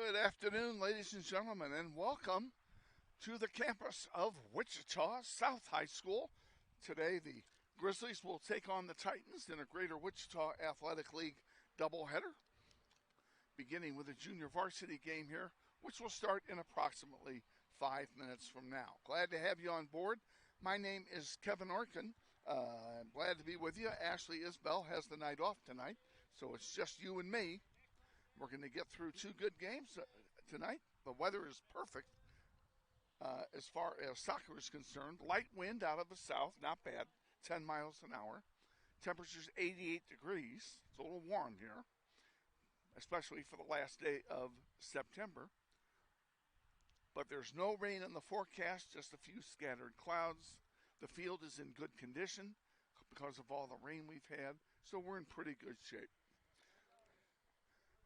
Good afternoon, ladies and gentlemen, and welcome to the campus of Wichita South High School. Today, the Grizzlies will take on the Titans in a Greater Wichita Athletic League doubleheader, beginning with a junior varsity game here, which will start in approximately 5 minutes from now. Glad to have you on board. My name is Kevin Arkin. I'm glad to be with you. Ashley Isbell has the night off tonight, so it's just you and me. We're going to get through two good games tonight. The weather is perfect as far as soccer is concerned. Light wind out of the south, not bad, 10 miles an hour. Temperature's 88 degrees. It's a little warm here, especially for the last day of September. But there's no rain in the forecast, just a few scattered clouds. The field is in good condition because of all the rain we've had, so we're in pretty good shape.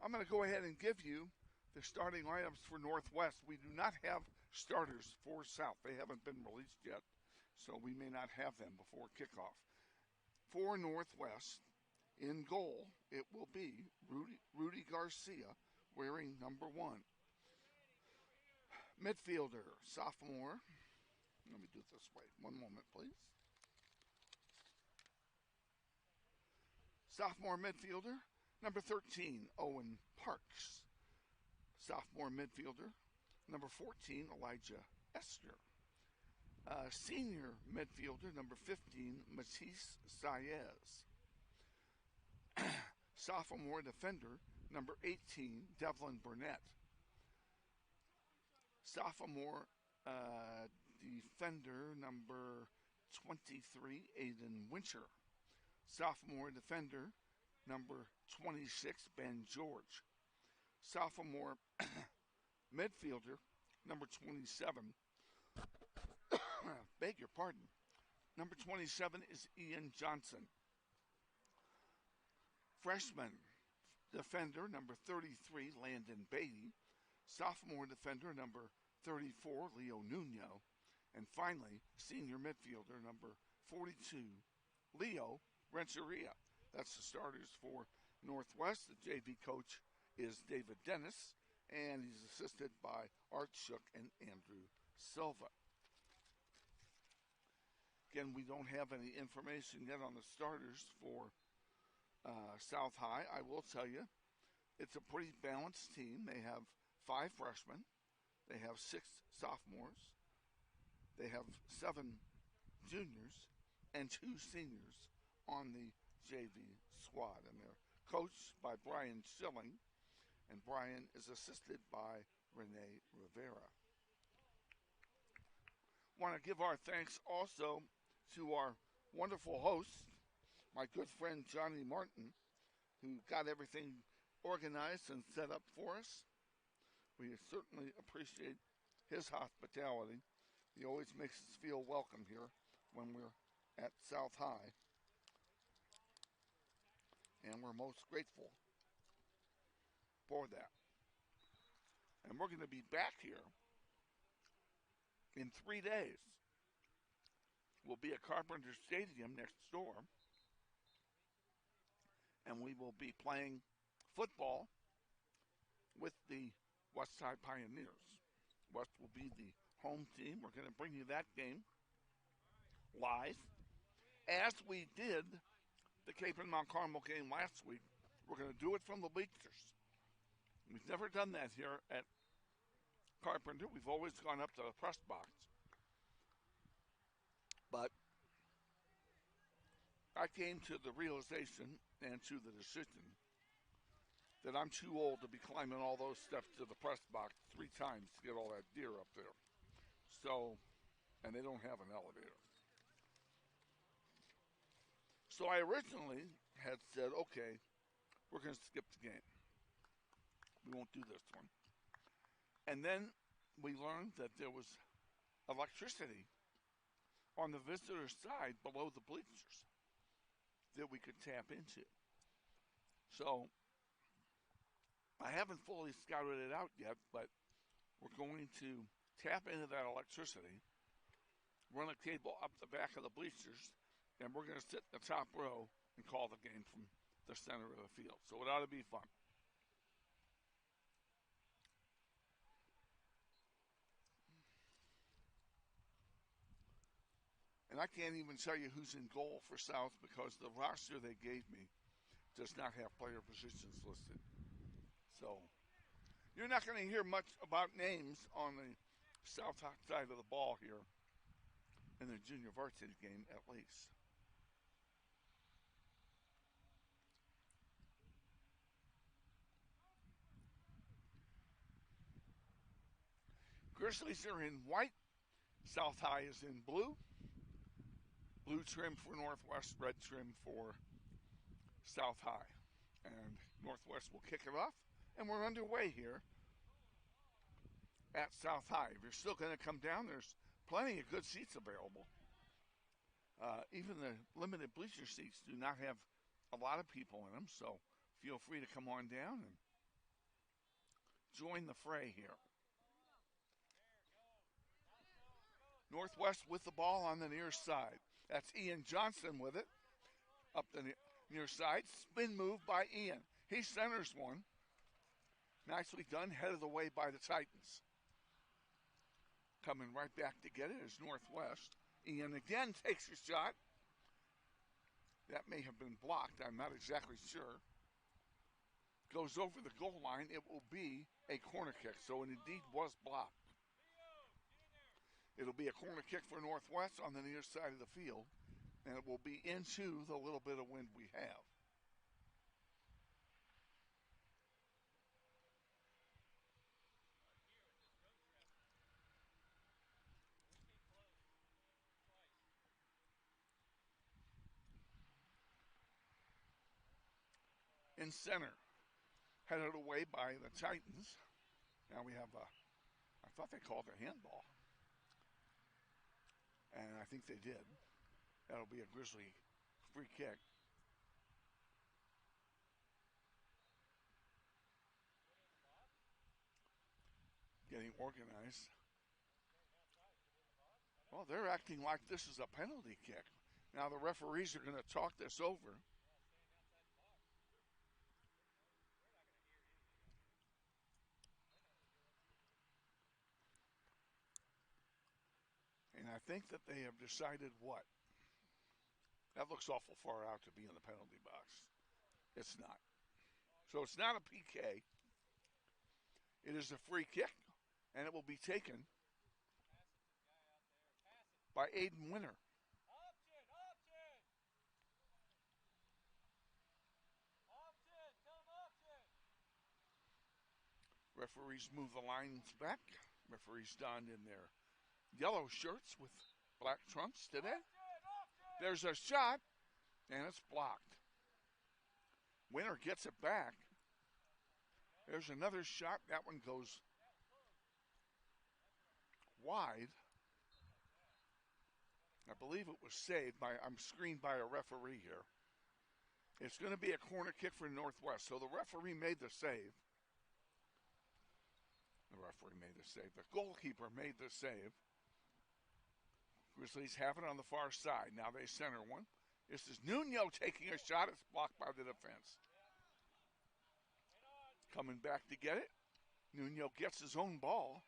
I'm going to go ahead and give you the starting lineups for Northwest. We do not have starters for South. They haven't been released yet, so we may not have them before kickoff. For Northwest, in goal, it will be Rudy Garcia wearing number 1. Midfielder, sophomore. Let me do it this way. One moment, please. Sophomore midfielder, number 13, Owen Parks. Sophomore midfielder, number 14, Elijah Esther. Senior midfielder, number 15, Matisse Saez. Sophomore defender, number 18, Devlin Burnett. Sophomore defender, number 23, Aiden Wincher. Sophomore defender, number 26, Ben George. Sophomore midfielder, number 27. Beg your pardon. Number 27 is Ian Johnston. Freshman defender, number 33, Landon Beatty. Sophomore defender, number 34, Leo Nuno. And finally, senior midfielder, number 42, Leo Renteria. That's the starters for Northwest. The JV coach is David Dennis, and he's assisted by Art Shook and Andrew Silva. Again, we don't have any information yet on the starters for South High. I will tell you, it's a pretty balanced team. They have 5 freshmen. They have 6 sophomores. They have 7 juniors and 2 seniors on the JV squad. And they're coached by Brian Schilling, and Brian is assisted by Renee Rivera. Want to give our thanks also to our wonderful host, my good friend Johnny Martin, who got everything organized and set up for us. We certainly appreciate his hospitality. He always makes us feel welcome here when we're at South High. And we're most grateful for that. And we're going to be back here in 3 days. We'll be at Carpenter Stadium next door. And we will be playing football with the Westside Pioneers. West will be the home team. We're going to bring you that game live, as we did the Cape and Mount Carmel game last week. We're going to do it from the bleachers. We've never done that here at Carpenter. We've always gone up to the press box. But I came to the realization and to the decision that I'm too old to be climbing all those steps to the press box 3 times to get all that gear up there. So, and they don't have an elevator. So I originally had said, okay, we're going to skip the game. We won't do this one. And then we learned that there was electricity on the visitor side below the bleachers that we could tap into. So I haven't fully scouted it out yet, but we're going to tap into that electricity, run a cable up the back of the bleachers, and we're going to sit in the top row and call the game from the center of the field. So it ought to be fun. And I can't even tell you who's in goal for South because the roster they gave me does not have player positions listed. So you're not going to hear much about names on the South side of the ball here in the junior varsity game, at least. Grizzlies are in white. South High is in blue. Blue trim for Northwest, red trim for South High. And Northwest will kick it off. And we're underway here at South High. If you're still going to come down, there's plenty of good seats available. Even the limited bleacher seats do not have a lot of people in them, so feel free to come on down and join the fray here. Northwest with the ball on the near side. That's Ian Johnston with it. Up the near side. Spin move by Ian. He centers one. Nicely done. Headed away by the Titans. Coming right back to get it is Northwest. Ian again takes a shot. That may have been blocked. I'm not exactly sure. Goes over the goal line. It will be a corner kick. So it indeed was blocked. It'll be a corner kick for Northwest on the near side of the field, and it will be into the little bit of wind we have. In center, headed away by the Titans. Now we have I thought they called it a handball. And I think they did. That'll be a Grizzly free kick. Getting organized. Well, they're acting like this is a penalty kick. Now the referees are going to talk this over. And I think that they have decided what? That looks awful far out to be in the penalty box. It's not. So it's not a PK. It is a free kick, and it will be taken by Aiden Winter. Referees move the lines back. Referees donned in their yellow shirts with black trunks today. There's a shot, and it's blocked. Winter gets it back. There's another shot. That one goes wide. I believe it was saved by, I'm screened by a referee here. It's going to be a corner kick for Northwest. So the referee made the save. The goalkeeper made the save. Grizzlies have it on the far side. Now they center one. This is Nuno taking a shot. It's blocked by the defense. Coming back to get it. Nuno gets his own ball.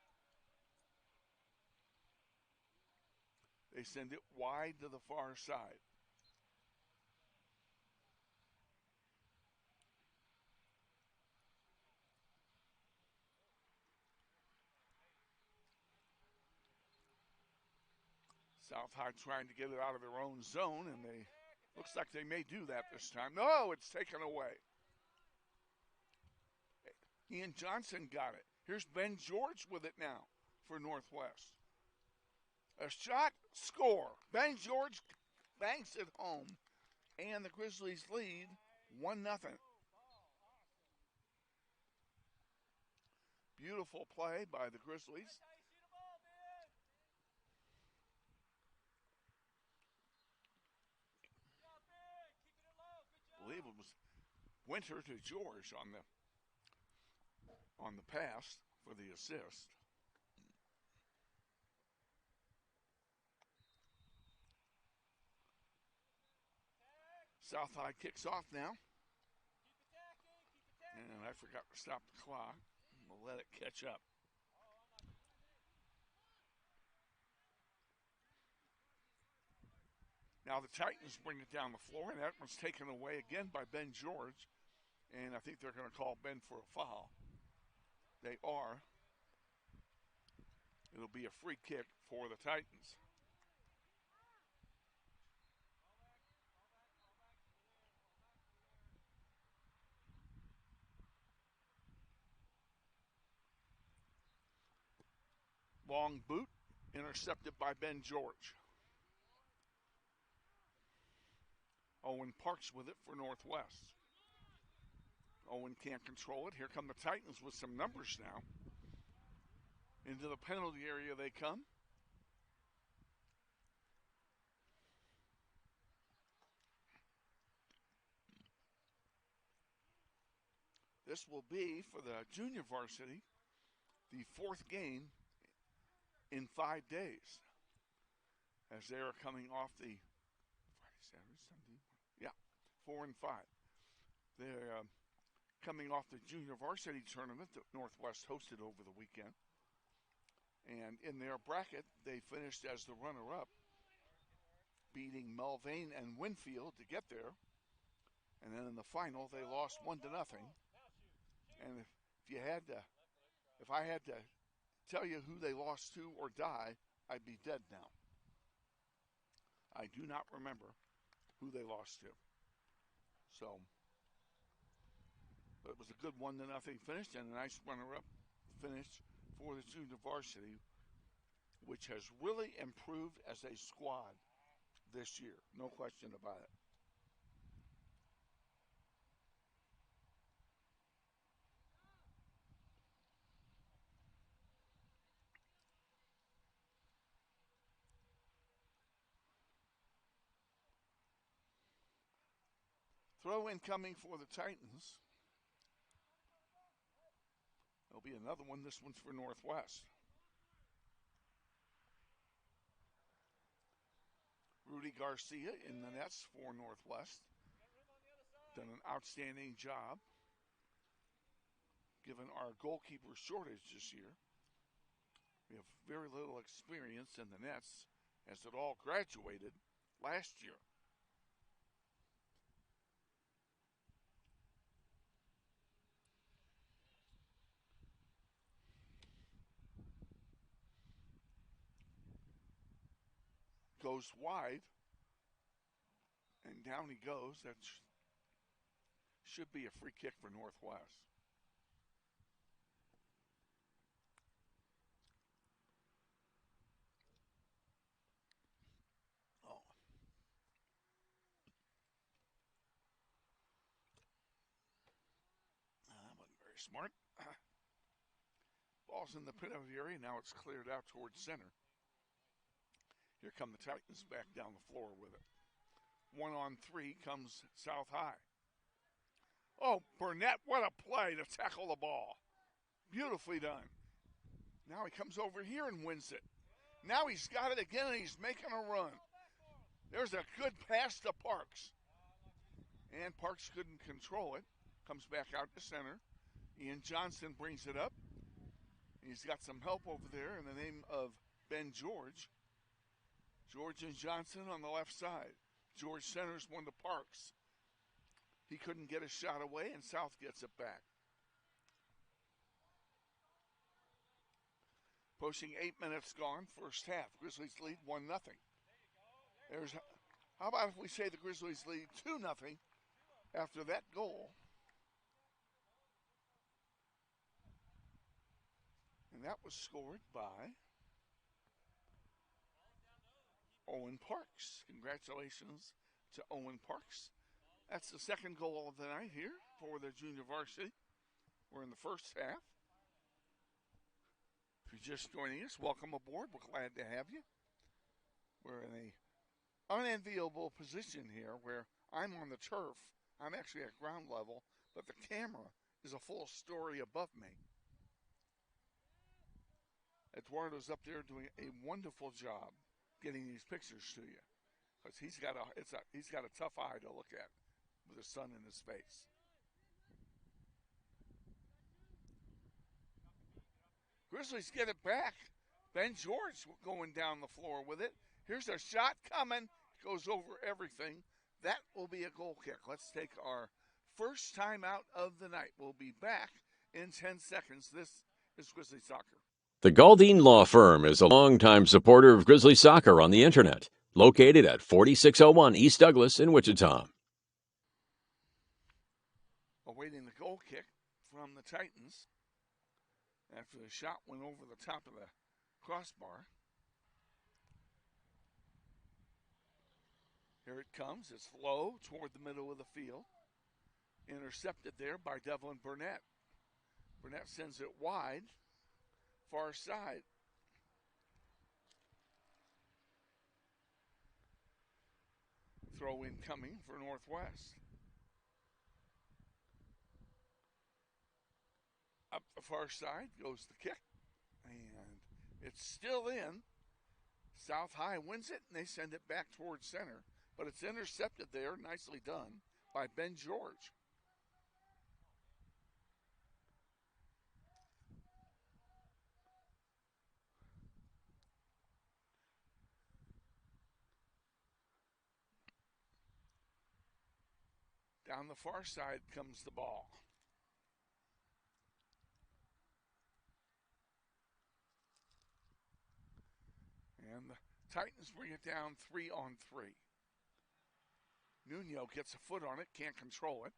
They send it wide to the far side. South High trying to get it out of their own zone, and they looks like they may do that this time. No, it's taken away. Ian Johnson got it. Here's Ben George with it now for Northwest. A shot, score. Ben George banks it home, and the Grizzlies lead 1-0. Beautiful play by the Grizzlies. I believe it was Winter to George on the pass for the assist. South High kicks off now. And I forgot to stop the clock. We'll let it catch up. Now the Titans bring it down the floor, and that one's taken away again by Ben George. And I think they're going to call Ben for a foul. They are. It'll be a free kick for the Titans. Long boot, intercepted by Ben George. Owen Parks with it for Northwest. Owen can't control it. Here come the Titans with some numbers now. Into the penalty area they come. This will be, for the junior varsity, the fourth game in 5 days. As they are coming off the Friday, Saturday, Sunday, 4 and 5. They're coming off the junior varsity tournament that Northwest hosted over the weekend. And in their bracket, they finished as the runner-up, beating Mulvane and Winfield to get there. And then in the final, they lost 1-0. And if I had to tell you who they lost to or die, I'd be dead now. I do not remember who they lost to. So, but it was a good 1-0 finish and a nice runner-up finish for the junior varsity, which has really improved as a squad this year. No question about it. Throw incoming for the Titans. There'll be another one. This one's for Northwest. Rudy Garcia in the nets for Northwest. Done an outstanding job given our goalkeeper shortage this year. We have very little experience in the nets as it all graduated last year. Goes wide, and down he goes. That should be a free kick for Northwest. Oh. That wasn't very smart. Ball's in the penalty area. Now it's cleared out towards center. Here come the Titans back down the floor with it. 1-on-3 comes South High. Oh, Burnett, what a play to tackle the ball. Beautifully done. Now he comes over here and wins it. Now he's got it again and he's making a run. There's a good pass to Parks. And Parks couldn't control it. Comes back out to center. Ian Johnston brings it up. He's got some help over there in the name of Ben George. George and Johnson on the left side. George centers one to Parks. He couldn't get a shot away, and South gets it back. Pushing 8 minutes gone, first half. Grizzlies lead 1-0. How about if we say the Grizzlies lead 2-0 after that goal? And that was scored by Owen Parks. Congratulations to Owen Parks. That's the second goal of the night here for the junior varsity. We're in the first half. If you're just joining us, welcome aboard. We're glad to have you. We're in an unenviable position here where I'm on the turf. I'm actually at ground level, but the camera is a full story above me. Eduardo's up there doing a wonderful job getting these pictures to you, because he's got a tough eye to look at with the sun in his face. Grizzlies get it back. Ben George going down the floor with it. Here's a shot coming. goes over everything. That will be a goal kick. Let's take our first time out of the night. We'll be back in 10 seconds. This is Grizzly Soccer. The Galdine Law Firm is a longtime supporter of Grizzly Soccer on the Internet, located at 4601 East Douglas in Wichita. Awaiting the goal kick from the Titans after the shot went over the top of the crossbar. Here it comes. It's low toward the middle of the field. Intercepted there by Devlin Burnett. Burnett sends it wide, far side. Throw in coming for Northwest. Up the far side goes the kick, and it's still in. South High wins it, and they send it back towards center, but it's intercepted there, nicely done by Ben George. Down the far side comes the ball. And the Titans bring it down 3-on-3. Nuno gets a foot on it, can't control it.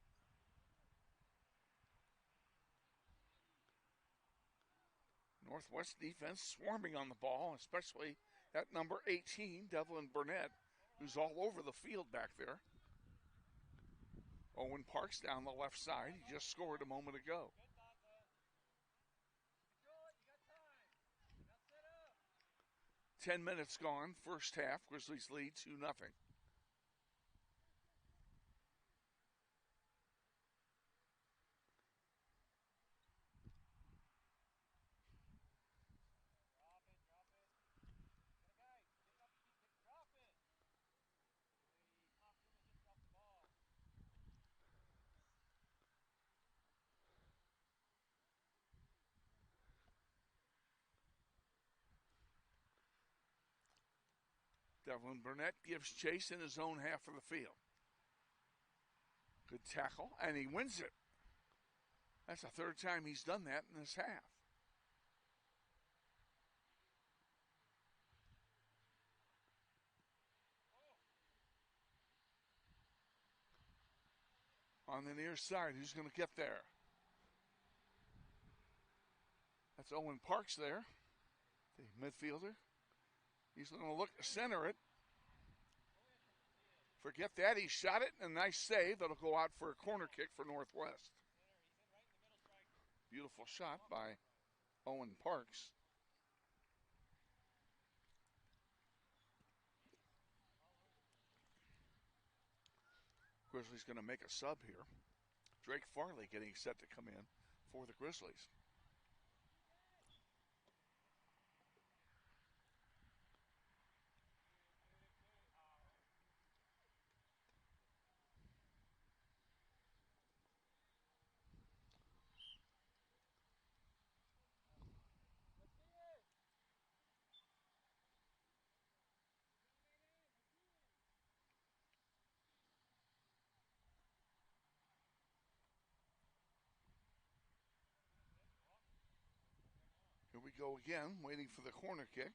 Northwest defense swarming on the ball, especially at number 18, Devlin Burnett, who's all over the field back there. Owen Parks down the left side. He just scored a moment ago. Ten minutes gone, first half. Grizzlies lead 2-0. Devlin Burnett gives chase in his own half of the field. Good tackle, and he wins it. That's the third time he's done that in this half. On the near side, who's going to get there? That's Owen Parks there, the midfielder. He's going to look to center it. Forget that, he shot it, and a nice save. That'll go out for a corner kick for Northwest. Beautiful shot by Owen Parks. Grizzlies going to make a sub here. Drake Farley getting set to come in for the Grizzlies. Here we go again, waiting for the corner kick.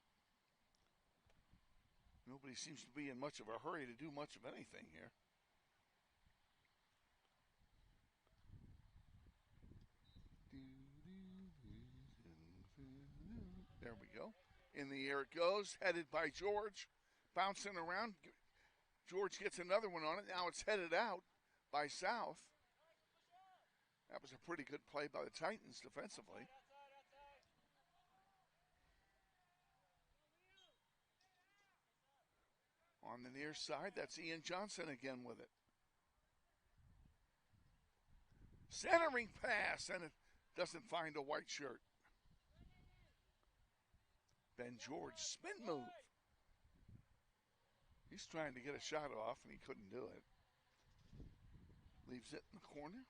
Nobody seems to be in much of a hurry to do much of anything here. There we go. In the air it goes, headed by George. Bouncing around. George gets another one on it. Now it's headed out by South. That was a pretty good play by the Titans defensively. On the near side, that's Ian Johnston again with it. Centering pass, and it doesn't find a white shirt. Ben George, spin move. He's trying to get a shot off, and he couldn't do it. Leaves it in the corner.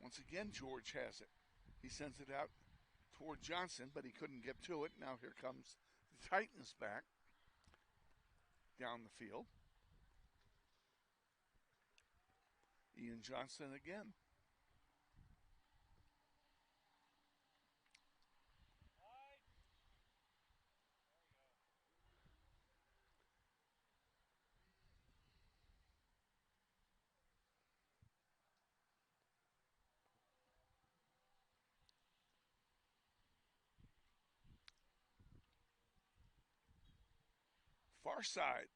Once again, George has it. He sends it out toward Johnston, but he couldn't get to it. Now here comes the Titans back. down the field. Ian Johnston again. Far side.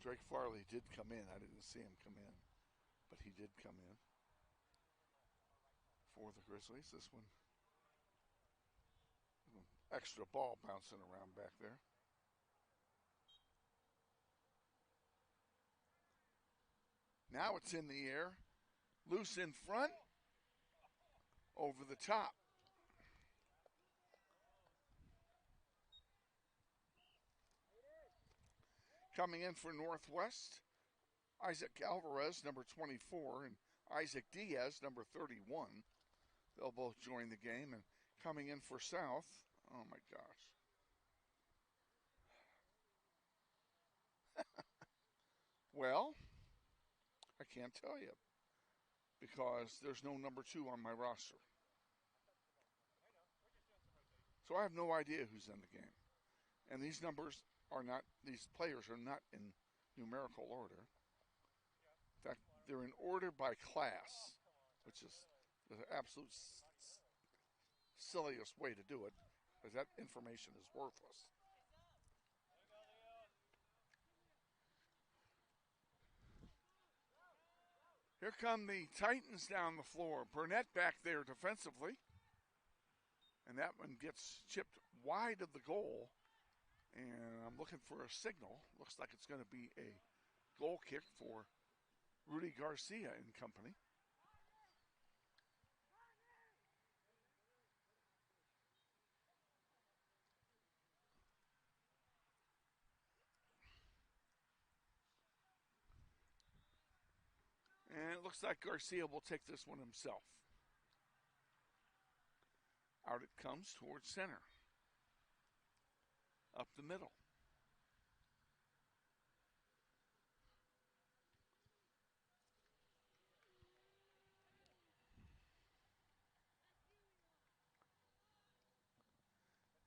Drake Farley did come in. I didn't see him come in, but he did come in for the Grizzlies. This one, extra ball bouncing around back there. Now it's in the air, loose in front, over the top. Coming in for Northwest, Isaac Alvarez, number 24, and Isaac Diaz, number 31. They'll both join the game. And coming in for South, oh my gosh. Well, I can't tell you because there's no number 2 on my roster. So I have no idea who's in the game. And these numbers are not, these players are not in numerical order. In fact, they're in order by class, which is the absolute silliest way to do it, because that information is worthless. Here come the Titans down the floor. Burnett back there defensively. And that one gets chipped wide of the goal. And I'm looking for a signal. Looks like it's going to be a goal kick for Rudy Garcia and company. And it looks like Garcia will take this one himself. Out it comes towards center. Up the middle.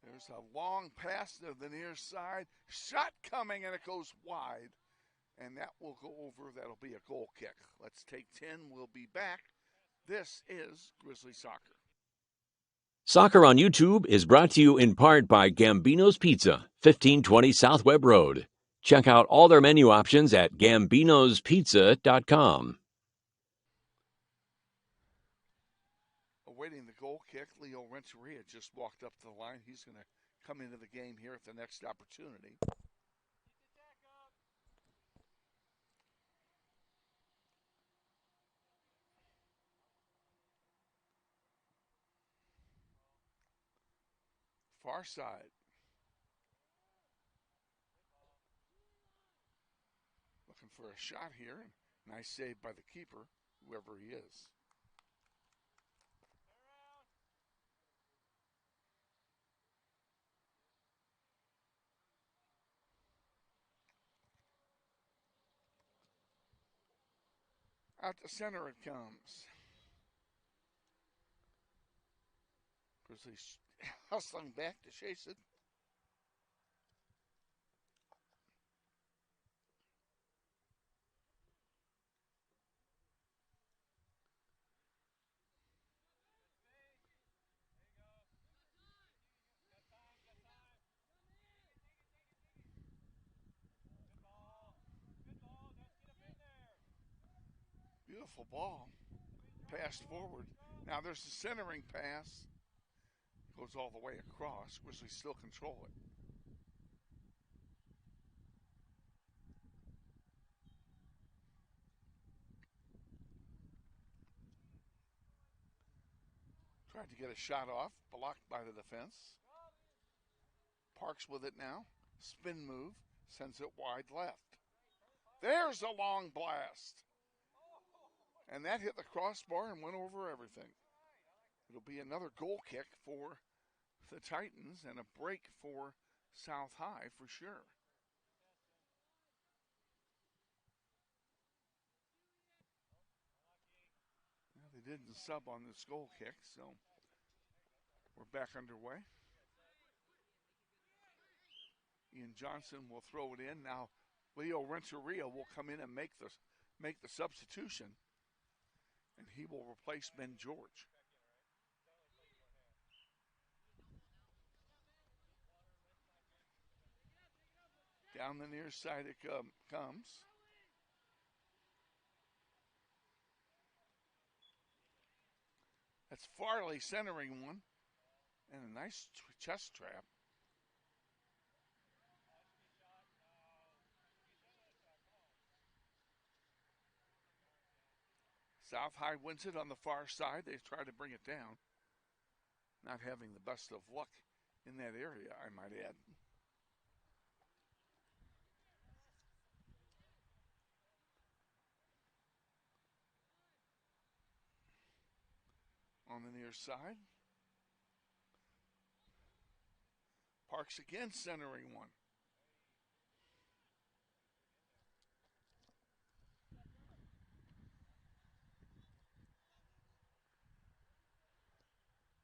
There's a long pass to the near side. Shot coming, and it goes wide. And that will go over. That'll be a goal kick. Let's take 10. We'll be back. This is Grizzly Soccer. Soccer on YouTube is brought to you in part by Gambino's Pizza, 1520 South Webb Road. Check out all their menu options at gambinospizza.com. Awaiting the goal kick, Leo Renteria just walked up to the line. He's going to come into the game here at the next opportunity. Far side. Looking for a shot here. Nice save by the keeper, whoever he is. Out the center it comes. Grizzlies hustling back to chase it. Beautiful ball. Passed forward. Now there's the centering pass. Goes all the way across. Grizzlies still control it. Tried to get a shot off. Blocked by the defense. Parks with it now. Spin move. Sends it wide left. There's a long blast. And that hit the crossbar and went over everything. It'll be another goal kick for the Titans and a break for South High for sure. Well, they didn't sub on this goal kick, so we're back underway. Ian Johnston will throw it in. Now Leo Renteria will come in and make the substitution, and he will replace Ben George. Down the near side it comes. That's Farley centering one, and a nice chest trap. South High wins it on the far side. They try to bring it down. Not having the best of luck in that area, I might add. On the near side. Parks again centering one.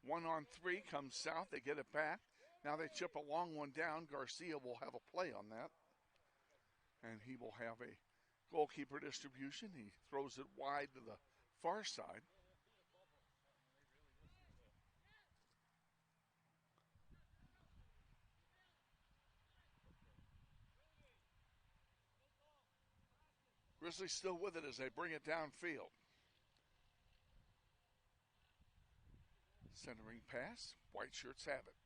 One on three comes South. They get it back. Now they chip a long one down. Garcia will have a play on that. And he will have a goalkeeper distribution. He throws it wide to the far side. Grizzlies still with it as they bring it downfield. Centering pass. White shirts have it.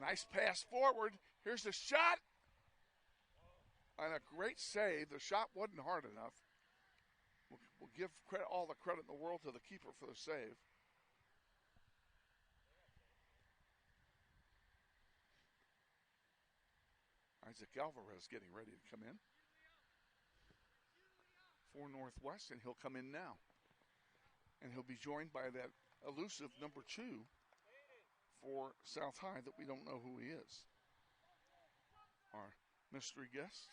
Nice pass forward. Here's the shot. And a great save. The shot wasn't hard enough. We'll give all the credit in the world to the keeper for the save. Isaac Alvarez getting ready to come in. For Northwest, and he'll come in now. And he'll be joined by that elusive number 2 for South High that we don't know who he is. Our mystery guest.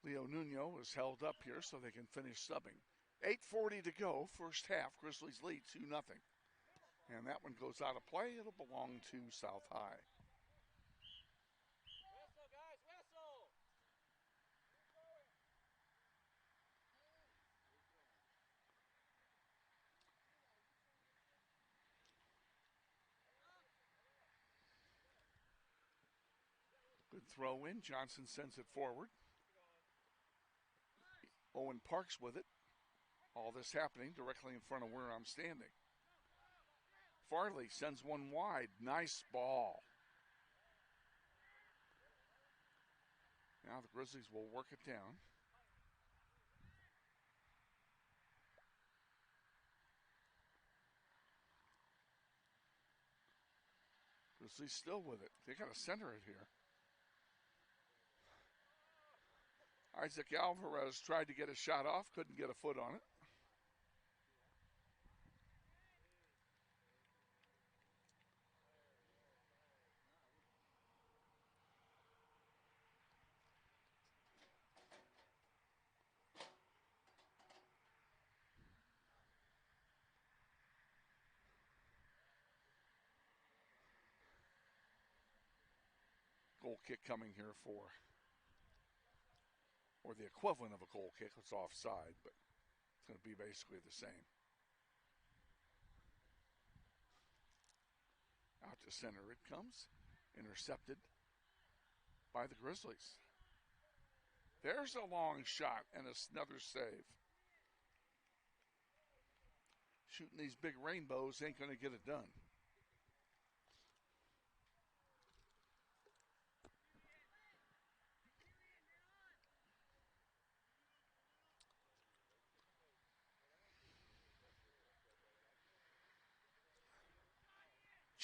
Leo Nuno is held up here so they can finish subbing. 8:40 to go, first half. Grizzlies lead 2-0. And that one goes out of play. It'll belong to South High. Whistle, guys, whistle! Good throw in. Johnston sends it forward. Owen Parks with it. All this happening directly in front of where I'm standing. Farley sends one wide. Nice ball. Now the Grizzlies will work it down. Grizzlies still with it. They got to center it here. Isaac Alvarez tried to get a shot off, couldn't get a foot on it. Goal kick coming here for, or the equivalent of a goal kick. It's offside, but it's going to be basically the same. Out to center it comes. Intercepted by the Grizzlies. There's a long shot and another save. Shooting these big rainbows ain't going to get it done.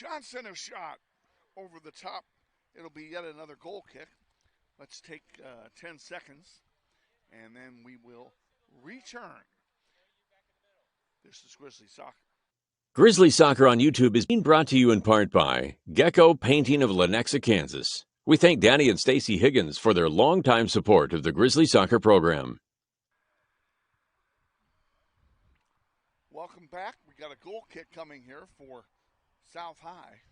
Johnston a shot over the top. It'll be yet another goal kick. Let's take 10 seconds, and then we will return. This is Grizzly Soccer. Grizzly Soccer on YouTube is being brought to you in part by Gecko Painting of Lenexa, Kansas. We thank Danny and Stacy Higgins for their longtime support of the Grizzly Soccer program. Welcome back. We got a goal kick coming here for South High.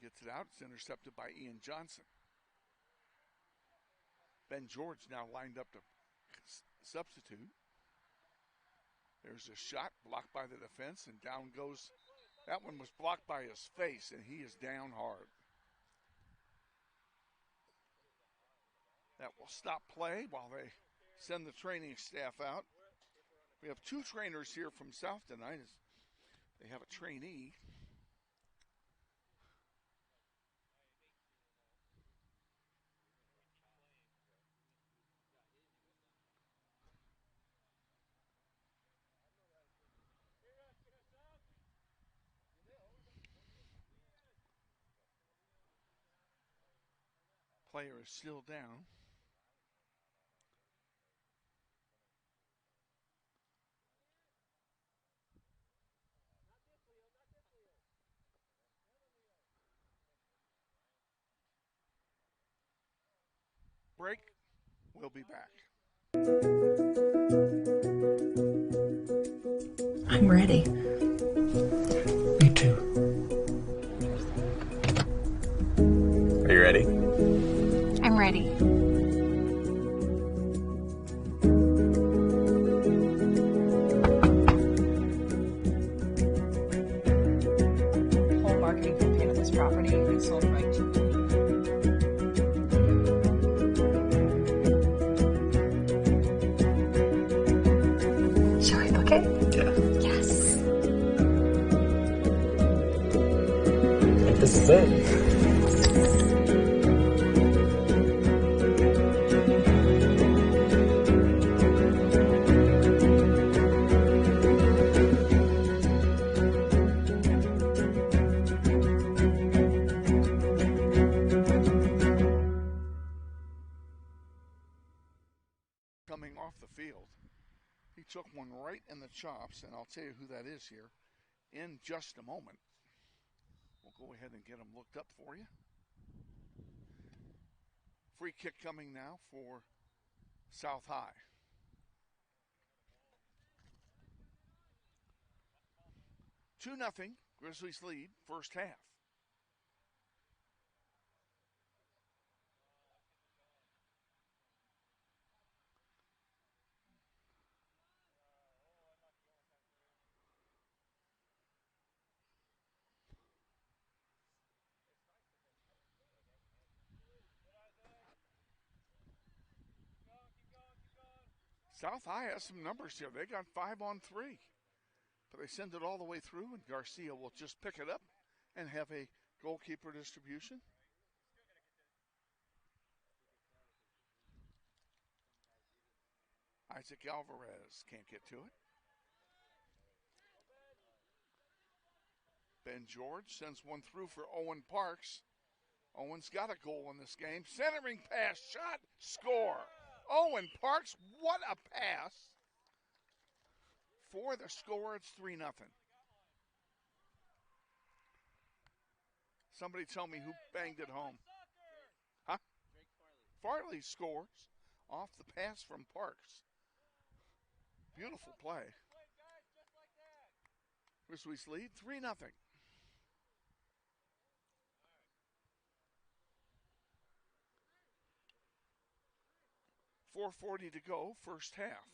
Gets it out. It's intercepted by Ian Johnson. Ben George now lined up to substitute. There's a shot blocked by the defense, and down goes. That one was blocked by his face, and he is down hard. That will stop play while they send the training staff out. We have two trainers here from South tonight. They have a trainee. Player is still down. Break. We'll be back. I'm ready. Me too. Are you ready? I'm ready. Whole marketing campaign of this property is sold right. Shall I book it? Yeah. Yes. I think this is it. Coming off the field, he took one right in the chops, and I'll tell you who that is here in just a moment. We'll go ahead and get him looked up for you. Free kick coming now for South High. Two nothing, Grizzlies lead, first half. South High has some numbers here. They got 5-on-3. But they send it all the way through, and Garcia will just pick it up and have a goalkeeper distribution. Isaac Alvarez can't get to it. Ben George sends one through for Owen Parks. Owen's got a goal in this game. Centering pass, shot, score. Owen Parks, what a pass. For the score, it's 3-0. Somebody tell me who banged it home. Huh? Farley scores off the pass from Parks. Beautiful play. Grizzlies lead 3-0. .440 to go, first half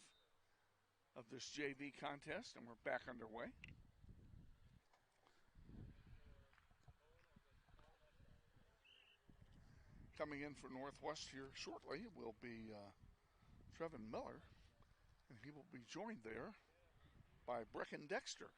of this JV contest, and we're back underway. Coming in for Northwest here shortly will be Trevin Miller, and he will be joined there by Brecken Dexter.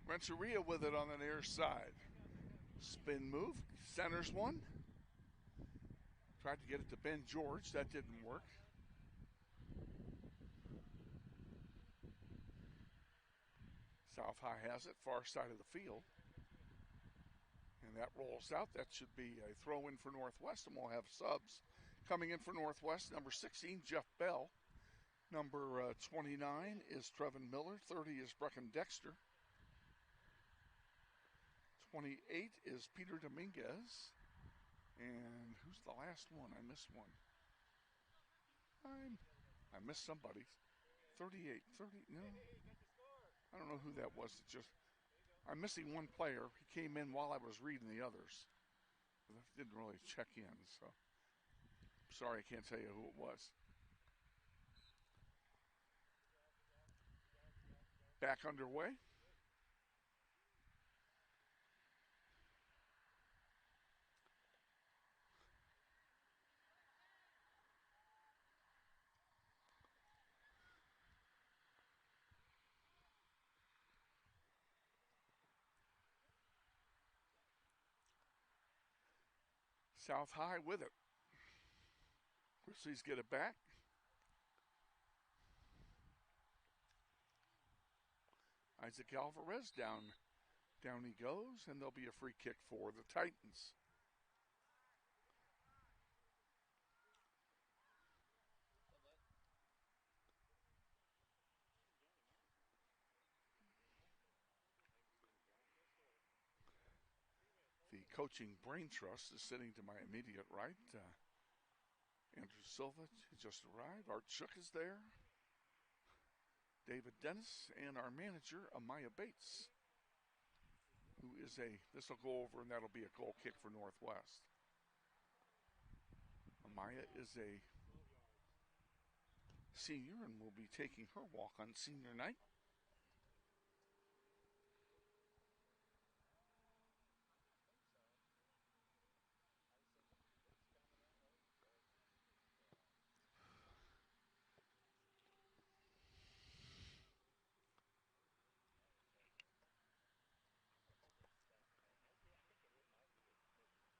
Renteria with it on the near side. Spin move, centers one. Tried to get it to Ben George, that didn't work. South High has it, far side of the field. And that rolls out. That should be a throw in for Northwest, and we'll have subs coming in for Northwest. Number 16, Jeff Bell. Number 29 is Trevin Miller. 30 is Brecken Dexter. 28 is Peter Dominguez. And who's the last one? I missed one. I missed somebody. 38, 30, no. I don't know who that was. I'm missing one player. He came in while I was reading the others. I didn't really check in, so sorry I can't tell you who it was. Back underway. South High with it. Grizzlies get it back. Isaac Alvarez down he goes, and there'll be a free kick for the Titans. The coaching brain trust is sitting to my immediate right. Andrew Silva just arrived. Art Shook is there. David Dennis, and our manager, Amaya Bates, who is this will go over and that'll be a goal kick for Northwest. Amaya is a senior and will be taking her walk on senior night.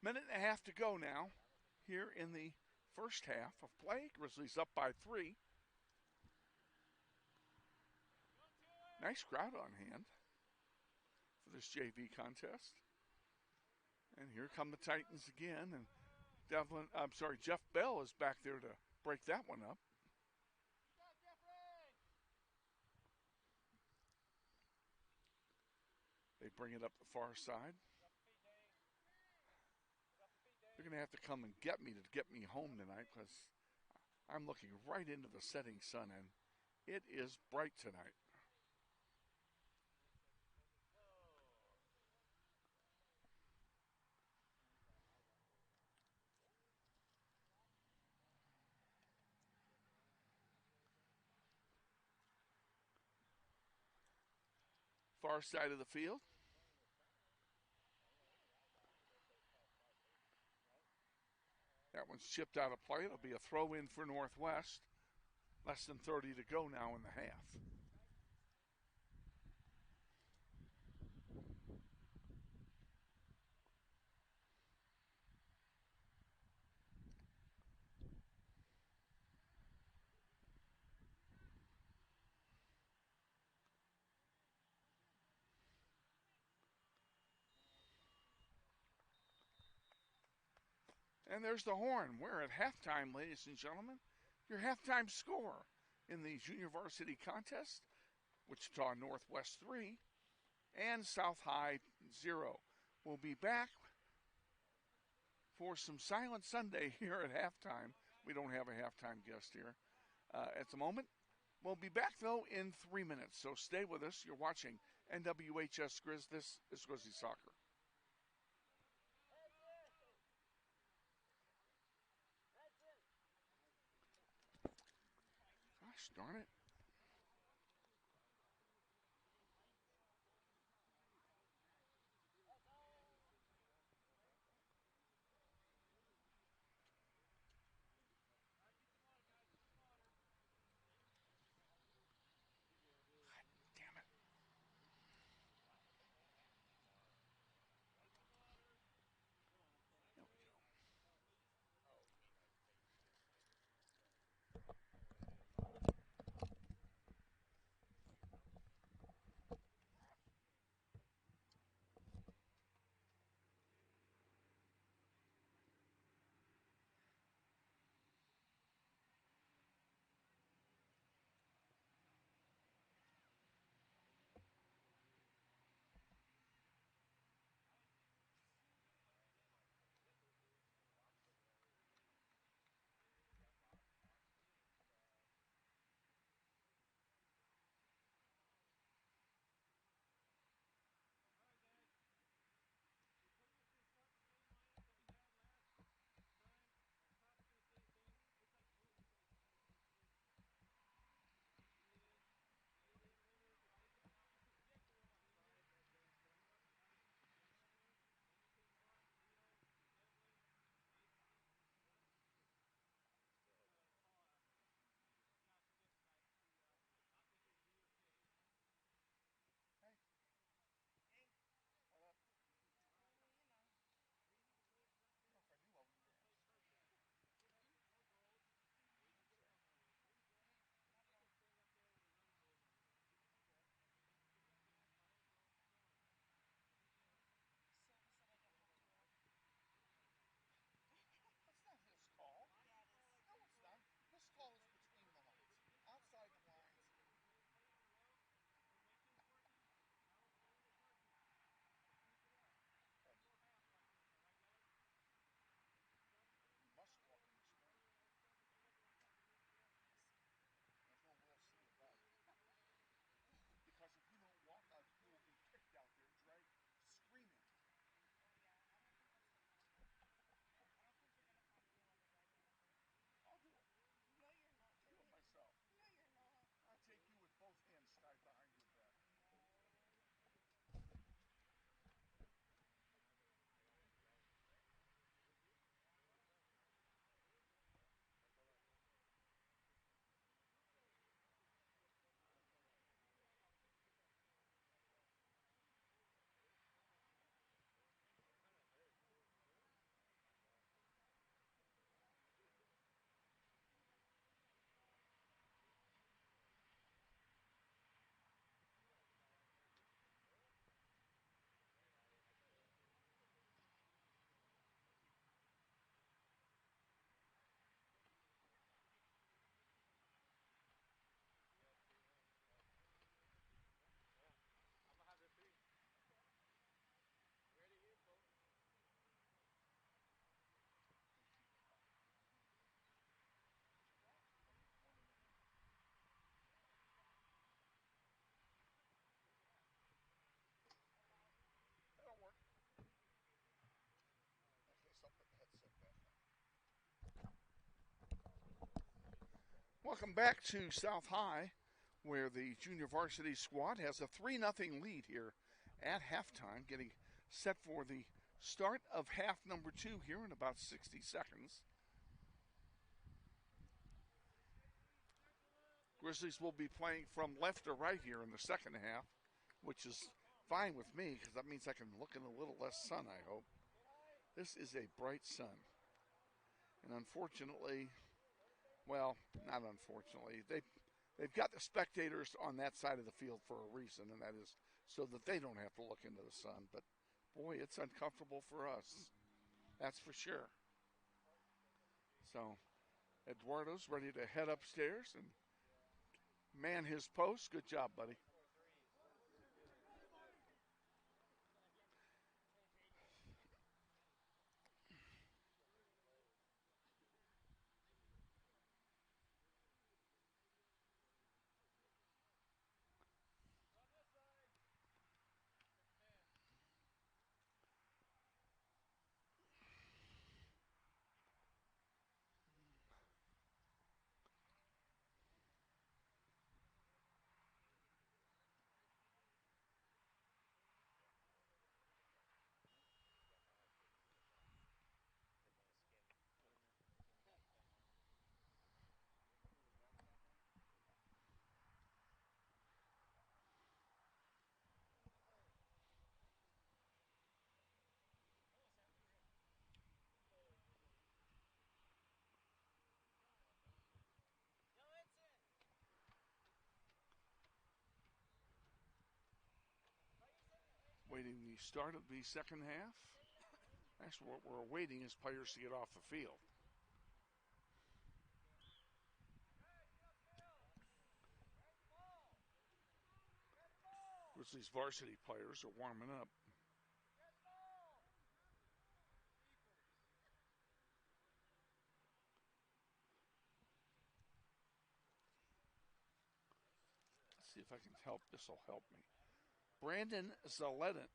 Minute and a half to go now here in the first half of play. Grizzlies up by 3. Nice crowd on hand for this JV contest. And here come the Titans again. And Jeff Bell is back there to break that one up. They bring it up the far side. They're going to have to come and get me home tonight because I'm looking right into the setting sun and it is bright tonight. Far side of the field. That one's chipped out of play. It'll be a throw in for Northwest. Less than 30 to go now in the half. And there's the horn. We're at halftime, ladies and gentlemen. Your halftime score in the Junior Varsity Contest, Wichita Northwest 3 and South High 0. We'll be back for some Silent Sunday here at halftime. We don't have a halftime guest here at the moment. We'll be back, though, in 3 minutes, so stay with us. You're watching NWHS Grizz. This is Grizzly Soccer. Gosh darn it. Welcome back to South High, where the junior varsity squad has a 3-0 lead here at halftime, getting set for the start of half number 2 here in about 60 seconds. Grizzlies will be playing from left to right here in the second half, which is fine with me because that means I can look in a little less sun, I hope. This is a bright sun. And unfortunately, well, not unfortunately, they've got the spectators on that side of the field for a reason, and that is so that they don't have to look into the sun. But boy, it's uncomfortable for us. That's for sure. So Eduardo's ready to head upstairs and man his post. Good job, buddy. Waiting the start of the second half. Actually, what we're waiting is players to get off the field. Grizzlies varsity players are warming up. Let's see if I can help. This will help me. Brandon Zaleden.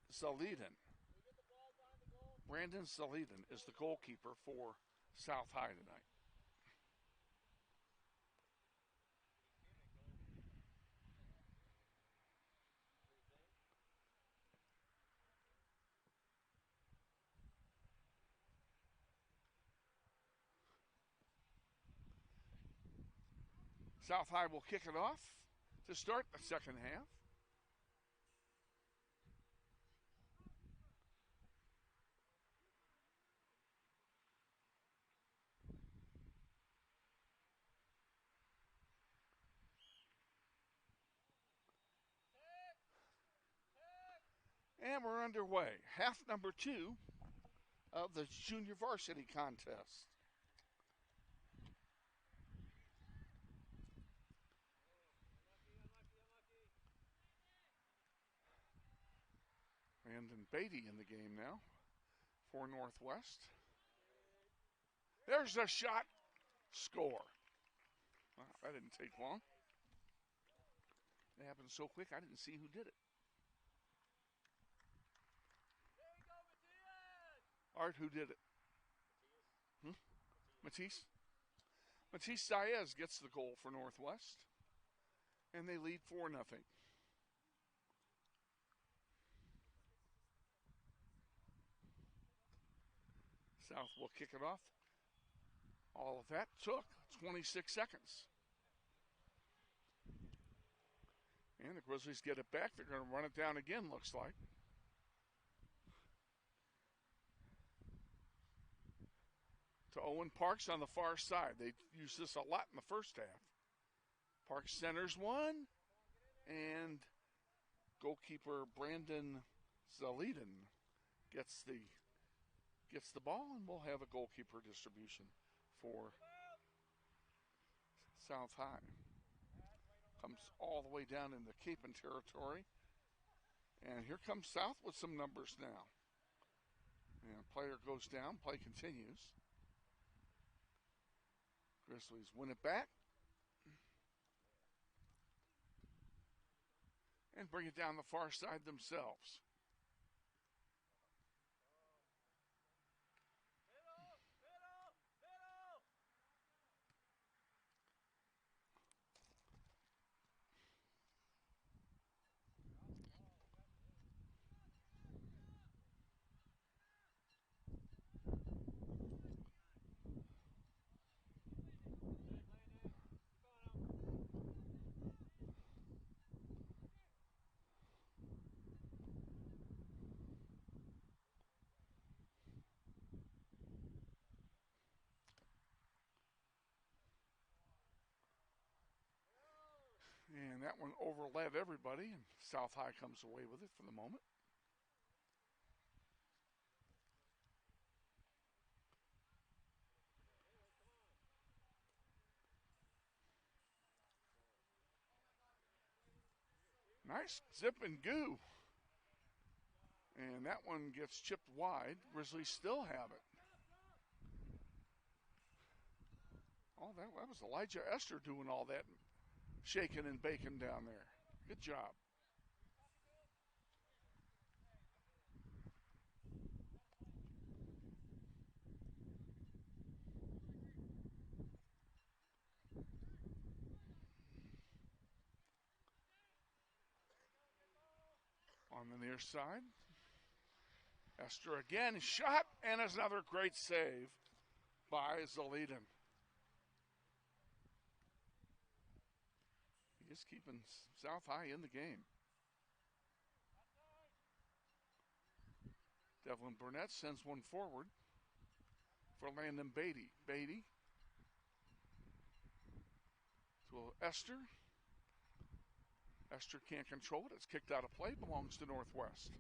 Brandon Zaleden is the goalkeeper for South High tonight. South High will kick it off to start the second half. And we're underway. Half number 2 of the junior varsity contest. Brandon Beatty in the game now for Northwest. There's a shot. Score. Wow, that didn't take long. It happened so quick I didn't see who did it. Art, who did it? Matisse? Matisse Saez gets the goal for Northwest. And they lead 4-0. South will kick it off. All of that took 26 seconds. And the Grizzlies get it back. They're going to run it down again, looks like. To Owen Parks on the far side. They used this a lot in the first half. Parks centers one. And goalkeeper Brandon Zaleden gets the ball, and we'll have a goalkeeper distribution for South High. Comes all the way down in the Capon territory. And here comes South with some numbers now. And player goes down, play continues. Grizzlies win it back. And bring it down the far side themselves. And that one overled everybody, and South High comes away with it for the moment. Nice zip and goo. And that one gets chipped wide. Grizzlies still have it. Oh, that was Elijah Esther doing all that shaking and baking down there. Good job. On the near side, Esther again, shot, and another great save by Zalidin. He's keeping South High in the game. Devlin Burnett sends one forward for Landon Beatty. Beatty to Esther. Esther can't control it. It's kicked out of play. Belongs to Northwest.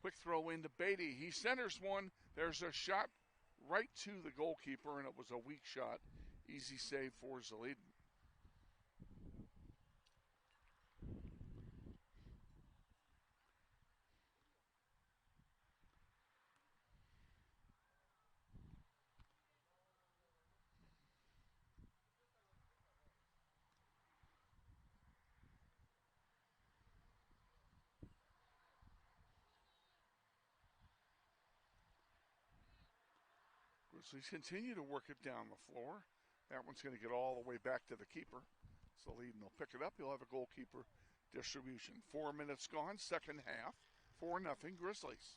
Quick throw into Beatty. He centers one. There's a shot right to the goalkeeper, and it was a weak shot. Easy save for Zalidin. Grizzlies continue to work it down the floor. That one's going to get all the way back to the keeper. Zalidin will pick it up. He'll have a goalkeeper distribution. 4 minutes gone, second half. 4-0 Grizzlies.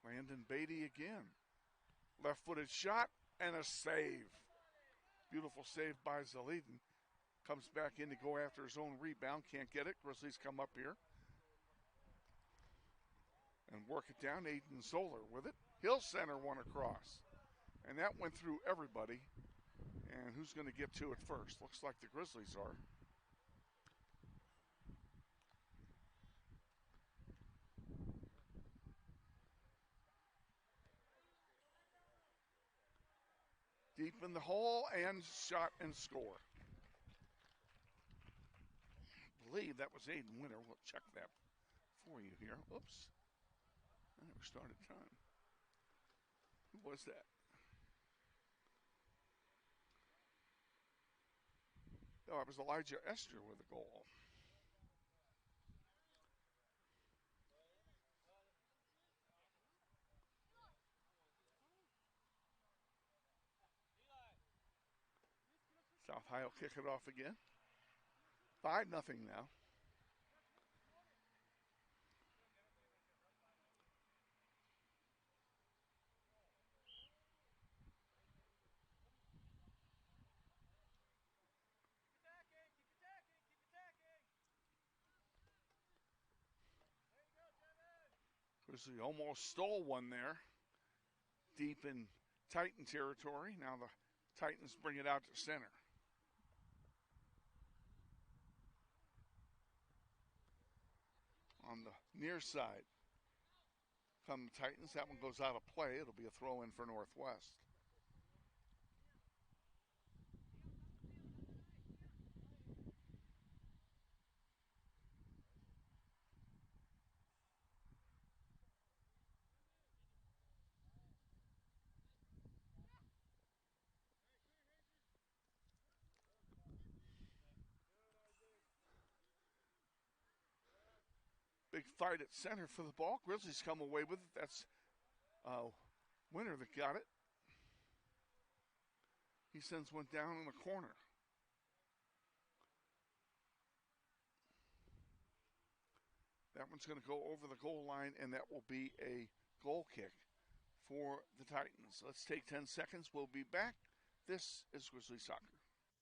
Landon Beatty again. Left-footed shot and a save. Beautiful save by Zalidin. Comes back in to go after his own rebound. Can't get it. Grizzlies come up here and work it down. Aiden Zoller with it. He'll center one across. And that went through everybody. And who's going to get to it first? Looks like the Grizzlies are. Deep in the hole and shot and score. I believe that was Aiden Winter. We'll check that for you here. Oops. I never started time. Who was that? No, it was Elijah Esther with the goal. South High will kick it off again. 5-0 now. Grizzly almost stole one there. Deep in Titan territory. Now the Titans bring it out to center. On the near side come the Titans. That one goes out of play. It'll be a throw in for Northwest. Big fight at center for the ball. Grizzlies come away with it. That's Winter that got it. He sends one down in the corner. That one's going to go over the goal line, and that will be a goal kick for the Titans. Let's take 10 seconds. We'll be back. This is Grizzly Soccer.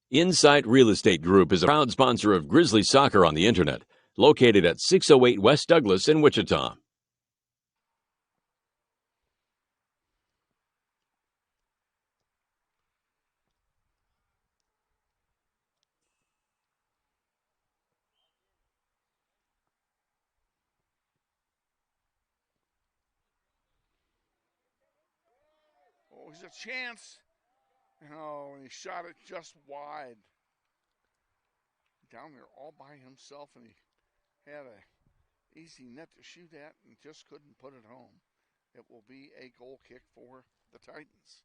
Insight Real Estate Group is a proud sponsor of Grizzly Soccer on the internet, located at 608 West Douglas in Wichita. was a chance. Oh, and he shot it just wide. Down there all by himself, and he had a easy net to shoot at and just couldn't put it home. It will be a goal kick for the Titans.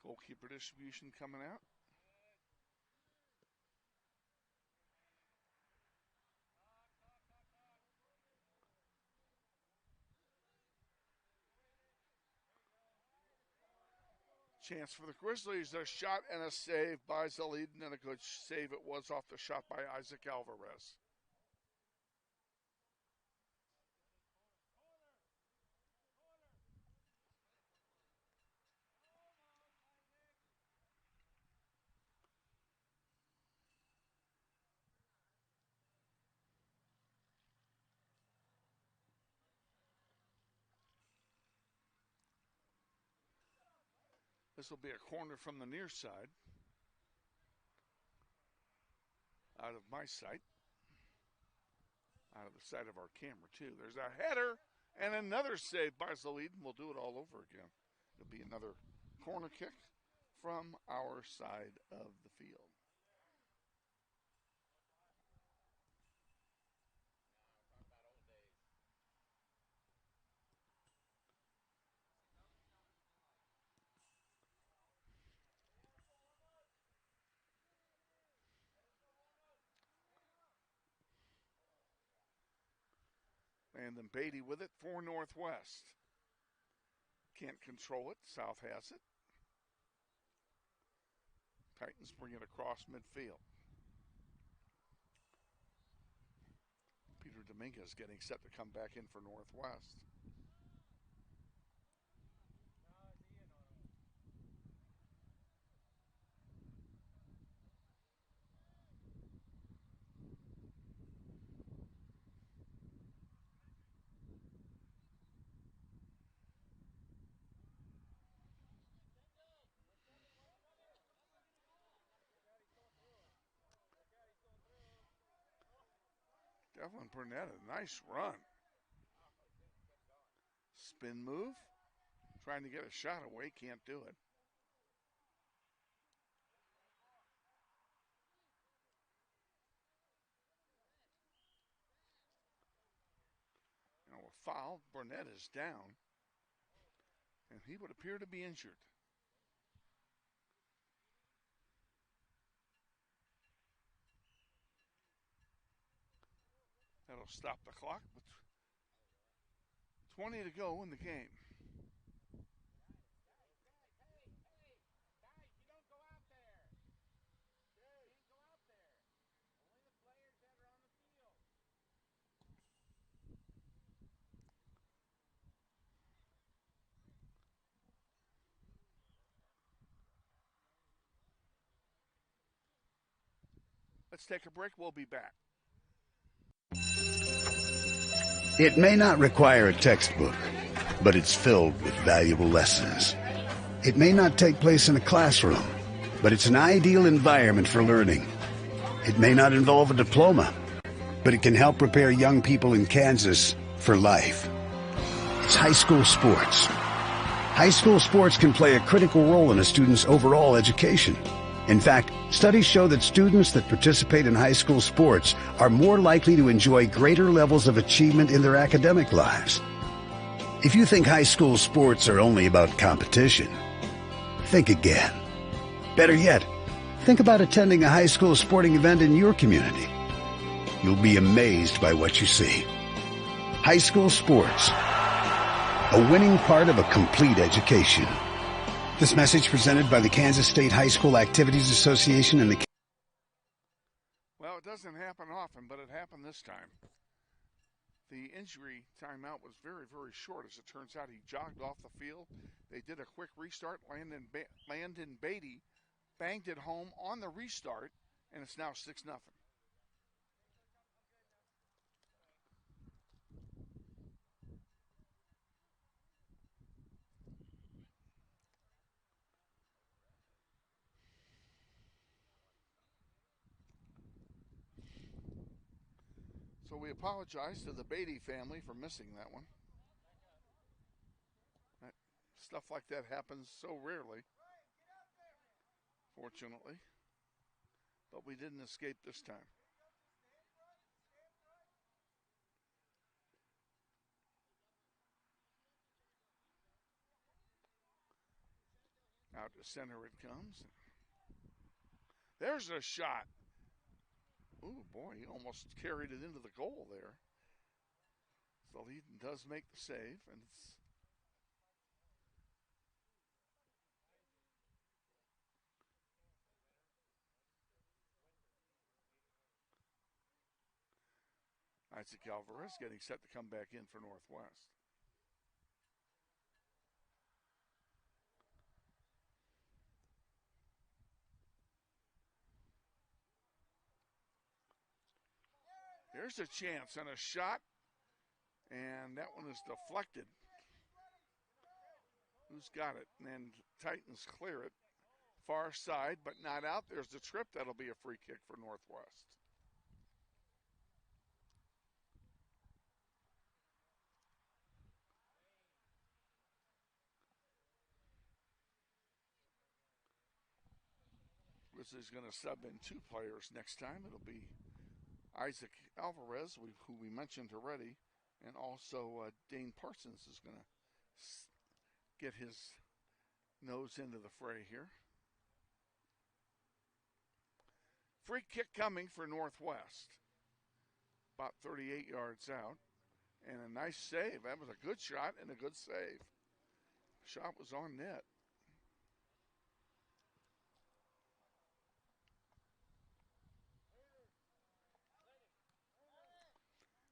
Goalkeeper distribution coming out. Chance for the Grizzlies. A shot and a save by Zalidin, and a good save it was off the shot by Isaac Alvarez. This will be a corner from the near side. Out of my sight. Out of the sight of our camera, too. There's a header and another save by Zalidin. We'll do it all over again. It'll be another corner kick from our side of the field. And then Beatty with it for Northwest. Can't control it. South has it. Titans bring it across midfield. Peter Dominguez getting set to come back in for Northwest. Devlin Burnett, a nice run. Spin move. Trying to get a shot away, can't do it. Now a foul. Burnett is down. And he would appear to be injured. That'll stop the clock with 20 to go in the game. Let's take a break. We'll be back. It may not require a textbook, but it's filled with valuable lessons. It may not take place in a classroom, but it's an ideal environment for learning. It may not involve a diploma, but it can help prepare young people in Kansas for life. It's high school sports. High school sports can play a critical role in a student's overall education. In fact, studies show that students that participate in high school sports are more likely to enjoy greater levels of achievement in their academic lives. If you think high school sports are only about competition, think again. Better yet, think about attending a high school sporting event in your community. You'll be amazed by what you see. High school sports, a winning part of a complete education. This message presented by the Kansas State High School Activities Association and the... Well, it doesn't happen often, but it happened this time. The injury timeout was very, very short. As it turns out, he jogged off the field. They did a quick restart. Landon Beatty banged it home on the restart, and it's now 6-0. So we apologize to the Beatty family for missing that one. Stuff like that happens so rarely, fortunately. But we didn't escape this time. Out to center it comes. There's a shot. Ooh, boy, he almost carried it into the goal there. So he does make the save, and it's Isaac Alvarez getting set to come back in for Northwest. Here's a chance and a shot, and that one is deflected. Who's got it? And then Titans clear it. Far side, but not out. There's the trip. That'll be a free kick for Northwest. Grizzlies going to sub in 2 players next time. It'll be Isaac Alvarez, who we mentioned already, and also Dane Parsons is going to get his nose into the fray here. Free kick coming for Northwest. About 38 yards out. And a nice save. That was a good shot and a good save. Shot was on net.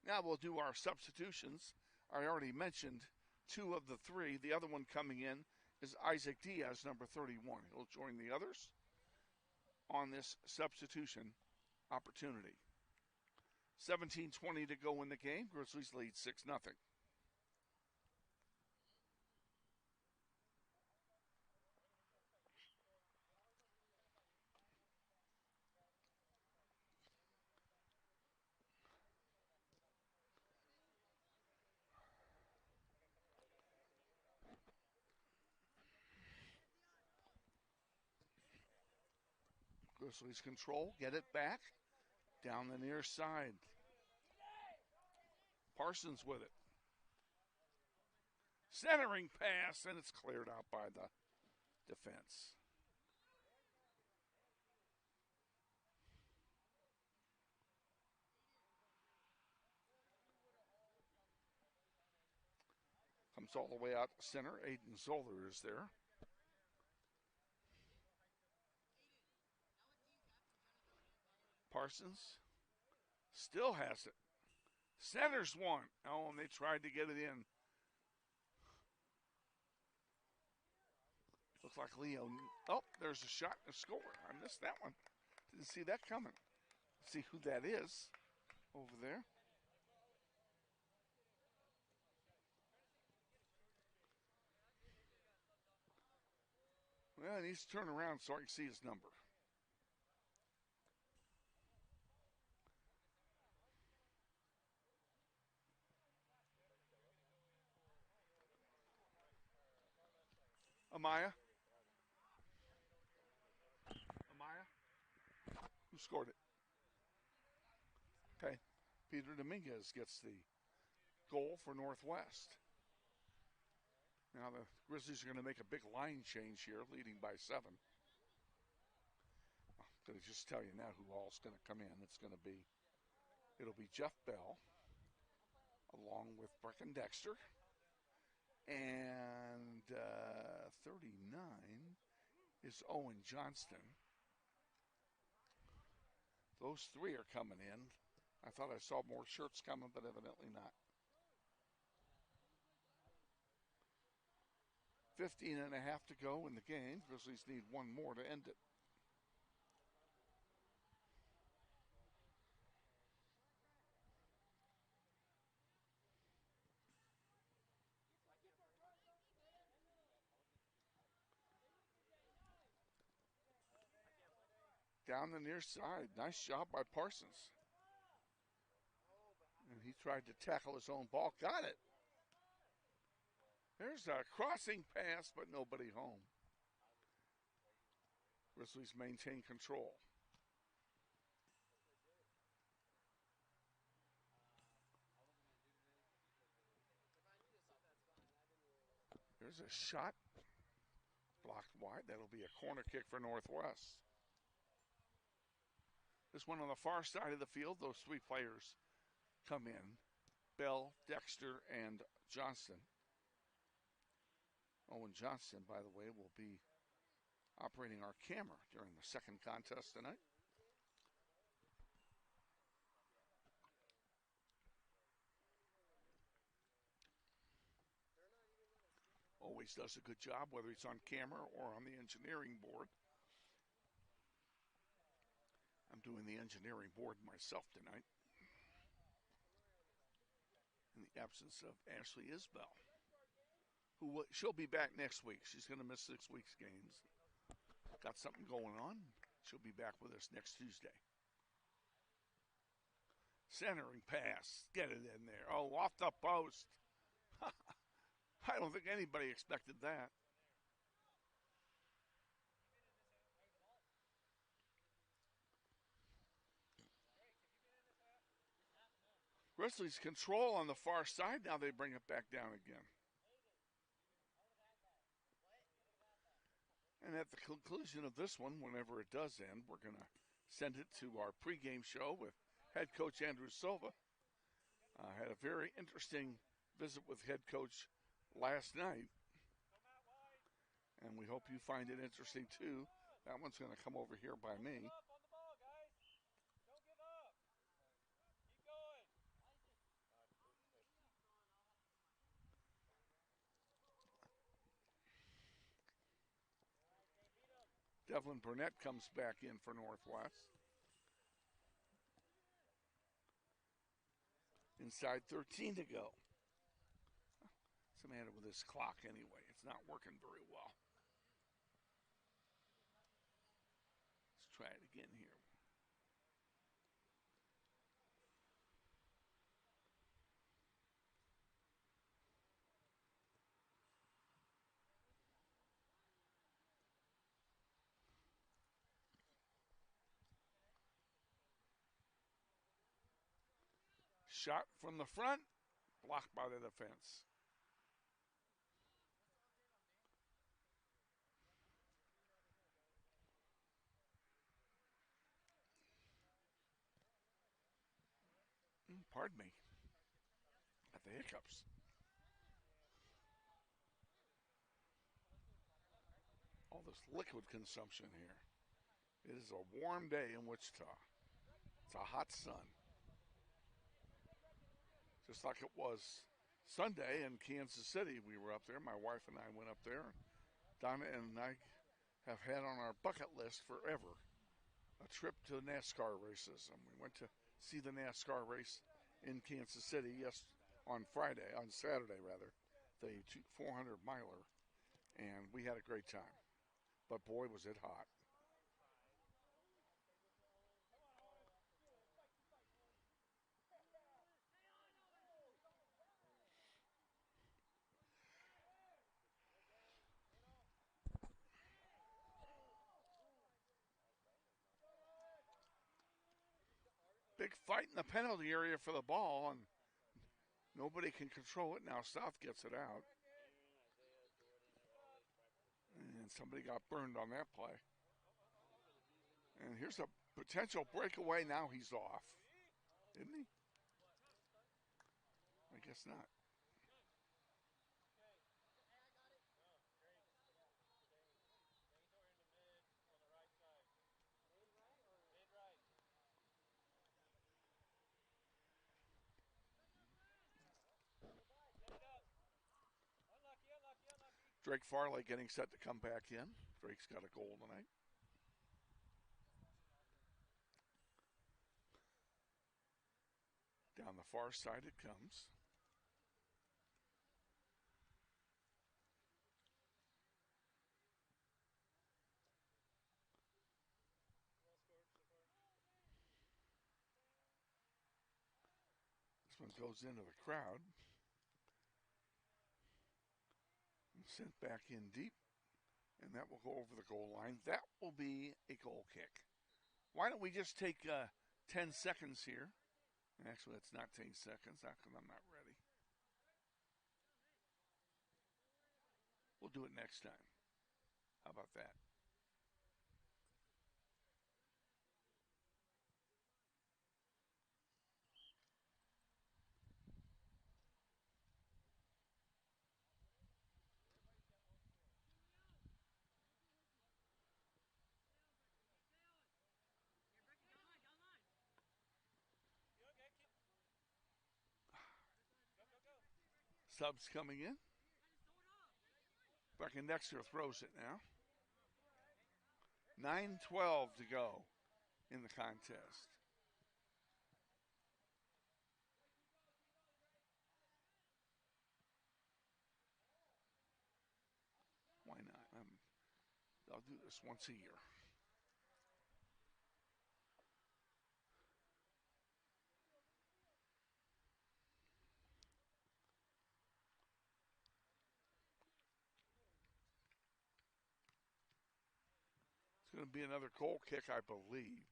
Now we'll do our substitutions. I already mentioned 2 of the 3. The other one coming in is Isaac Diaz, number 31. He'll join the others on this substitution opportunity. 17:20 to go in the game. Grizzlies lead 6-0. Grizzlies control, get it back, down the near side. Parsons with it. Centering pass, and it's cleared out by the defense. Comes all the way out center. Aiden Zoller is there. Parsons still has it. Centers one. Oh, and they tried to get it in. Looks like Leo. Oh, there's a shot and a score. I missed that one. Didn't see that coming. Let's see who that is over there. Well, he needs to turn around so I can see his number. Amaya? Who scored it? Okay. Peter Dominguez gets the goal for Northwest. Now the Grizzlies are going to make a big line change here, leading by 7. I'm going to just tell you now who all's going to come in. It'll be Jeff Bell, along with Brecken Dexter. And 39 is Owen Johnston. Those 3 are coming in. I thought I saw more shirts coming, but evidently not. 15 and a half to go in the game. Grizzlies need one more to end it. Down the near side. Nice job by Parsons. And he tried to tackle his own ball. Got it. There's a crossing pass, but nobody home. Grizzlies maintain control. There's a shot. Blocked wide. That'll be a corner kick for Northwest. This one on the far side of the field, those three players come in. Bell, Dexter, and Johnston. Owen Johnston, by the way, will be operating our camera during the second contest tonight. Always does a good job, whether he's on camera or on the engineering board. I'm doing the engineering board myself tonight, in the absence of Ashley Isbell, she'll be back next week. She's going to miss 6 weeks' games. Got something going on. She'll be back with us next Tuesday. Centering pass. Get it in there. Oh, off the post. I don't think anybody expected that. Grizzlies control on the far side. Now they bring it back down again. And at the conclusion of this one, whenever it does end, we're going to send it to our pregame show with head coach Andrew Silva. Had a very interesting visit with head coach last night. And we hope you find it interesting too. That one's going to come over here by me. Devlin Burnett comes back in for Northwest. Inside 13 to go. What's the matter with this clock anyway? It's not working very well. Let's try it again here. Shot from the front, blocked by the defense. Pardon me. Got the hiccups. All this liquid consumption here. It is a warm day in Wichita. It's a hot sun. Just like it was Sunday in Kansas City. We were up there. My wife and I went up there. Donna and I have had on our bucket list forever a trip to the NASCAR races. And we went to see the NASCAR race in Kansas City on Saturday, the 400 miler. And we had a great time. But boy, was it hot. Big fight in the penalty area for the ball, and nobody can control it. Now South gets it out. And somebody got burned on that play. And here's a potential breakaway. Now he's off. Isn't he? I guess not. Drake Farley getting set to come back in. Drake's got a goal tonight. Down the far side it comes. This one goes into the crowd. And sent back in deep. And that will go over the goal line. That will be a goal kick. Why don't we just take 10 seconds here? Actually, it's not 10 seconds. How come I'm not ready? We'll do it next time. How about that? Subs coming in. Dexter throws it now. 9:12 to go in the contest. Why not? I'll do this once a year. It's going to be another goal kick, I believe.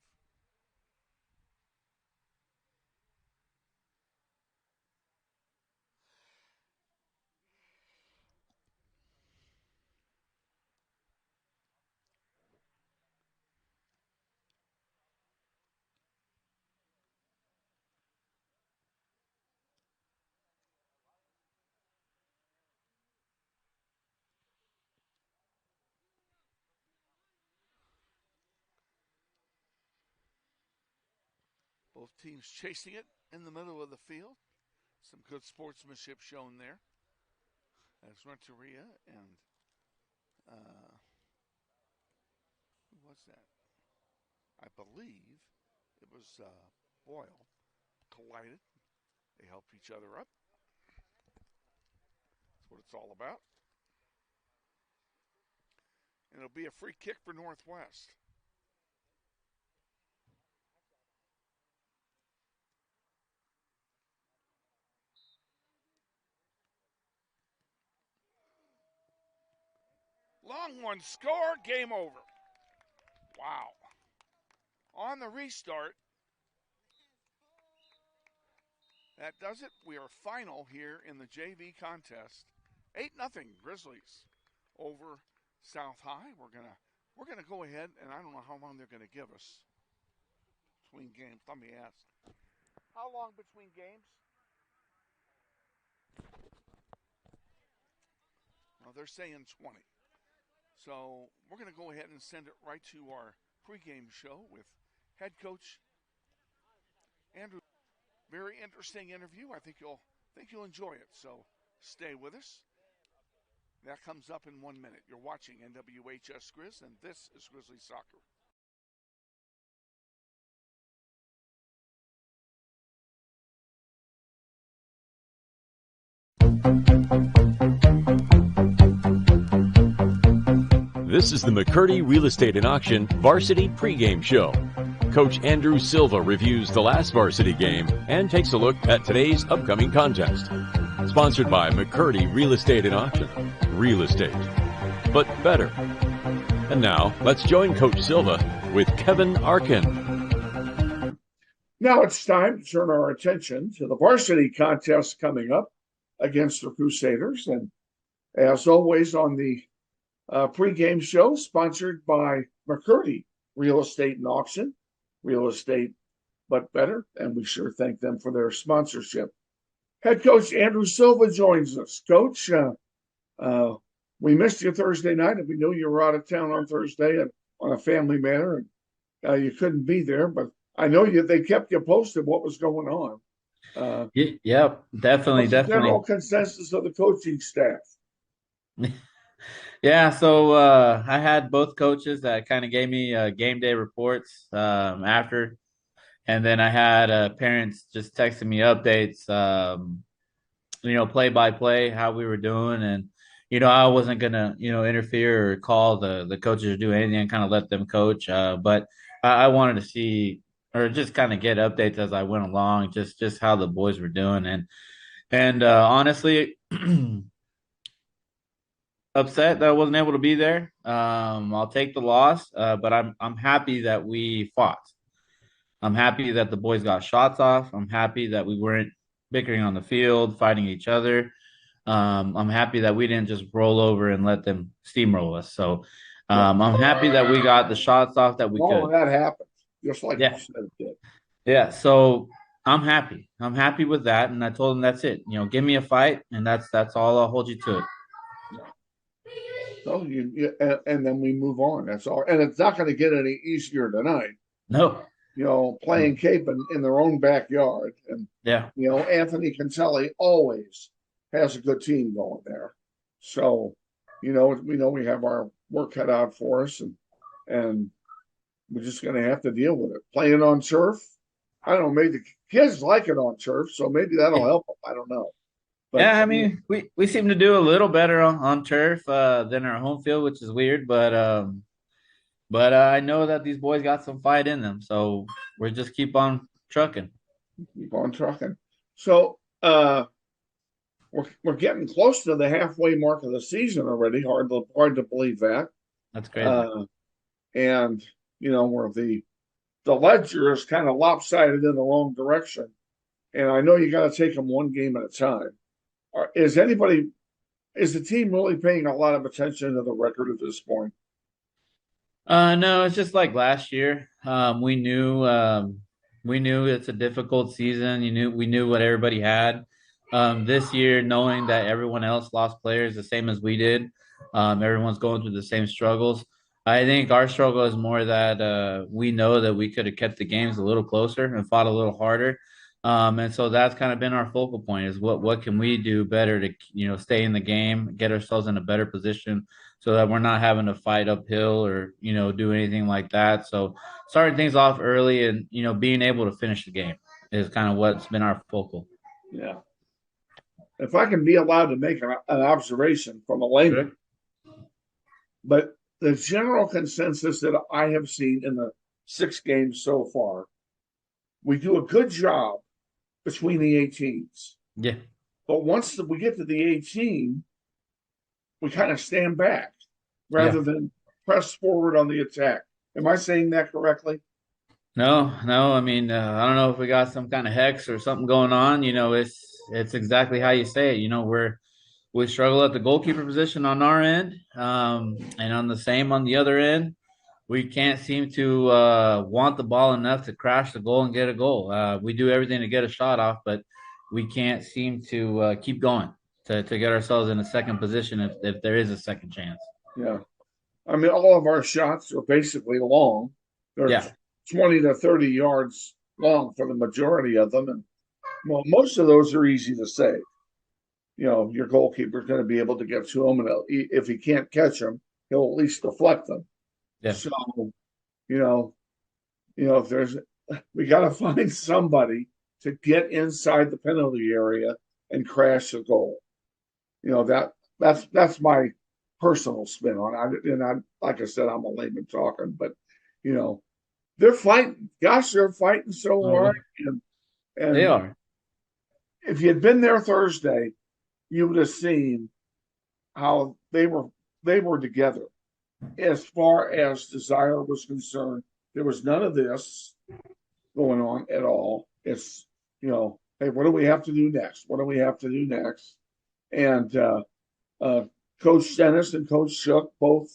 Both teams chasing it in the middle of the field. Some good sportsmanship shown there. As Renteria and who was that? I believe it was Boyle collided. They helped each other up. That's what it's all about. And it'll be a free kick for Northwest. Long one, score, game over. Wow. On the restart, that does it. We are final here in the JV contest. 8-0 Grizzlies over South High. We're gonna go ahead, and I don't know how long they're gonna give us between games. Let me ask. How long between games? Well, they're saying 20. So we're going to go ahead and send it right to our pregame show with head coach Andrew. Very interesting interview. I think you'll enjoy it. So stay with us. That comes up in 1 minute. You're watching NWHS Grizz, and this is Grizzly Soccer. This is the McCurdy Real Estate and Auction Varsity pregame show. Coach Andrew Silva reviews the last varsity game and takes a look at today's upcoming contest. Sponsored by McCurdy Real Estate and Auction. Real estate, but better. And now, let's join Coach Silva with Kevin Arkin. Now it's time to turn our attention to the varsity contest coming up against the Crusaders. And as always on the pregame show, sponsored by McCurdy Real Estate and Auction. Real estate, but better. And we sure thank them for their sponsorship. Head coach Andrew Silva joins us. Coach, we missed you Thursday night, and we knew you were out of town on Thursday and on a family matter, and you couldn't be there. But I know they kept you posted what was going on. Yeah, definitely. General consensus of the coaching staff. Yeah, so I had both coaches that kind of gave me game day reports after, and then I had parents just texting me updates, play by play, how we were doing, and I wasn't gonna interfere or call the coaches or do anything, and kind of let them coach. But I wanted to see or just kind of get updates as I went along, just how the boys were doing, and honestly. Upset that I wasn't able to be there. I'll take the loss, but I'm happy that we fought. I'm happy that the boys got shots off. I'm happy that we weren't bickering on the field, fighting each other. I'm happy that we didn't just roll over and let them steamroll us. So I'm happy that we got the shots off that we All could. of that happened, just like Yeah. you said it did. Yeah. So I'm happy. I'm happy with that. And I told them that's it. Give me a fight, and that's all. I'll hold you to it. So and then we move on. That's all. And it's not going to get any easier tonight. No. Playing Cape in their own backyard. And, Yeah. Anthony Cancelli always has a good team going there. So, we know we have our work cut out for us, and we're just going to have to deal with it. Playing on turf, I don't know, maybe the kids like it on turf, so maybe that'll help them. I don't know. But, yeah, I mean, we seem to do a little better on turf than our home field, which is weird, but I know that these boys got some fight in them, so we just keep on trucking. Keep on trucking. So we're getting close to the halfway mark of the season already. Hard to believe that. That's crazy. And where the ledger is kind of lopsided in the wrong direction. And I know you got to take them one game at a time. Is the team really paying a lot of attention to the record at this point? No, it's just like last year. We knew it's a difficult season. We knew what everybody had. This year, knowing that everyone else lost players the same as we did, everyone's going through the same struggles. I think our struggle is more that we know that we could have kept the games a little closer and fought a little harder. And so that's kind of been our focal point is what can we do better to, stay in the game, get ourselves in a better position so that we're not having to fight uphill or, do anything like that. So starting things off early and, being able to finish the game is kind of what's been our focal. Yeah. If I can be allowed to make an observation from a layman, sure. But the general consensus that I have seen in the 6 games so far, we do a good job between the 18s. Yeah. But once we get to the 18, we kind of stand back rather than press forward on the attack. Am I saying that correctly? No. I mean, I don't know if we got some kind of hex or something going on. It's exactly how you say it. We struggle at the goalkeeper position on our end, and on the same on the other end. We can't seem to want the ball enough to crash the goal and get a goal. We do everything to get a shot off, but we can't seem to keep going to get ourselves in a second position if there is a second chance. Yeah. I mean, all of our shots are basically long. They're 20 to 30 yards long for the majority of them. And, most of those are easy to save. Your goalkeeper is going to be able to get to them, and if he can't catch them, he'll at least deflect them. Yeah. So, if we got to find somebody to get inside the penalty area and crash the goal. That's my personal spin on it. And like I said, I'm a layman talking, but they're fighting. Gosh, they're fighting so hard. And they are. If you had been there Thursday, you would have seen how they were together. As far as desire was concerned, there was none of this going on at all. It's, hey, what do we have to do next? What do we have to do next? And Coach Dennis and Coach Shook both,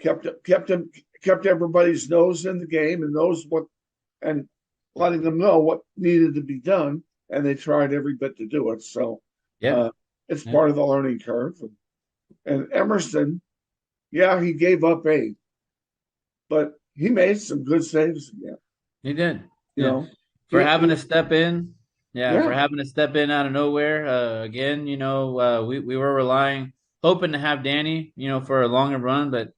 kept everybody's nose in the game and letting them know what needed to be done, and they tried every bit to do it. So it's part of the learning curve. And Emerson, he gave up 8, but he made some good saves again. He did. For having to step in. For having to step in out of nowhere. Again, we were relying hoping to have Danny, for a longer run, but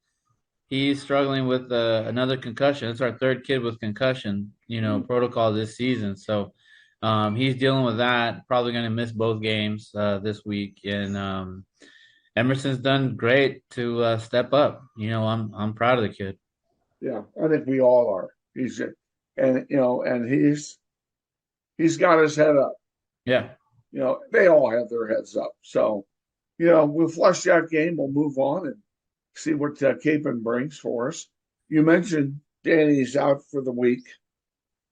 he's struggling with another concussion. It's our third kid with concussion, protocol this season. So he's dealing with that. Probably going to miss both games this week. And Emerson's done great to step up. I'm proud of the kid. Yeah, I think we all are. He's got his head up. Yeah. They all have their heads up. So, we'll flush that game. We'll move on and see what Capon brings for us. You mentioned Danny's out for the week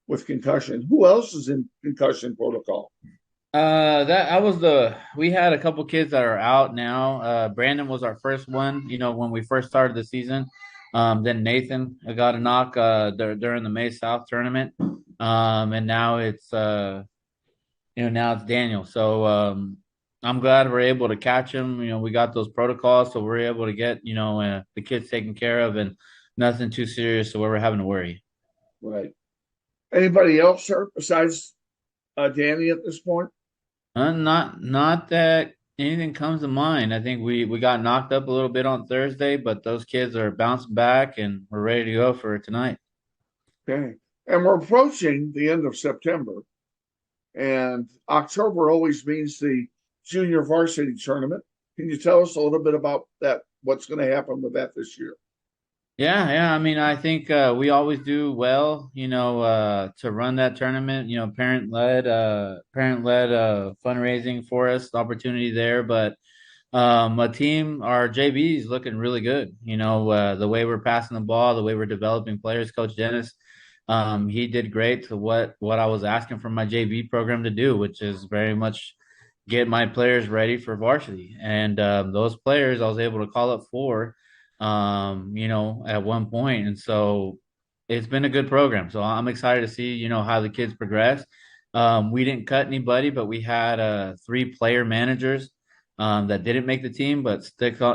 with concussion. Who else is in concussion protocol? We had a couple kids that are out now. Brandon was our first one, when we first started the season. Then Nathan got a knock during the May South tournament. And now it's now it's Daniel. So I'm glad we're able to catch him. We got those protocols, so we're able to get the kids taken care of, and nothing too serious, so we're having to worry. Right. Anybody else hurt besides Danny at this point? Not that anything comes to mind. I think we got knocked up a little bit on Thursday, but those kids are bouncing back, and we're ready to go for tonight. Okay. And we're approaching the end of September, and October always means the junior varsity tournament. Can you tell us a little bit about that? What's going to happen with that this year? Yeah. I mean, I think we always do well, to run that tournament. Parent-led fundraising for us, opportunity there. But our JV is looking really good. The way we're passing the ball, the way we're developing players. Coach Dennis, he did great to what I was asking from my JV program to do, which is very much get my players ready for varsity. And those players I was able to call up for. At one point. And so it's been a good program. So I'm excited to see, how the kids progress. We didn't cut anybody, but we had 3 player managers that didn't make the team, but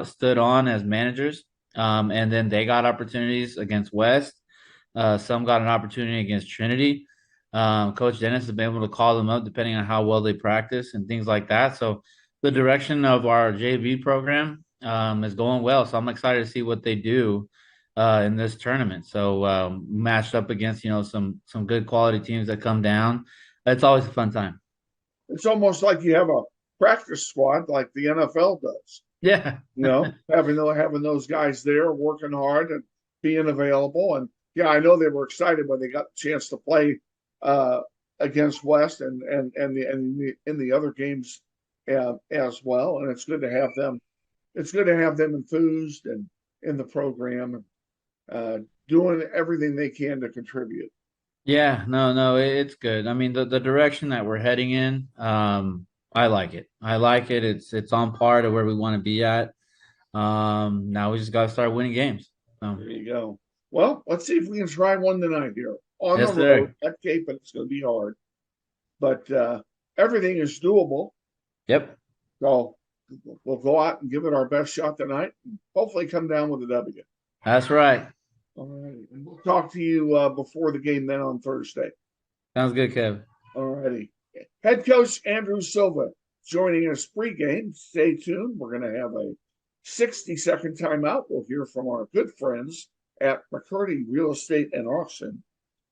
stood on as managers. And then they got opportunities against West. Some got an opportunity against Trinity. Coach Dennis has been able to call them up depending on how well they practice and things like that. So the direction of our JV program is going well. So I'm excited to see what they do in this tournament. So matched up against, some good quality teams that come down. It's always a fun time. It's almost like you have a practice squad like the NFL does. Yeah. Having those guys there working hard and being available. And yeah, I know they were excited when they got the chance to play against West and in the other games as well. And it's good to have them. It's good to have them enthused and in the program and doing everything they can to contribute. Yeah, no, it's good. I mean, the direction that we're heading in, I like it. It's on par to where we want to be at. Now we just got to start winning games. There you go. Well, let's see if we can try one tonight here on Yes, the road sir. at Cape. It's going to be hard, but everything is doable. Yep. So we'll go out and give it our best shot tonight and hopefully come down with a W. That's right. All right. And we'll talk to you before the game then on Thursday. Sounds good, Kevin. All righty. Head coach Andrew Silva joining us pregame. Stay tuned. We're going to have a 60-second timeout. We'll hear from our good friends at McCurdy Real Estate and Auction.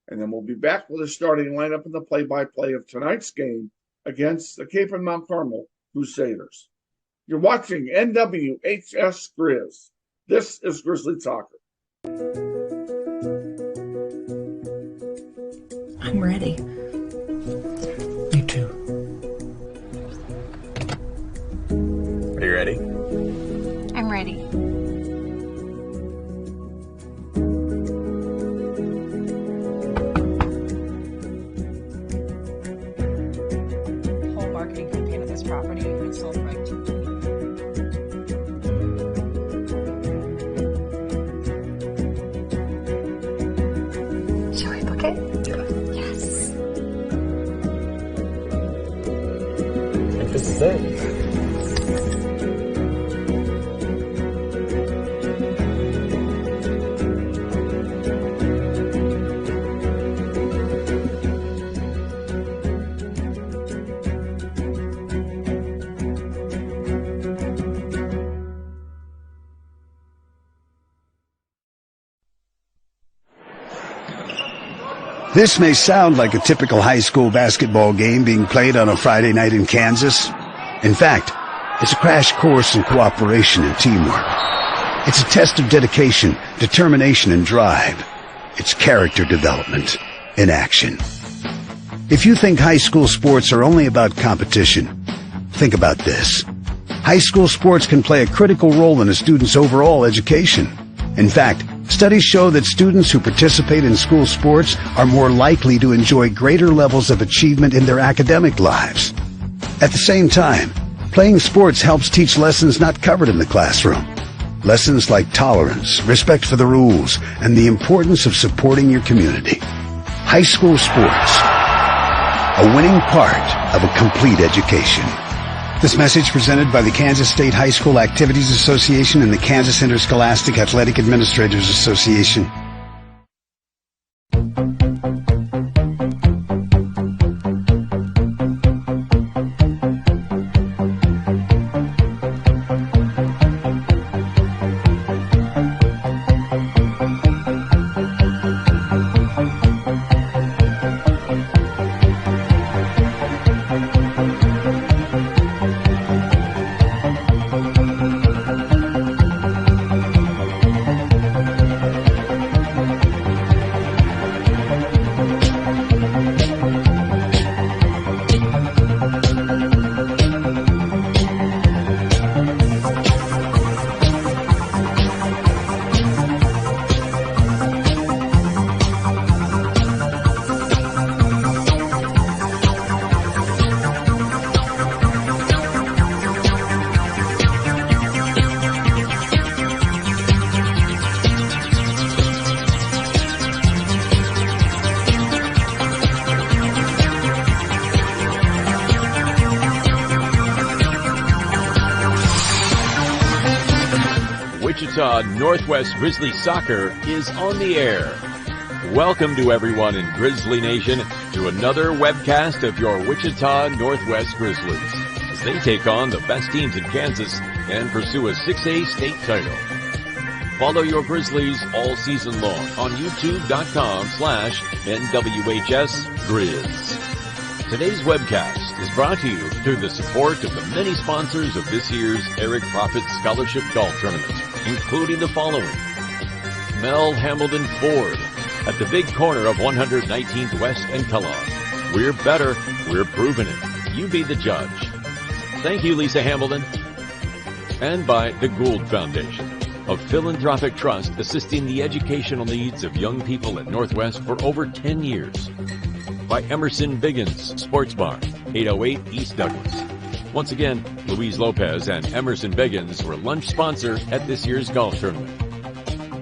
And then we'll be back with a starting lineup and the play-by-play of tonight's game against the Cape and Mount Carmel Crusaders. You're watching NWHS Grizz. This is Grizzly Talker. I'm ready. Me too. Are you ready? I'm ready. The whole marketing campaign of this property is sold right to Shall I book it? Yes. This may sound like a typical high school basketball game being played on a Friday night in Kansas. In fact, it's a crash course in cooperation and teamwork. It's a test of dedication, determination, and drive. It's character development in action. If you think high school sports are only about competition, think about this. High school sports can play a critical role in a student's overall education. In fact, studies show that students who participate in school sports are more likely to enjoy greater levels of achievement in their academic lives. At the same time, playing sports helps teach lessons not covered in the classroom. Lessons like tolerance, respect for the rules, and the importance of supporting your community. High school sports, a winning part of a complete education. This message presented by the Kansas State High School Activities Association and the Kansas Interscholastic Athletic Administrators Association. Wichita Northwest Grizzlies soccer is on the air. Welcome to everyone in Grizzly Nation to another webcast of your Wichita Northwest Grizzlies as they take on the best teams in Kansas and pursue a 6A state title. Follow your Grizzlies all season long on youtube.com/NWHSGrizz. Today's webcast is brought to you through the support of the many sponsors of this year's Eric Proffitt Scholarship Golf Tournament, including the following: Mel Hamilton Ford at the big corner of 119th West and Kellogg. We're better. We're proving it. You be the judge. Thank you, Lisa Hamilton. And by the Gould Foundation, a philanthropic trust assisting the educational needs of young people at Northwest for over 10 years. By Emerson Biggins Sports Bar, 808 East Douglas. Once again, Luis Lopez and Emerson Biggins were lunch sponsor at this year's golf tournament.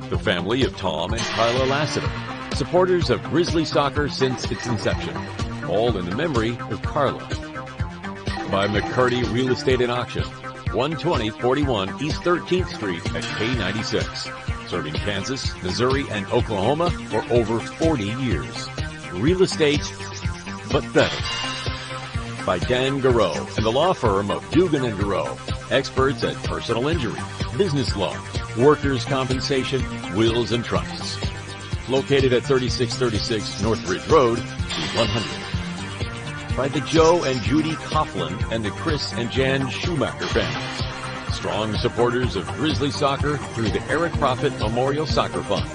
The family of Tom and Carla Lassiter, supporters of Grizzly soccer since its inception, all in the memory of Carla. By McCurdy Real Estate and Auction, 12041 East 13th Street at K96, serving Kansas, Missouri, and Oklahoma for over 40 years. Real estate, but better. By Dan Garreau and the law firm of Dugan and Garreau, experts at personal injury, business law, workers' compensation, wills, and trusts. Located at 3636 Northridge Road, Suite 100. By the Joe and Judy Coughlin and the Chris and Jan Schumacher families, strong supporters of Grizzly soccer through the Eric Proffitt Memorial Soccer Fund.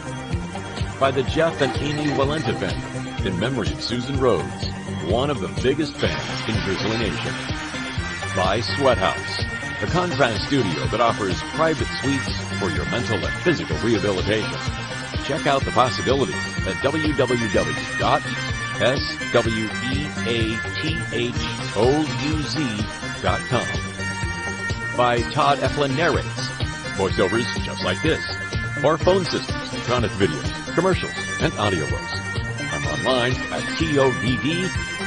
By the Jeff and Amy Walenta family, in memory of Susan Rhodes, one of the biggest fans in Grizzly Nation. By Sweat House, a contrast studio that offers private suites for your mental and physical rehabilitation. Check out the possibilities at www.sweatouz.com. By Todd Eflin narrates, voiceovers just like this, or phone systems, electronic videos, commercials, and audiobooks. I'm online at TODD,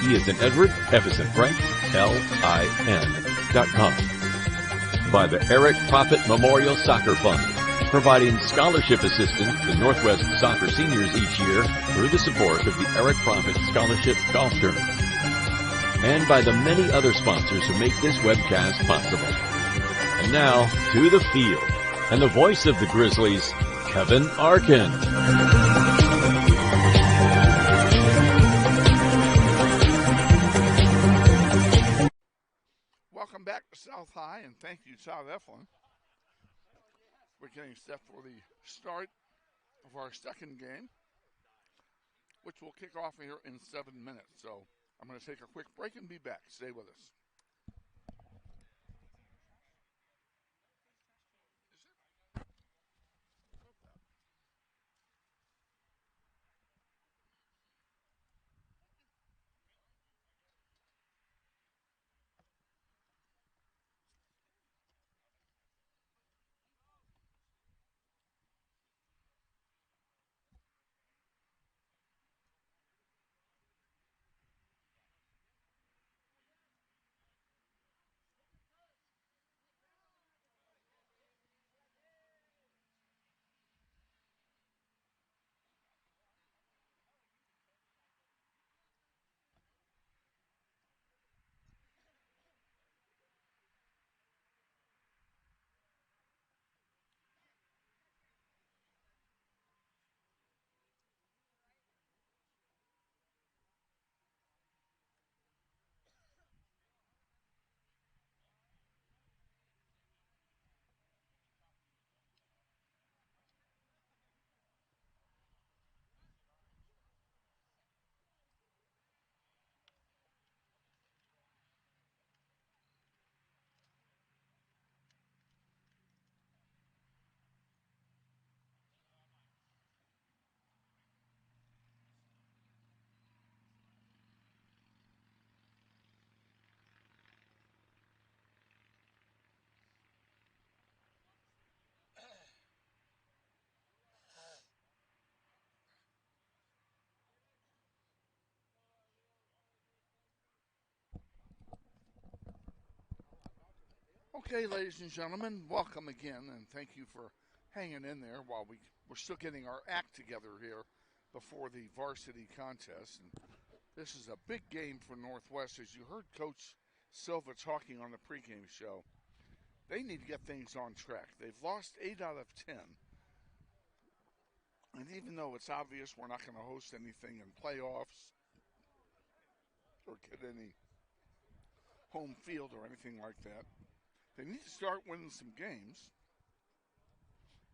E as in Edward, F as in Frank, LIN.com. By the Eric Proffitt Memorial Soccer Fund, providing scholarship assistance to Northwest soccer seniors each year through the support of the Eric Proffitt Scholarship Golf Tournament. And by the many other sponsors who make this webcast possible. And now, to the field, and the voice of the Grizzlies, Kevin Arkin. South High, and thank you, Todd Eflin. We're getting set for the start of our second game, which will kick off here in 7 minutes. So I'm going to take a quick break and be back. Stay with us. Okay, ladies and gentlemen, welcome again, and thank you for hanging in there while we're still getting our act together here before the varsity contest. And this is a big game for Northwest. As you heard Coach Silva talking on the pregame show, they need to get things on track. They've lost 8 out of 10. And even though it's obvious we're not going to host anything in playoffs or get any home field or anything like that, they need to start winning some games.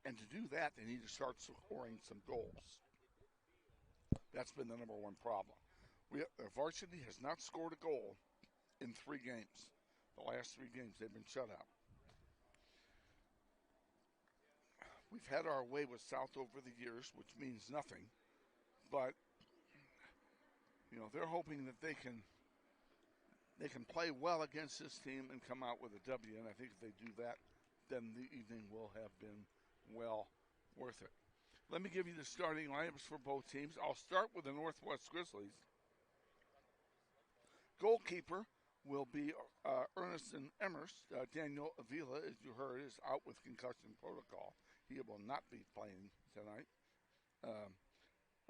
And to do that, they need to start scoring some goals. That's been the number one problem. The varsity has not scored a goal in 3 games. The last 3 games, they've been shut out. We've had our way with South over the years, which means nothing. But, you know, they're hoping that they can play well against this team and come out with a W. And I think if they do that, then the evening will have been well worth it. Let me give you the starting lineups for both teams. I'll start with the Northwest Grizzlies. Goalkeeper will be Erneston Emers. Daniel Avila, as you heard, is out with concussion protocol. He will not be playing tonight.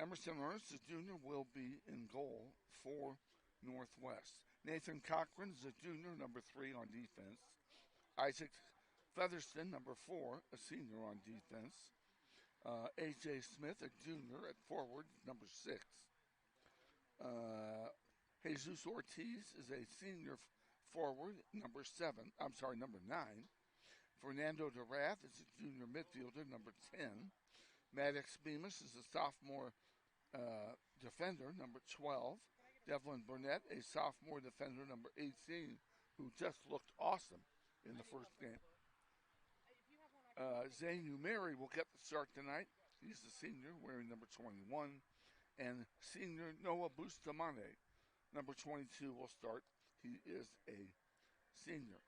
Emerson Ernest Jr. will be in goal for Northwest. Nathan Cochran is a junior, number 3 on defense. Isaac Featherston, number 4, a senior on defense. A.J. Smith, a junior at forward, number 6. Jesus Ortiz is a senior forward, number 9. Fernando DeRath is a junior midfielder, number 10. Maddox Bemis is a sophomore defender, number 12. Devlin Burnett, a sophomore defender, number 18, who just looked awesome in the first game. Zane Umeri will get the start tonight. He's a senior, wearing number 21. And senior Noah Bustamante, number 22, will start. He is a senior.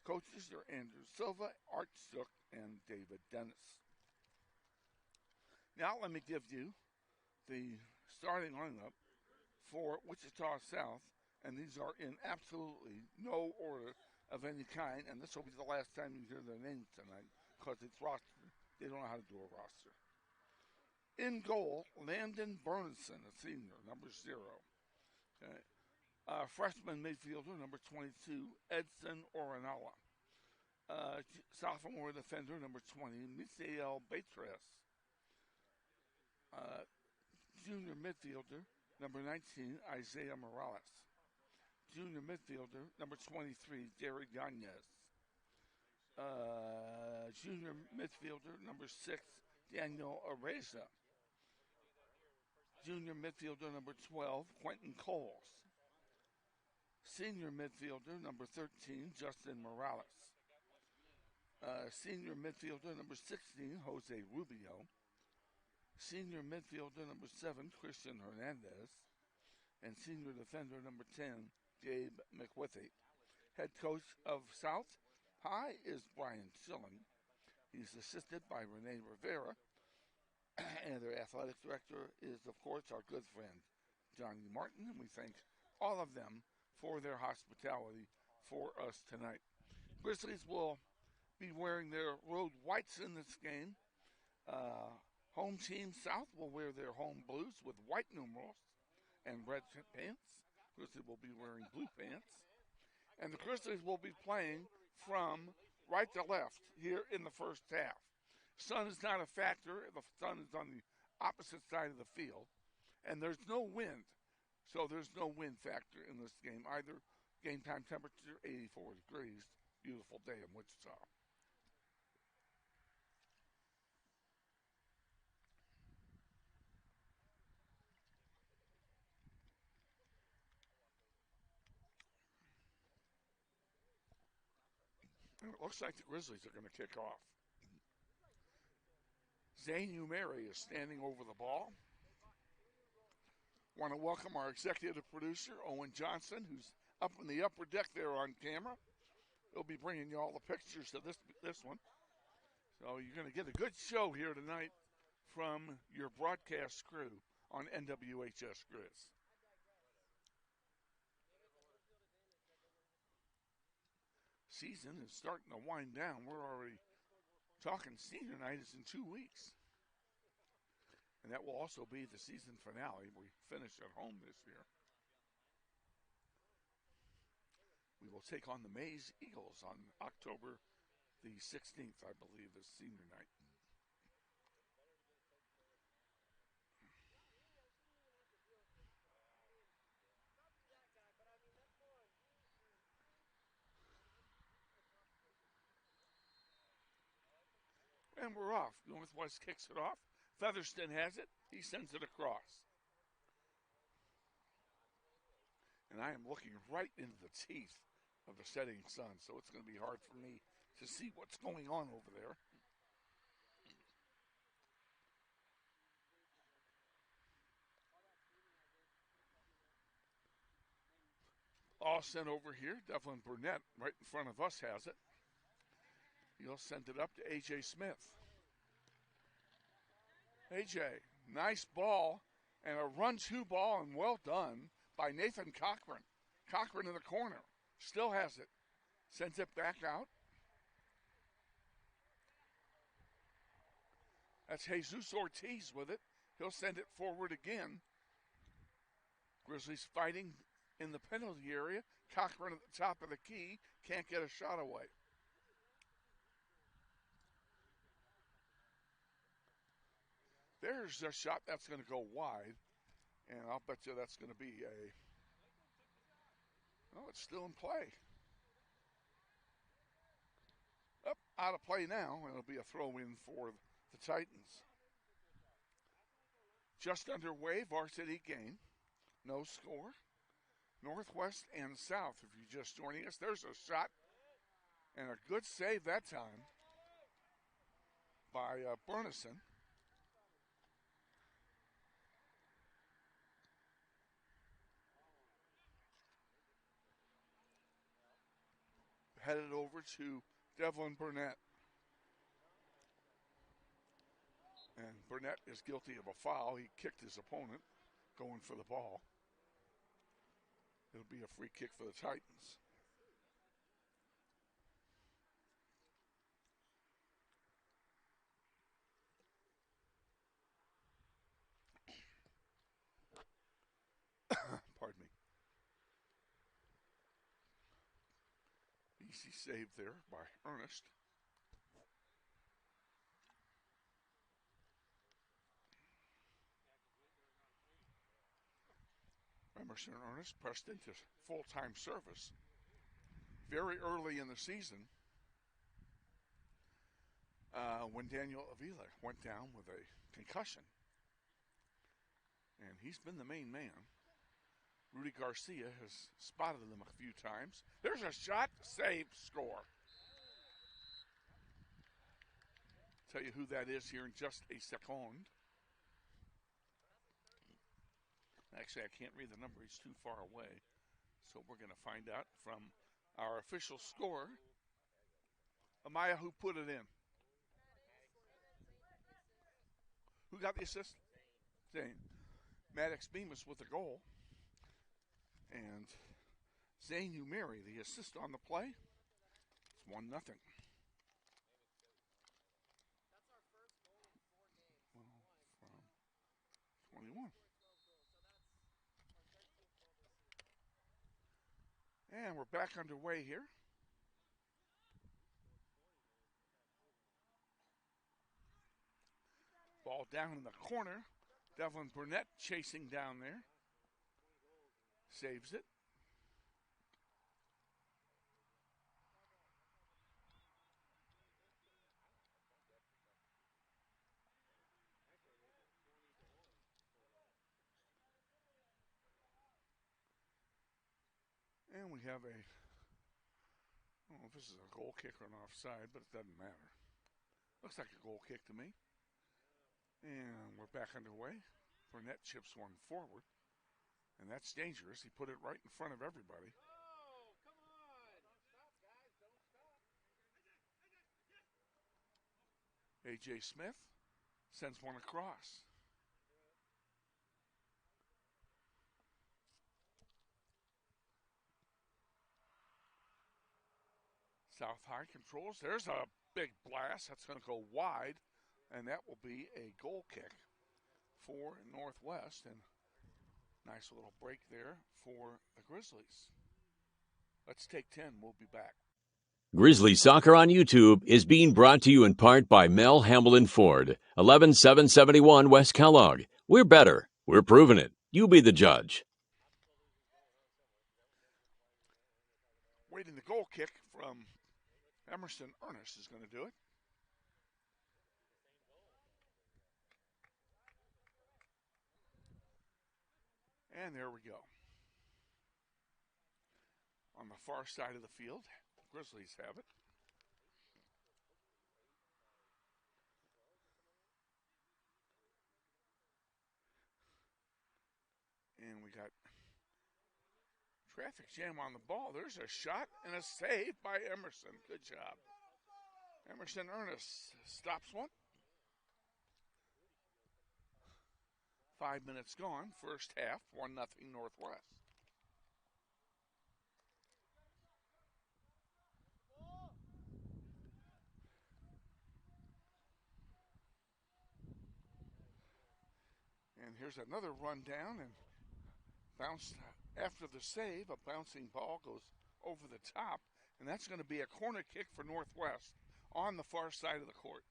Coaches are Andrew Silva, Art Sook, and David Dennis. Now let me give you the starting lineup for Wichita South, and these are in absolutely no order of any kind, and this will be the last time you hear their names tonight because it's roster. They don't know how to do a roster. In goal, Landon Burnison, a senior, number 0. Okay. Freshman midfielder, number 22, Edson Orinala. Sophomore defender, number 20, Misael Beatriz. Junior midfielder, number 19, Isaiah Morales. Junior midfielder, number 23, Jerry Gagnez. Junior midfielder, number 6, Daniel Areza. Junior midfielder, number 12, Quentin Coles. Senior midfielder, number 13, Justin Morales. Senior midfielder, number 16, Jose Rubio. Senior midfielder, number 7, Christian Hernandez. And senior defender, number 10, Gabe McWithy. Head coach of South High is Brian Schilling. He's assisted by Renee Rivera. And their athletic director is, of course, our good friend, Johnny Martin. And we thank all of them for their hospitality for us tonight. Grizzlies will be wearing their road whites in this game. Home team South will wear their home blues with white numerals and red pants. Grizzlies will be wearing blue pants. And the Grizzlies will be playing from right to left here in the first half. Sun is not a factor. The sun is on the opposite side of the field. And there's no wind. So there's no wind factor in this game either. Game time temperature, 84 degrees. Beautiful day in Wichita. And it looks like the Grizzlies are going to kick off. Zane Umeri is standing over the ball. Want to welcome our executive producer, Owen Johnston, who's up in the upper deck there on camera. He'll be bringing you all the pictures of this one. So you're going to get a good show here tonight from your broadcast crew on NWHS Grizz. Season is starting to wind down. We're already talking senior night is in 2 weeks. And that will also be the season finale. We finish at home this year. We will take on the Mays Eagles on October the 16th, I believe, is senior night. And we're off. Northwest kicks it off. Featherston has it. He sends it across. And I am looking right into the teeth of the setting sun, so it's going to be hard for me to see what's going on over there. All sent over here. Devlin Burnett right in front of us has it. He'll send it up to A.J. Smith. A.J., nice ball and a run-to ball, and well done by Nathan Cochran. Cochran in the corner. Still has it. Sends it back out. That's Jesus Ortiz with it. He'll send it forward again. Grizzlies fighting in the penalty area. Cochran at the top of the key. Can't get a shot away. There's a shot that's going to go wide. And I'll bet you that's going to be it's still in play. Up, out of play now, and it'll be a throw-in for the Titans. Just underway, varsity game. No score. Northwest and South, if you're just joining us. There's a shot and a good save that time by Burnison. Headed over to Devlin Burnett. And Burnett is guilty of a foul. He kicked his opponent going for the ball. It'll be a free kick for the Titans. Pardon me. Easy save there by Ernest. Remember, Emerson Ernest pressed into full-time service very early in the season when Daniel Avila went down with a concussion. And he's been the main man. Rudy Garcia has spotted them a few times. There's a shot, save, score. Tell you who that is here in just a second. Actually, I can't read the number. He's too far away. So we're going to find out from our official scorer. Amaya, who put it in? Who got the assist? Zane. Maddox Bemis with the goal. And Zane Umeri, the assist on the play. It's 1-0. From 21. And we're back underway here. Ball down in the corner. Devlin Burnett chasing down there. Saves it. And we have I don't know if this is a goal kick or an offside, but it doesn't matter. Looks like a goal kick to me. And we're back underway. Burnett chips one forward. And that's dangerous. He put it right in front of everybody. Oh, come on. Don't stop, guys. Don't stop. A.J. Smith sends one across. South High controls. There's a big blast. That's going to go wide. And that will be a goal kick for Northwest. And nice little break there for the Grizzlies. Let's take 10. We'll be back. Grizzly Soccer on YouTube is being brought to you in part by Mel Hamlin Ford, 11771 West Kellogg. We're better. We're proving it. You be the judge. Waiting the goal kick from Emerson Ernest is going to do it. And there we go. On the far side of the field, Grizzlies have it. And we got traffic jam on the ball. There's a shot and a save by Emerson. Good job. Emerson Ernest stops one. 5 minutes gone. First half, 1-0 Northwest. And here's another run down and bounced after the save. A bouncing ball goes over the top, and that's going to be a corner kick for Northwest on the far side of the court.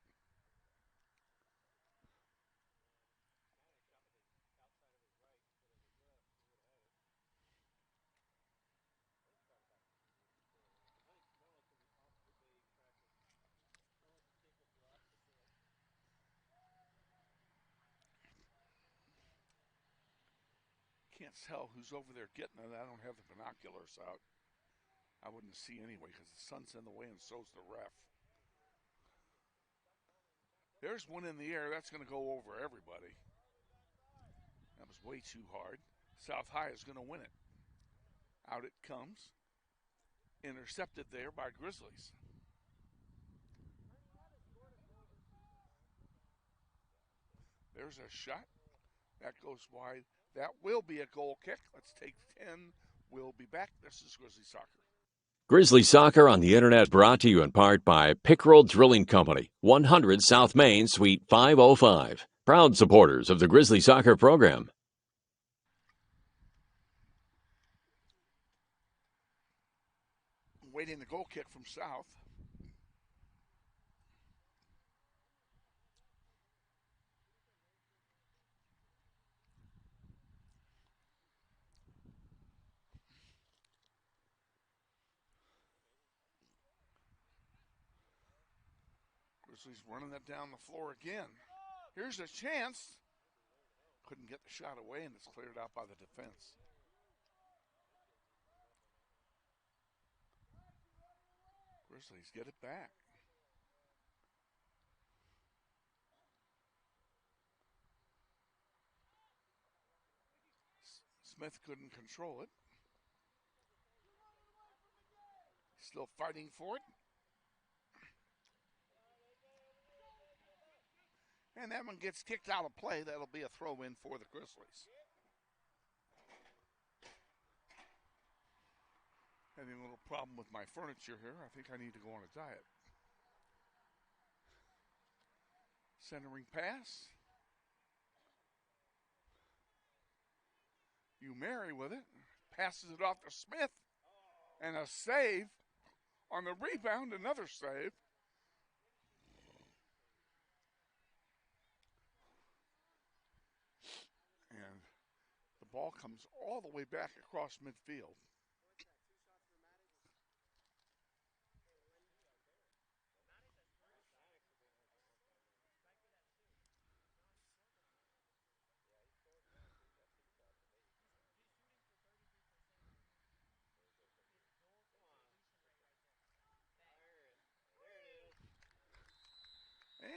Can't tell who's over there getting it. I don't have the binoculars out. I wouldn't see anyway because the sun's in the way and so's the ref. There's one in the air. That's going to go over everybody. That was way too hard. South High is going to win it. Out it comes. Intercepted there by Grizzlies. There's a shot. That goes wide. That will be a goal kick. Let's take 10. We'll be back. This is Grizzly Soccer. Grizzly Soccer on the Internet brought to you in part by Pickerel Drilling Company, 100 South Main, Suite 505. Proud supporters of the Grizzly Soccer program. Waiting the goal kick from South. Grizzlies running it down the floor again. Here's a chance. Couldn't get the shot away, and it's cleared out by the defense. Grizzlies get it back. Smith couldn't control it. Still fighting for it. And that one gets kicked out of play. That'll be a throw-in for the Grizzlies. Having a little problem with my furniture here. I think I need to go on a diet. Centering pass. Umeri with it. Passes it off to Smith. And a save on the rebound. Another save. And the ball comes all the way back across midfield.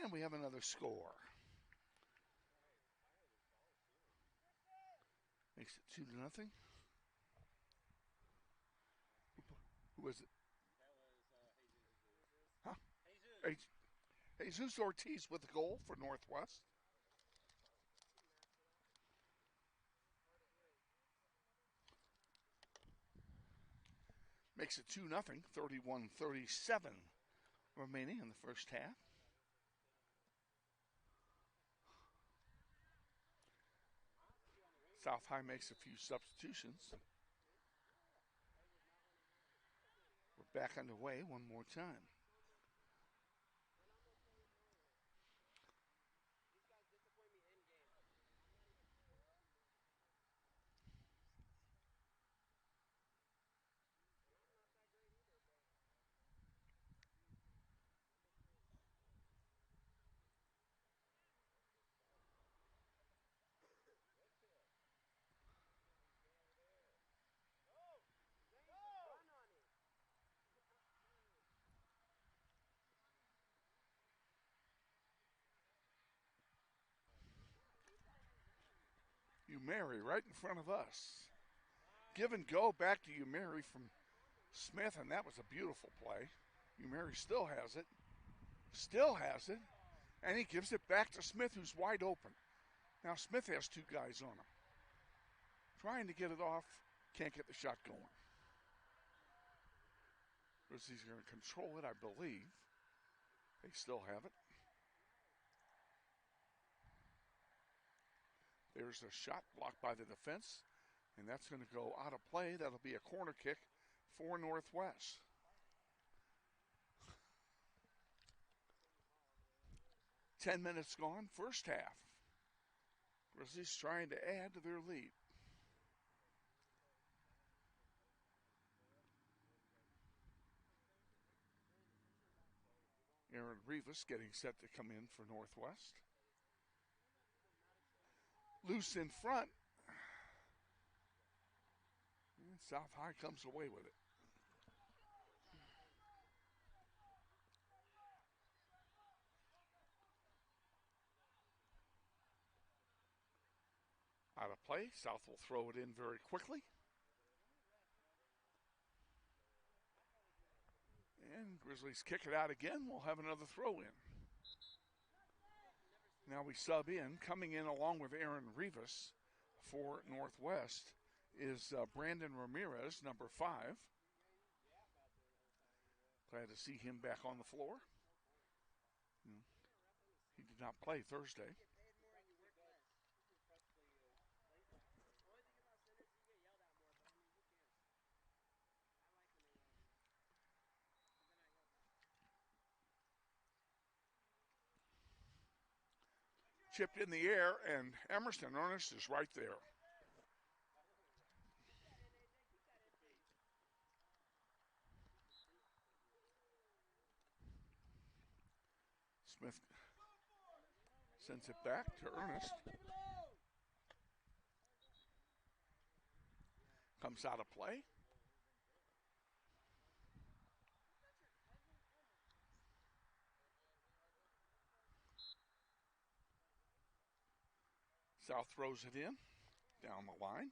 And we have another score. Makes it 2-0. Who was it? Huh? Jesus Ortiz with the goal for Northwest. Makes it 2-0, 31-37 remaining in the first half. South High makes a few substitutions. We're back underway one more time. Umeri right in front of us. Give and go back to Umeri from Smith, and that was a beautiful play. Umeri still has it. And he gives it back to Smith, who's wide open. Now Smith has two guys on him. Trying to get it off, can't get the shot going. Grizzlies are going to control it, I believe. They still have it. There's a shot blocked by the defense, and that's going to go out of play. That'll be a corner kick for Northwest. Ten minutes gone, first half. Grizzlies trying to add to their lead. Aaron Rivas getting set to come in for Northwest. Loose in front. And South High comes away with it. Out of play. South will throw it in very quickly. And Grizzlies kick it out again. We'll have another throw in. Now we sub in. Coming in along with Aaron Rivas for Northwest is Brandon Ramirez, number 5. Glad to see him back on the floor. He did not play Thursday. Chipped in the air, and Emerson Ernest is right there. Smith sends it back to Ernest. Comes out of play. South throws it in, down the line.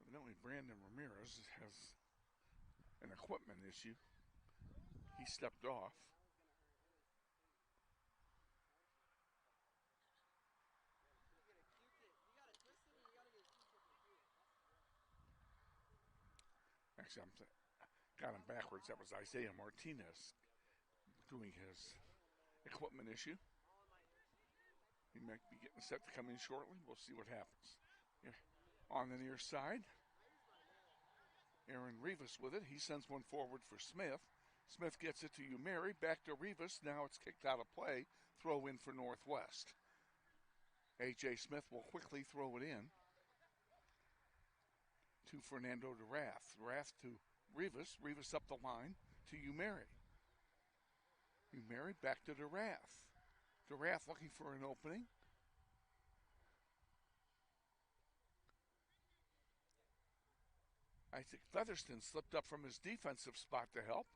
Evidently, Brandon Ramirez has an equipment issue. He stepped off. Actually, got him backwards. That was Isaiah Martinez doing his equipment issue. He might be getting set to come in shortly. We'll see what happens. Here, on the near side, Aaron Rivas with it. He sends one forward for Smith. Smith gets it to Umeri. Back to Rivas. Now it's kicked out of play. Throw in for Northwest. A.J. Smith will quickly throw it in to Fernando DeRath. DeRath to Rivas. Rivas up the line to Umeri. Umeri back to DeRath. DeRath looking for an opening. Isaac Featherston slipped up from his defensive spot to help.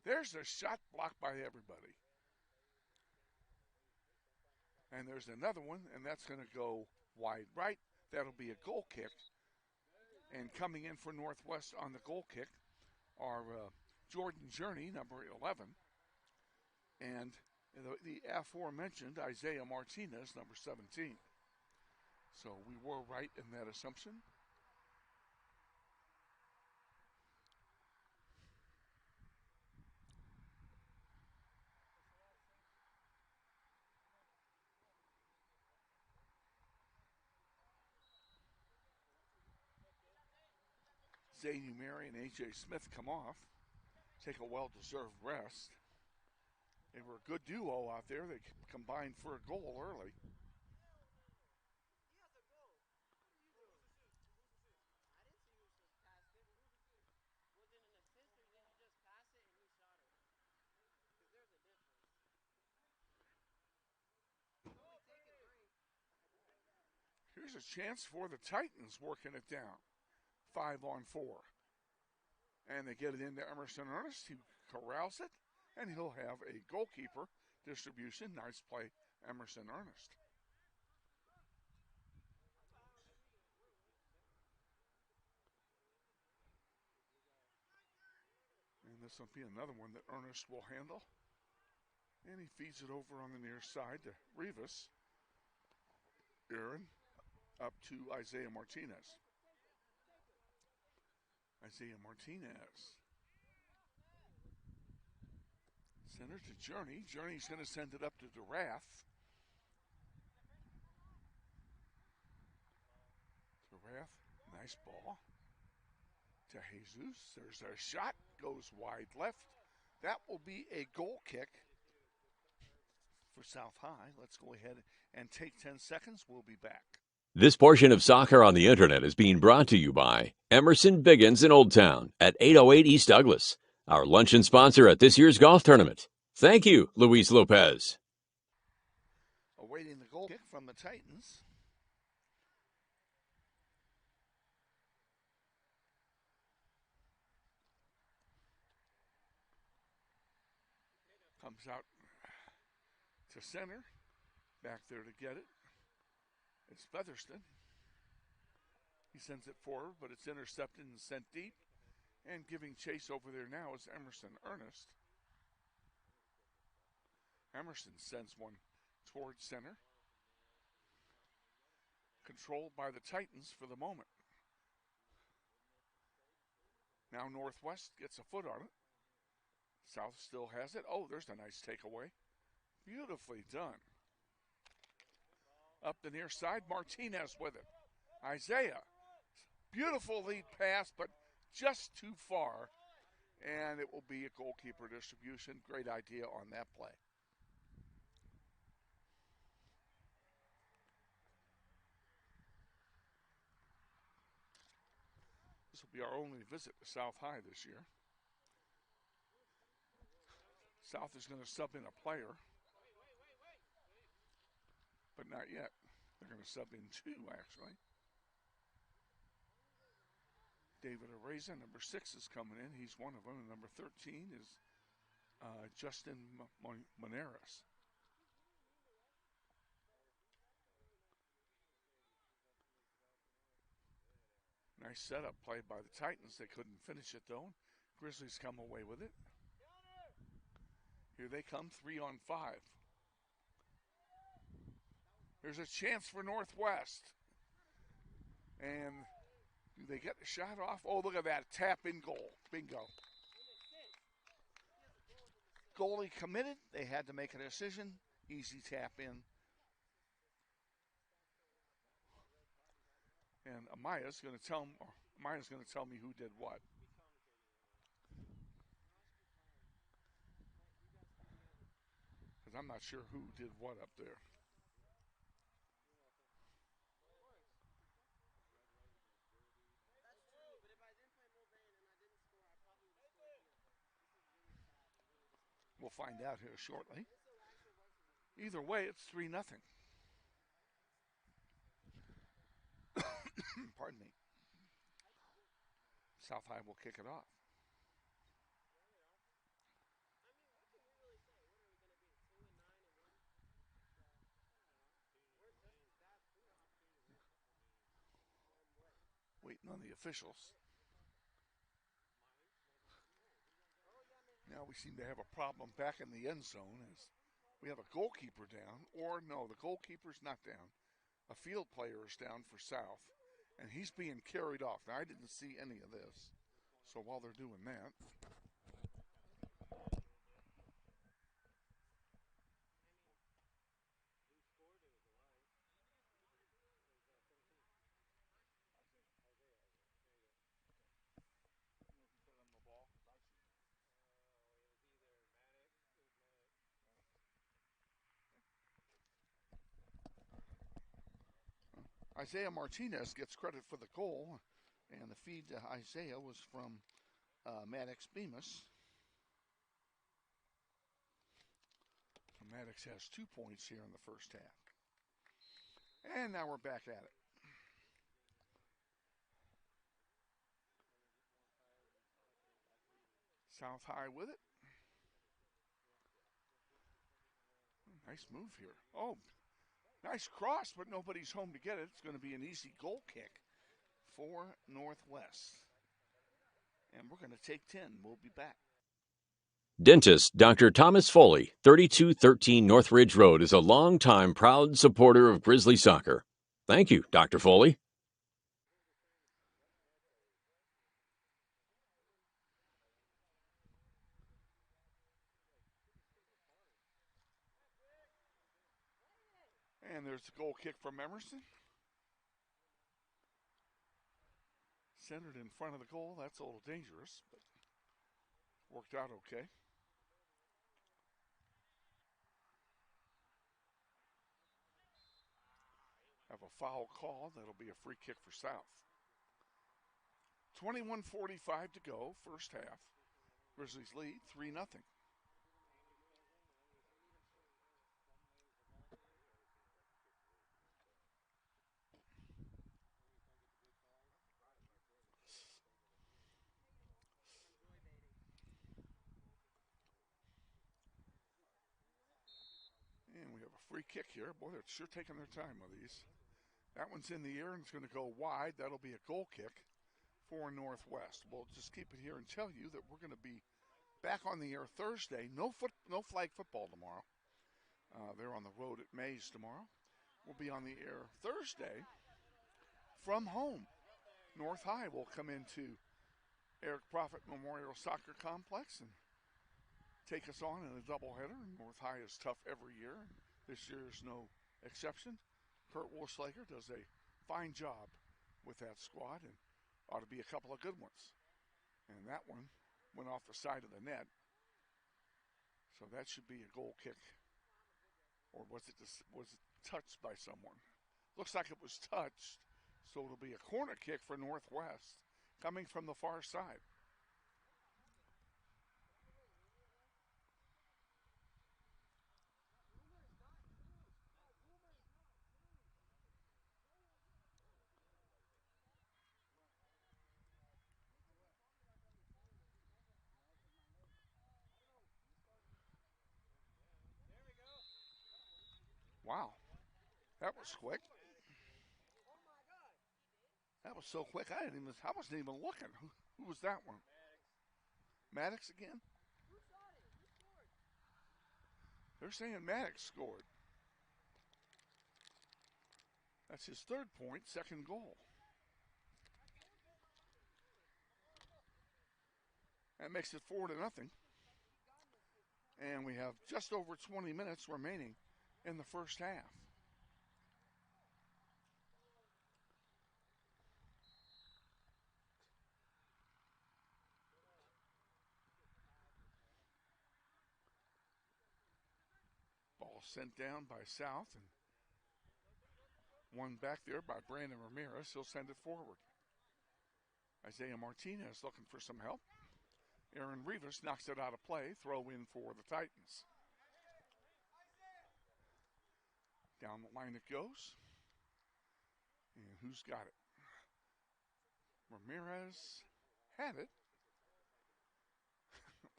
There's a shot blocked by everybody. And there's another one, and that's going to go wide right. That'll be a goal kick. And coming in for Northwest on the goal kick are Jordan Journey, number 11, and the aforementioned Isaiah Martinez, number 17. So we were right in that assumption. Zane Umeri and A.J. Smith come off, take a well-deserved rest. They were a good duo out there. They combined for a goal early. Here's a chance for the Titans working it down. 5-on-4. And they get it into Emerson Ernest. He corrals it, and he'll have a goalkeeper distribution. Nice play, Emerson Ernest. And this will be another one that Ernest will handle. And he feeds it over on the near side to Rivas. Aaron up to Isaiah Martinez. Isaiah Martinez. Center to Journey. Journey's going to send it up to DeRath. DeRath, nice ball. To Jesus. There's a shot. Goes wide left. That will be a goal kick for South High. Let's go ahead and take 10 seconds. We'll be back. This portion of Soccer on the Internet is being brought to you by Emerson Biggins in Old Town at 808 East Douglas, our luncheon sponsor at this year's golf tournament. Thank you, Luis Lopez. Awaiting the goal kick from the Titans. Comes out to center. Back there to get it. It's Featherston. He sends it forward, but it's intercepted and sent deep. And giving chase over there now is Emerson Ernest. Emerson sends one towards center. Controlled by the Titans for the moment. Now Northwest gets a foot on it. South still has it. Oh, there's a nice takeaway. Beautifully done. Up the near side, Martinez with it. Isaiah, beautiful lead pass, but just too far. And it will be a goalkeeper distribution. Great idea on that play. This will be our only visit to South High this year. South is going to sub in a player, but not yet. They're going to sub in two, actually. David Areza, number 6, is coming in. He's one of them. And number 13 is Justin Moneras. Nice setup played by the Titans. They couldn't finish it, though. Grizzlies come away with it. Here they come, 3 on 5. There's a chance for Northwest. And do they get the shot off? Oh, look at that. Tap in goal. Bingo. Goalie committed. They had to make a decision. Easy tap in. And Amaya's going to tell me who did what. Because I'm not sure who did what up there. We'll find out here shortly. Either way, it's 3-0. Pardon me. South High will kick it off. Waiting on the officials. Now we seem to have a problem back in the end zone as we have a goalkeeper down, or no, the goalkeeper's not down. A field player is down for South, and he's being carried off. Now, I didn't see any of this, so while they're doing that, Isaiah Martinez gets credit for the goal, and the feed to Isaiah was from Maddox Bemis. Maddox has 2 points here in the first half. And now we're back at it. South High with it. Nice move here. Oh, nice cross, but nobody's home to get it. It's going to be an easy goal kick for Northwest. And we're going to take 10. We'll be back. Dentist Dr. Thomas Foley, 3213 Northridge Road, is a longtime proud supporter of Grizzly soccer. Thank you, Dr. Foley. And there's the goal kick from Emerson. Centered in front of the goal. That's a little dangerous, but worked out okay. Have a foul call. That'll be a free kick for South. 21:45 to go, first half. Grizzlies lead 3-0. And we have a free kick here. Boy, they're sure taking their time with these. That one's in the air and it's going to go wide. That'll be a goal kick for Northwest. We'll just keep it here and tell you that we're going to be back on the air Thursday. No flag football tomorrow. They're on the road at Mays tomorrow. We'll be on the air Thursday from home. North High will come into Eric Prophet Memorial Soccer Complex and take us on in a doubleheader. North High is tough every year. This year is no exception. Kurt Wolfslager does a fine job with that squad and ought to be a couple of good ones. And that one went off the side of the net. So that should be a goal kick. Or was it touched by someone? Looks like it was touched. So it'll be a corner kick for Northwest. coming from the far side. Wow, that was quick. That was so quick. I wasn't even looking. Who was that one? Maddox again? They're saying Maddox scored. That's his third point, second goal. That makes it 4-0. And we have just over 20 minutes remaining in the first half. Ball sent down by South and one back there by Brandon Ramirez. He'll send it forward. Isaiah Martinez looking for some help. Aaron Rivas knocks it out of play. Throw in for the Titans. Down the line it goes. And who's got it? Ramirez had it.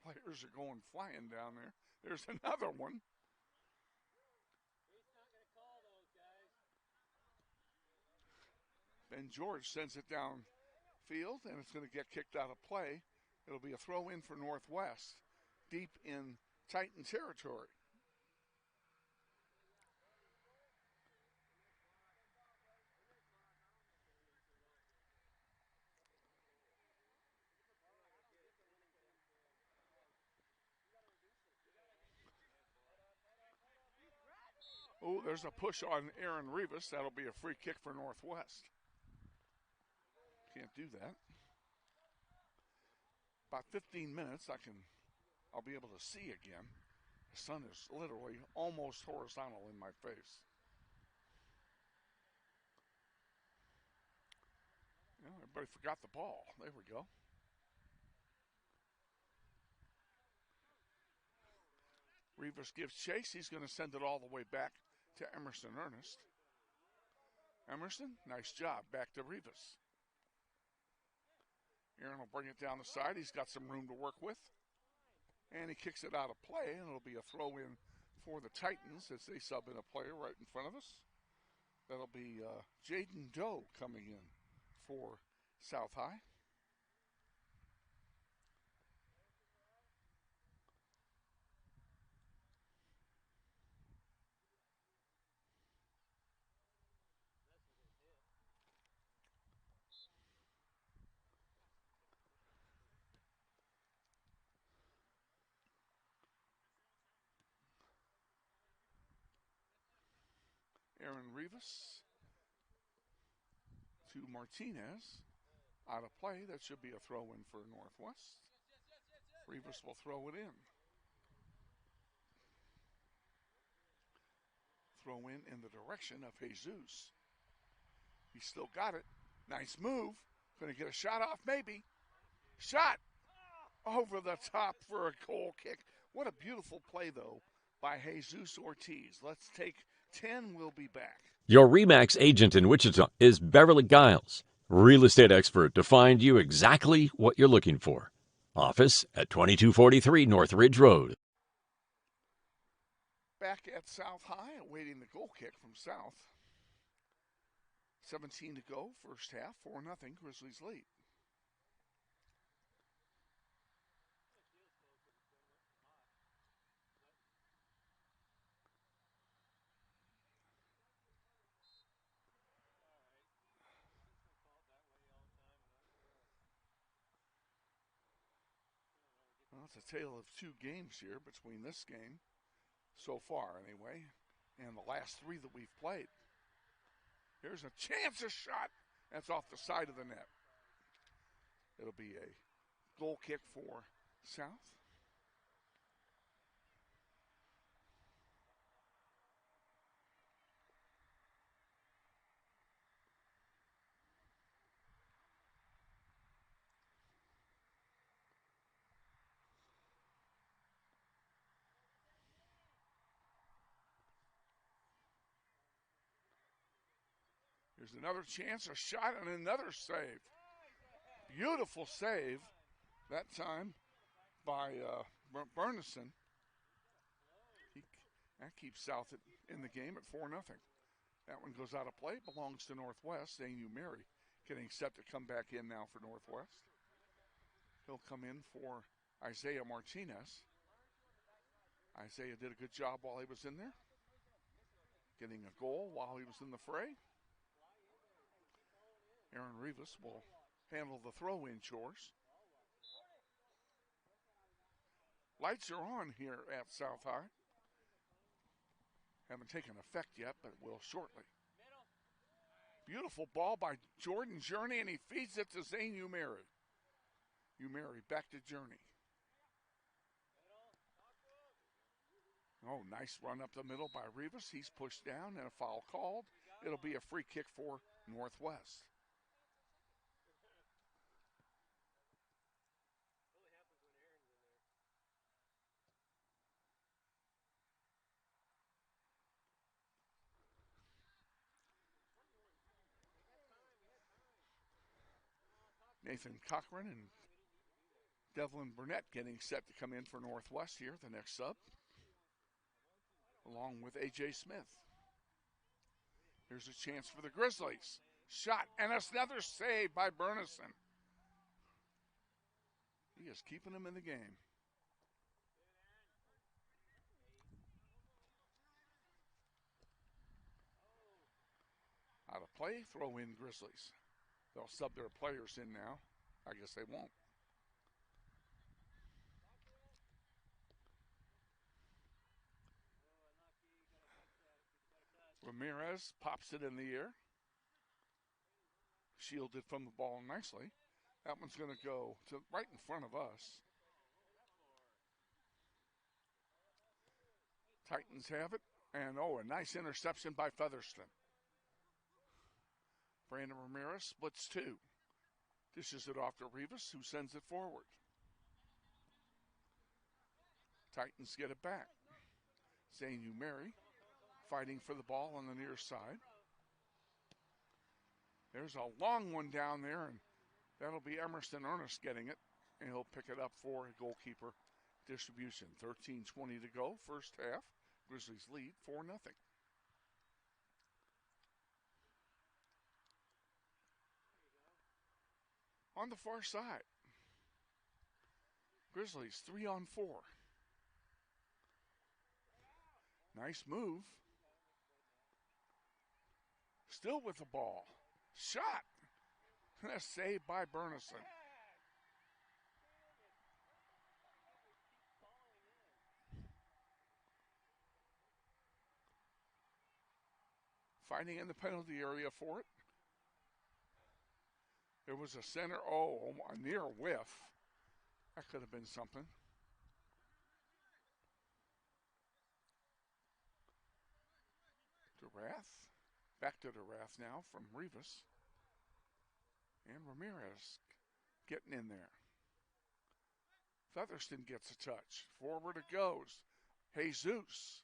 Players are going flying down there. There's another one. Ben George sends it downfield, and it's going to get kicked out of play. It'll be a throw in for Northwest, deep in Titan territory. Oh, there's a push on Aaron Rivas. That'll be a free kick for Northwest. Can't do that. About 15 minutes, I'll be able to see again. The sun is literally almost horizontal in my face. You know, everybody forgot the ball. There we go. Rivas gives chase. He's going to send it all the way back to Emerson Ernest. Emerson, nice job. Back to Rivas. Aaron will bring it down the side. He's got some room to work with. And he kicks it out of play, and it'll be a throw in for the Titans as they sub in a player right in front of us. That'll be Jaden Doe coming in for South High. Aaron Rivas to Martinez. Out of play. That should be a throw in for Northwest. Rivas will throw it in. Throw in the direction of Jesus. He's still got it. Nice move. Going to get a shot off, maybe. Shot over the top for a goal kick. What a beautiful play, though, by Jesus Ortiz. Let's take 10. We'll be back. Your RE/MAX agent in Wichita is Beverly Giles, real estate expert to find you exactly what you're looking for. Office at 2243 North Ridge Road. Back at South High, awaiting the goal kick from South. 17 to go, first half, 4-0, Grizzlies lead. Well, it's a tale of two games here between this game, so far anyway, and the last three that we've played. Here's a chance, a shot. That's off the side of the net. It'll be a goal kick for South. Here's another chance, a shot, and another save. Beautiful save that time by Burnison. That keeps South in the game at 4-0. That one goes out of play, belongs to Northwest. A.U. Mary getting set to come back in now for Northwest. He'll come in for Isaiah Martinez. Isaiah did a good job while he was in there, getting a goal while he was in the fray. Aaron Rivas will handle the throw-in chores. Lights are on here at South High. Haven't taken effect yet, but will shortly. Beautiful ball by Jordan Journey, and he feeds it to Zane Umeri. Umeri back to Journey. Oh, nice run up the middle by Rivas. He's pushed down and a foul called. It'll be a free kick for Northwest. Nathan Cochran and Devlin Burnett getting set to come in for Northwest here, the next sub, along with A.J. Smith. Here's a chance for the Grizzlies. Shot, and another save by Burnison. He is keeping them in the game. Out of play, throw in Grizzlies. They'll sub their players in now. I guess they won't. Ramirez pops it in the air. Shielded from the ball nicely. That one's going to go to right in front of us. Titans have it. And, a nice interception by Featherston. Brandon Ramirez splits two. Dishes it off to Rivas, who sends it forward. Titans get it back. Zane Umeri fighting for the ball on the near side. There's a long one down there, and that'll be Emerson Ernest getting it, and he'll pick it up for a goalkeeper distribution. 13:20 to go, first half. Grizzlies lead 4-0. On the far side, Grizzlies 3-on-4. Nice move. Still with the ball. Shot. And a save by Burnison. Fighting in the penalty area for it. There was a center, a near whiff. That could have been something. DeRath. Back to DeRath now from Rivas. And Ramirez getting in there. Featherston gets a touch. Forward it goes. Jesus.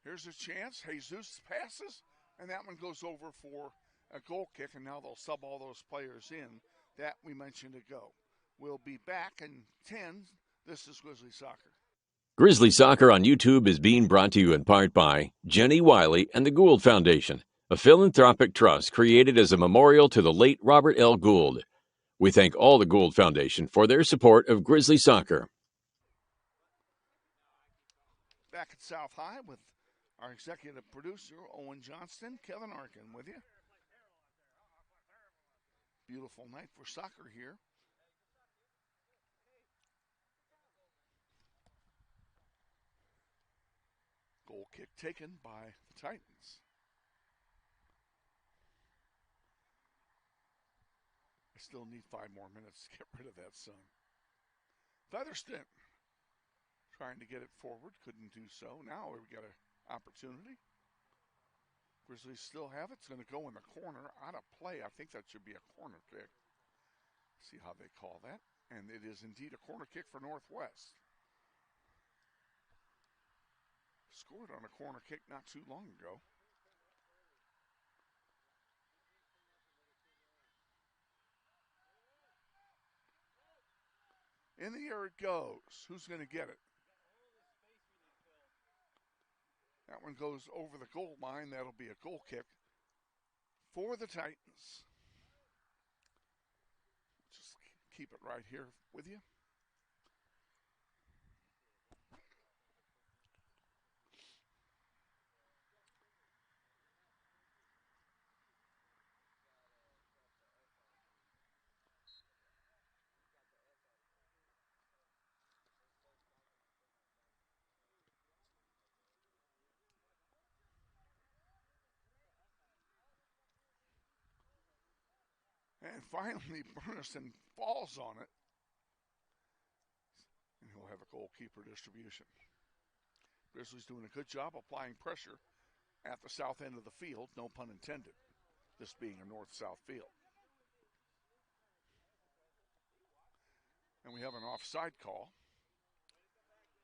Here's a chance. Jesus passes, and that one goes over for a goal kick, and now they'll sub all those players in that we mentioned ago. We'll be back in 10. This is Grizzly Soccer. Grizzly Soccer on YouTube is being brought to you in part by Jenny Wiley and the Gould Foundation, a philanthropic trust created as a memorial to the late Robert L. Gould. We thank all the Gould Foundation for their support of Grizzly Soccer. Back at South High with our executive producer, Owen Johnston, Kevin Arkin with you. Beautiful night for soccer here. Goal kick taken by the Titans. I still need 5 more minutes to get rid of that sun. Featherston trying to get it forward, couldn't do so. Now we've got an opportunity. Grizzlies still have it. It's going to go in the corner, out of play. I think that should be a corner kick. See how they call that. And it is indeed a corner kick for Northwest. Scored on a corner kick not too long ago. In the air it goes. Who's going to get it? That one goes over the goal line. That'll be a goal kick for the Titans. Just keep it right here with you. And finally, Burnison falls on it. And he'll have a goalkeeper distribution. Grizzlies doing a good job applying pressure at the south end of the field, no pun intended, this being a north-south field. And we have an offside call,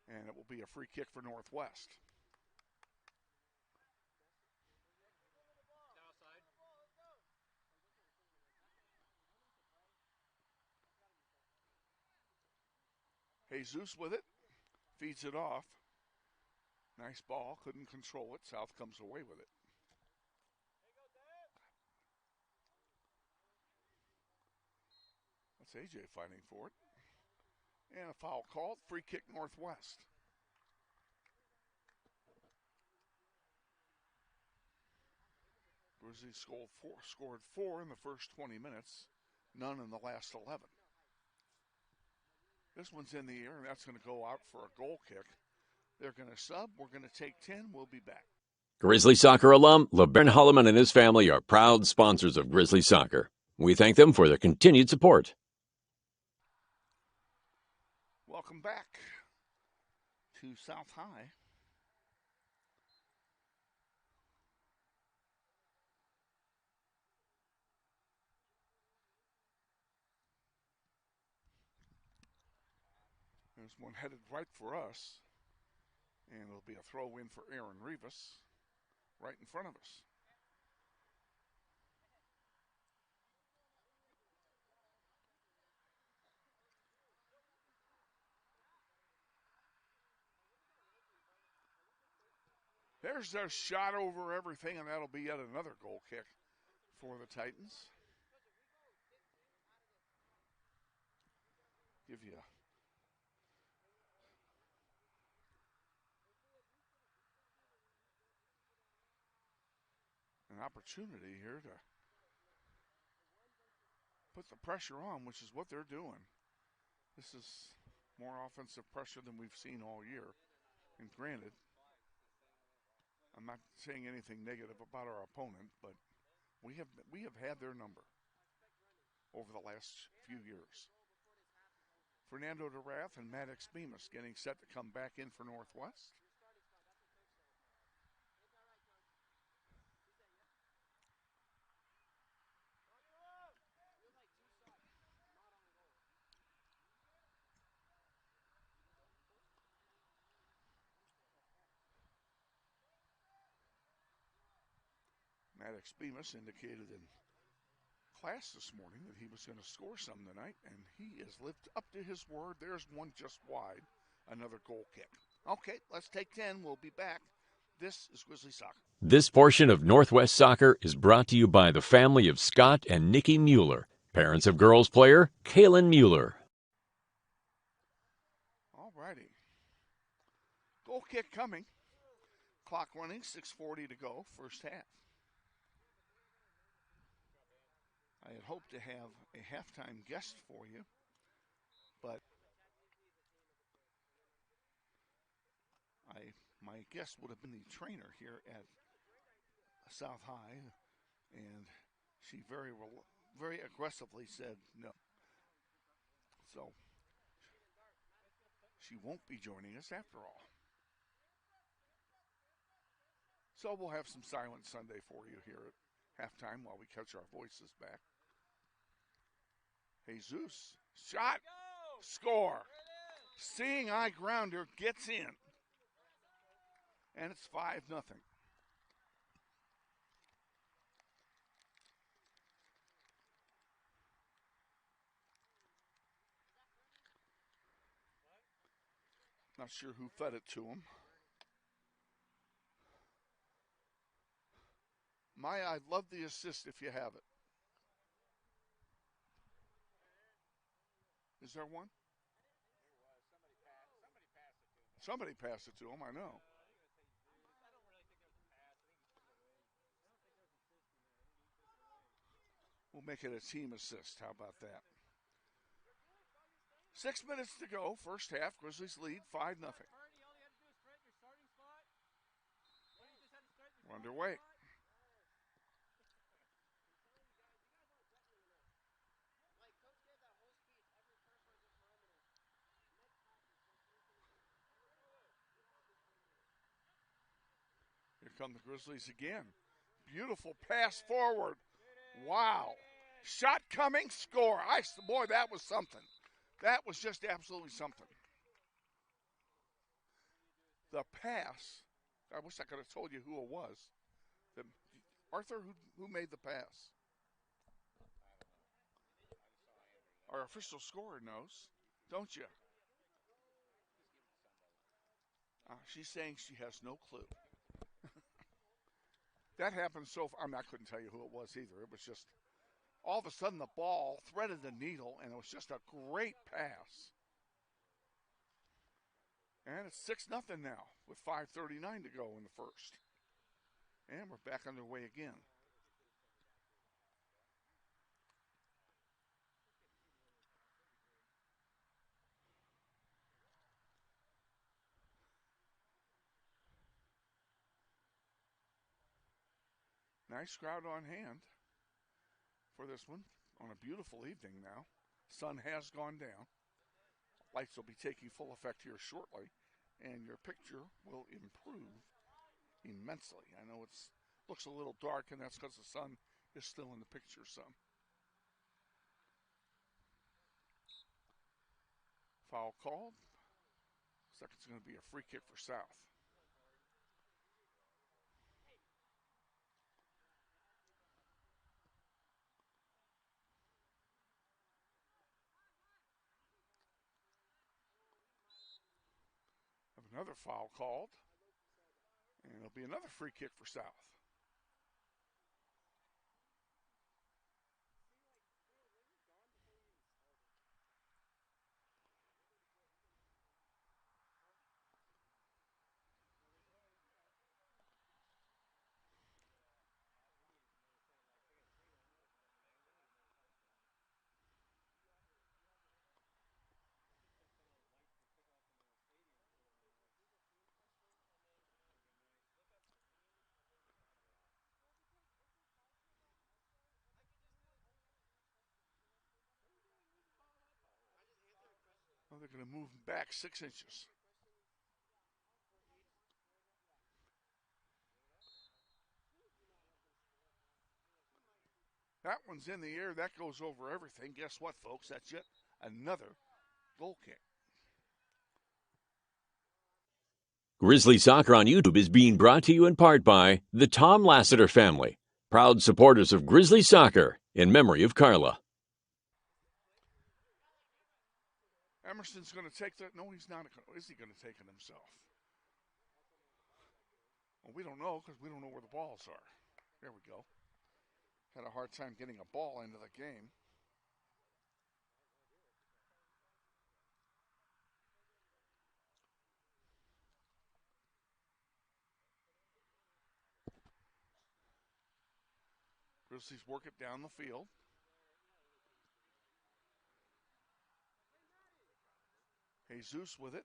and it will be a free kick for Northwest. Jesus with it, feeds it off. Nice ball, couldn't control it. South comes away with it. That's AJ fighting for it. And a foul called, free kick Northwest. Grizzlies scored four in the first 20 minutes, none in the last 11. This one's in the air, and that's going to go out for a goal kick. They're going to sub. We're going to take 10. We'll be back. Grizzly soccer alum LeBaron Holloman and his family are proud sponsors of Grizzly Soccer. We thank them for their continued support. Welcome back to South High. There's one headed right for us, and it'll be a throw in for Aaron Rivas right in front of us. There's their shot over everything, and that'll be yet another goal kick for the Titans. Give you an opportunity here to put the pressure on, which is what they're doing. This is more offensive pressure than we've seen all year. And granted, I'm not saying anything negative about our opponent, but we have had their number over the last few years. Fernando DeRath and Maddox Bemis getting set to come back in for Northwest. Maddox Bemis indicated in class this morning that he was going to score some tonight, and he has lived up to his word. There's one just wide, another goal kick. Okay, let's take 10. We'll be back. This is Grizzly Soccer. This portion of Northwest Soccer is brought to you by the family of Scott and Nikki Mueller, parents of girls player Kaylin Mueller. All righty. Goal kick coming. Clock running, 6:40 to go, first half. I had hoped to have a halftime guest for you, but my guest would have been the trainer here at South High, and she very aggressively said no. So she won't be joining us after all. So we'll have some Silent Sunday for you here at halftime while we catch our voices back. Jesus, shot, score. Seeing eye grounder gets in. and it's 5-0. Not sure who fed it to him. Maya, I'd love the assist if you have it. Is there one? Somebody passed it to him, I know. We'll make it a team assist. How about that? 6 minutes to go. First half. Grizzlies lead 5-0. We're underway. Here come the Grizzlies again. Beautiful pass forward. Wow. Shot coming, score. Boy, that was something. That was just absolutely something. The pass, I wish I could have told you who it was. Arthur, who made the pass? Our official scorer knows, don't you? She's saying she has no clue. That happened so far. I couldn't tell you who it was either. It was just, all of a sudden the ball threaded the needle, and it was just a great pass. And it's 6-0 now with 5:39 to go in the first. And we're back underway again. Nice crowd on hand for this one on a beautiful evening now. Sun has gone down. Lights will be taking full effect here shortly, and your picture will improve immensely. I know it looks a little dark, and that's because the sun is still in the picture some. Foul called. Looks like it's going to be a free kick for South. Have another foul called, and it'll be another free kick for South. Well, they're going to move back 6 inches. That one's in the air. That goes over everything. Guess what, folks? That's yet another goal kick. Grizzly Soccer on YouTube is being brought to you in part by the Tom Lassiter family, proud supporters of Grizzly Soccer in memory of Carla. Emerson's going to take that. No, he's not. Is he going to take it himself? Well, we don't know because we don't know where the balls are. There we go. Had a hard time getting a ball into the game. Grizzlies work it down the field. Jesus with it.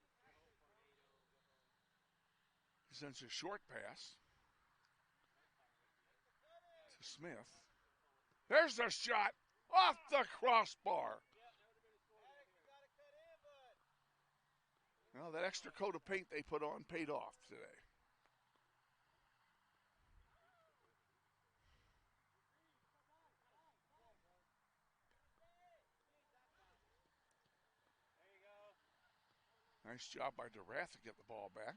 He sends a short pass to Smith. There's the shot off the crossbar. Well, that extra coat of paint they put on paid off today. Nice job by DeRath to get the ball back.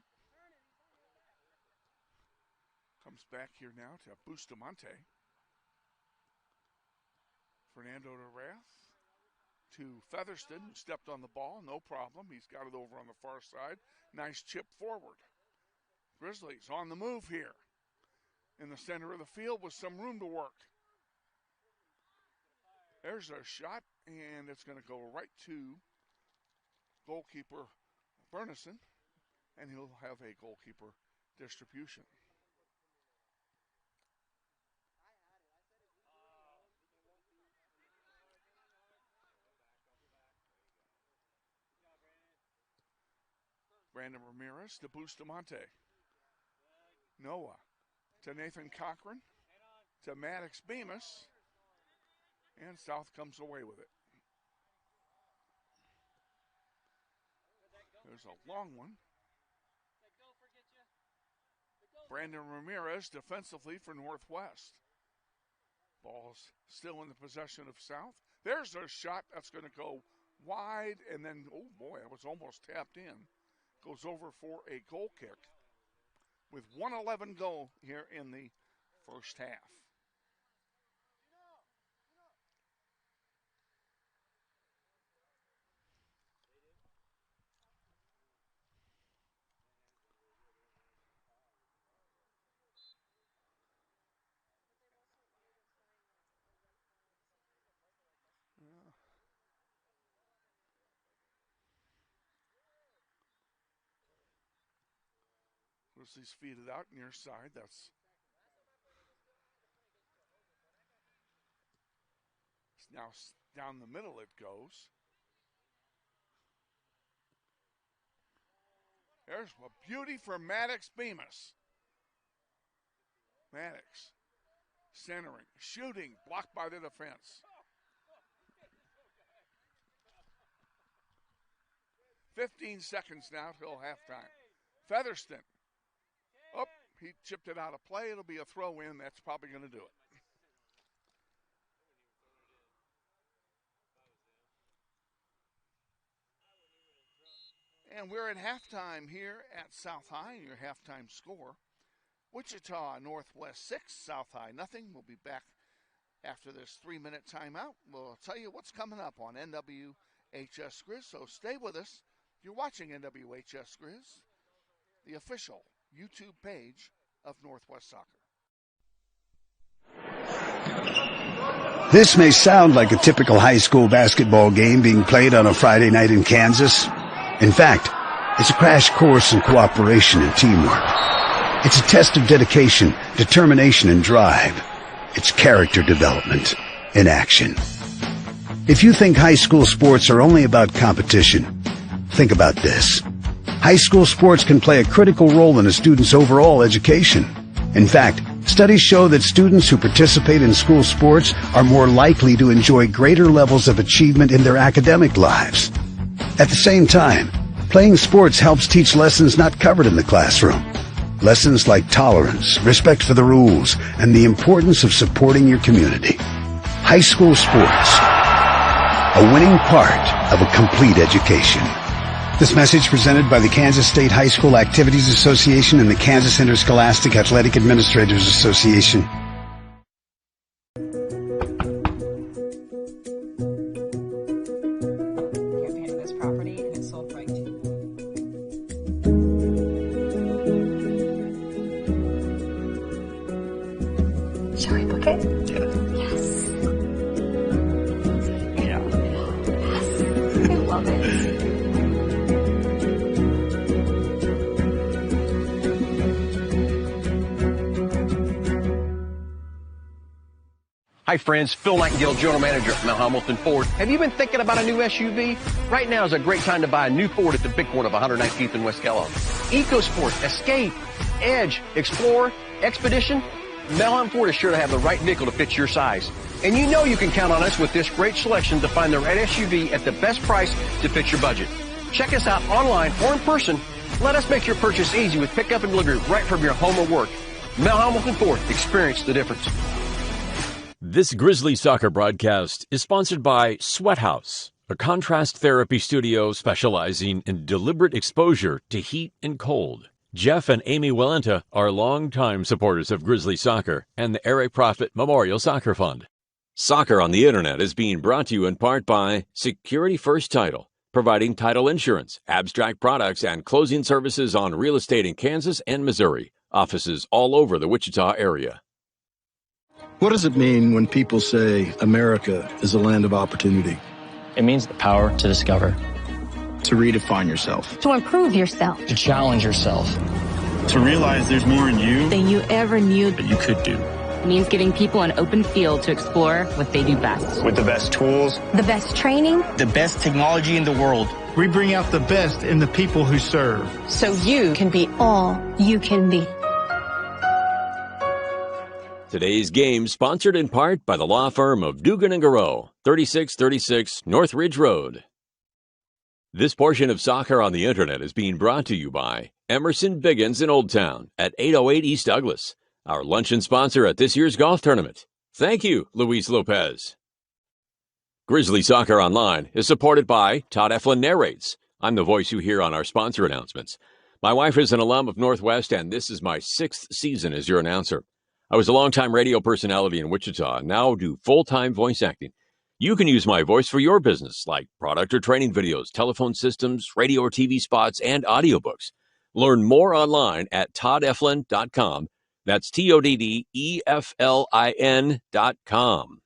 Comes back here now to Bustamante. Fernando Rath to Featherston, who stepped on the ball. No problem. He's got it over on the far side. Nice chip forward. Grizzlies on the move here in the center of the field with some room to work. There's a shot, and it's going to go right to goalkeeper Bernison, and he'll have a goalkeeper distribution. Brandon Ramirez to Bustamante. Noah to Nathan Cochran to Maddox Bemis, and South comes away with it. There's a long one. Brandon Ramirez defensively for Northwest. Ball's still in the possession of South. There's a shot that's going to go wide, and then, oh boy, it was almost tapped in. Goes over for a goal kick with 1:11 go here in the first half. Grizzlies feed it out near side. That's now down the middle it goes. There's a beauty for Maddox Bemis. Maddox centering, shooting, blocked by the defense. 15 seconds now till halftime. Featherston. Oh, he chipped it out of play. It'll be a throw in. That's probably going to do it. And we're at halftime here at South High. Your halftime score: Wichita Northwest 6, South High nothing. We'll be back after this 3-minute timeout. We'll tell you what's coming up on NWHS Grizz. So stay with us. You're watching NWHS Grizz, the official YouTube page of Northwest Soccer. This may sound like a typical high school basketball game being played on a Friday night in Kansas. In fact, it's a crash course in cooperation and teamwork. It's a test of dedication, determination, and drive. It's character development in action. If you think high school sports are only about competition, think about this. High school sports can play a critical role in a student's overall education. In fact, studies show that students who participate in school sports are more likely to enjoy greater levels of achievement in their academic lives. At the same time, playing sports helps teach lessons not covered in the classroom. Lessons like tolerance, respect for the rules, and the importance of supporting your community. High school sports, a winning part of a complete education. This message presented by the Kansas State High School Activities Association and the Kansas Interscholastic Athletic Administrators Association. Campaign of this property, and it's sold right to Shall we book it? Yes. Yeah. Yes. I love it. Hi friends, Phil Nightingale, General Manager at Mount Hamilton Ford. Have you been thinking about a new SUV? Right now is a great time to buy a new Ford at the big one of 119th and West Kellogg. EcoSport, Escape, Edge, Explorer, Expedition. Mount Hamilton Ford is sure to have the right vehicle to fit your size. And you know you can count on us with this great selection to find the right SUV at the best price to fit your budget. Check us out online or in person. Let us make your purchase easy with pickup and delivery right from your home or work. Mount Hamilton Ford, experience the difference. This Grizzly soccer broadcast is sponsored by Sweat House, a contrast therapy studio specializing in deliberate exposure to heat and cold. Jeff and Amy Wellenta are longtime supporters of Grizzly Soccer and the Eric Profit Memorial Soccer Fund. Soccer on the Internet is being brought to you in part by Security First Title, providing title insurance, abstract products, and closing services on real estate in Kansas and Missouri. Offices all over the Wichita area. What does it mean when people say America is a land of opportunity? It means the power to discover. To redefine yourself. To improve yourself. To challenge yourself. To realize there's more in you than you ever knew that you could do. It means giving people an open field to explore what they do best. With the best tools. The best training. The best technology in the world. We bring out the best in the people who serve. So you can be all you can be. Today's game sponsored in part by the law firm of Dugan & Garreau, 3636 North Ridge Road. This portion of Soccer on the Internet is being brought to you by Emerson Biggins in Old Town at 808 East Douglas, our luncheon sponsor at this year's golf tournament. Thank you, Luis Lopez. Grizzly Soccer Online is supported by Todd Eflin Narrates. I'm the voice you hear on our sponsor announcements. My wife is an alum of Northwest, and this is my 6th season as your announcer. I was a longtime radio personality in Wichita and now do full-time voice acting. You can use my voice for your business, like product or training videos, telephone systems, radio or TV spots, and audiobooks. Learn more online at toddeflin.com. That's TODDEFLIN.com.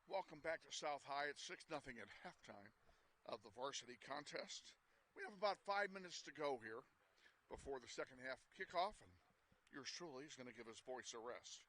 Welcome back to South High. It's 6-0 at halftime of the varsity contest. We have about 5 minutes to go here before the second half kickoff, and yours truly is going to give his voice a rest.